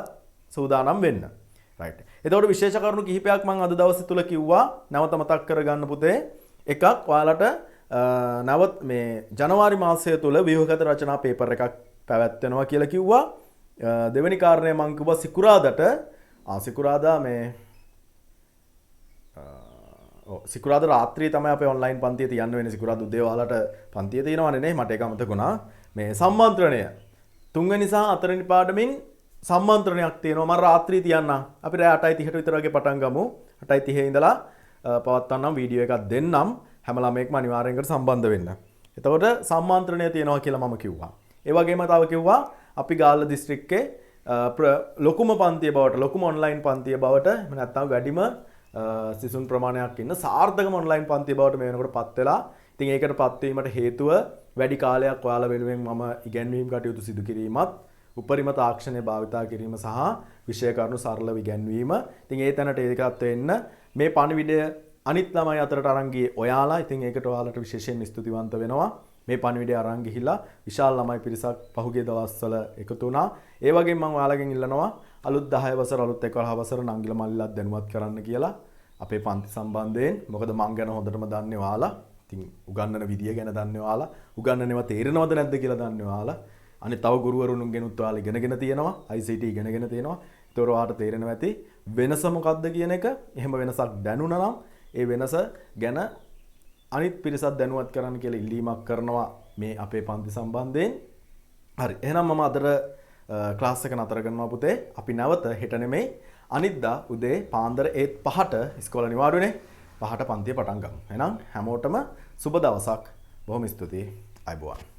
සූදානම් වෙන්න. right. එතකොට විශේෂ කරුණු කිහිපයක් මම අද දවසේ තුල කිව්වා. නැවත මතක් කරගන්න පුතේ. එකක් ඔයාලට නැවත මේ ජනවාරි මාසය තුල ව්‍යුහගත රචනා පේපර් එකක් පැවැත්වෙනවා කියලා කිව්වා. දෙවෙනි කාරණය මම කිව්වා සිකුරාදා මේ සිකුරාදා රාත්‍රියේ තමයි අපේ ඔන්ලයින් පන්තිය තියන්න වෙන්නේ. සිකුරාදා උදේ ඔයාලට පන්තිය තියෙනවනේ නේ. මට ඒක අමතක වුණා. මේ සම්මන්ත්‍රණය තුන්වෙනි සහ හතරවෙනි පාඩමින් සම්මන්ත්‍රණයක් තියෙනවා. මම රාත්‍රියේ තියන්නම්. අපි රෑ 8:30ට විතර වගේ පටන් ගමු. 8:30 ඉඳලා පවත්වන්නම් වීඩියෝ එකක් දෙන්නම්. හැම ළමයෙක්ම අනිවාර්යෙන් එකට සම්බන්ධ වෙන්න. එතකොට සම්මන්ත්‍රණය තියෙනවා කියලා මම කිව්වා. ඒ වගේම තව කිව්වා අපි ගාල්ල දිස්ත්‍රික්කේ ලොකුම පන්තිය බවට ලොකුම ඔන්ලයින් පන්තිය බවට එහෙම නැත්නම් වැඩිම සිසුන් ප්‍රමාණයක් ඉන්න සාර්ථකම ඔන්ලයින් පන්තිය බවට මේ වෙනකොට පත් වෙලා. ඉතින් ඒකට පත් වීමට හේතුව වැඩි කාලයක් ඔයාලා වෙනුවෙන් මම ඉගැන්වීම් කටයුතු සිදු කිරීමත්, උපරිම තාක්ෂණය භාවිතා කිරීම සහ විෂය කරුණු සරලව ඉගැන්වීම. ඉතින් ඒ තැනට ඒකත් වෙන්න මේ පණිවිඩය අනිත් ළමයි අතරට අරන් ගියේ ඔයාලා. ඉතින් ඒකට ඔයාලට විශේෂයෙන් ස්තුතිවන්ත වෙනවා. මේ පණිවිඩය අරන් ගිහිලා විශාල ළමයි පිරිසක් පහුගිය දවස්වල එකතු වුණා. ඒ වගේම මම ඔයාලගෙන් ඉල්ලනවා අලුත් 10 වසර අලුත් 11 වසර නංගිල මල්ලිලත් දැනුවත් කරන්න කියලා අපේ පන්ති සම්බන්ධයෙන්. මොකද මං ගැන හොඳටම දන්නේ ඔයාලා. ඉතින් උගන්වන විදිය ගැන දන්නේ ඔයාලා. උගන්වන්නේවා තේරෙනවද නැද්ද කියලා දන්නේ ඔයාලා. අනිත් තව ගුරුවරුන්ගෙනුත් ඔයාලා ඉගෙනගෙන තියෙනවා. ICT ඉගෙනගෙන තියෙනවා. ඒතොර ඔයාලට තේරෙනවා ඇති වෙනස මොකක්ද කියන එක. එහෙම වෙනසක් දැනුණා නම් ඒ වෙනස ගැන අනිත් පිරිසත් දැනුවත් කරන්න කියලා ඉල්ලීමක් කරනවා මේ අපේ පන්ති සම්බන්ධයෙන්. හරි. එහෙනම් මම අදට ක්ලාස් එක නතර කරනවා පුතේ. අපි නැවත හෙට නෙමෙයි අනිද්දා උදේ පාන්දර 5ට ඉස්කෝලේ නිවාඩුනේ 5ට පන්තිය පටන් ගමු. එහෙනම් හැමෝටම සුබ දවසක්. බොහොම ස්තුතියි. අයබෝවන්.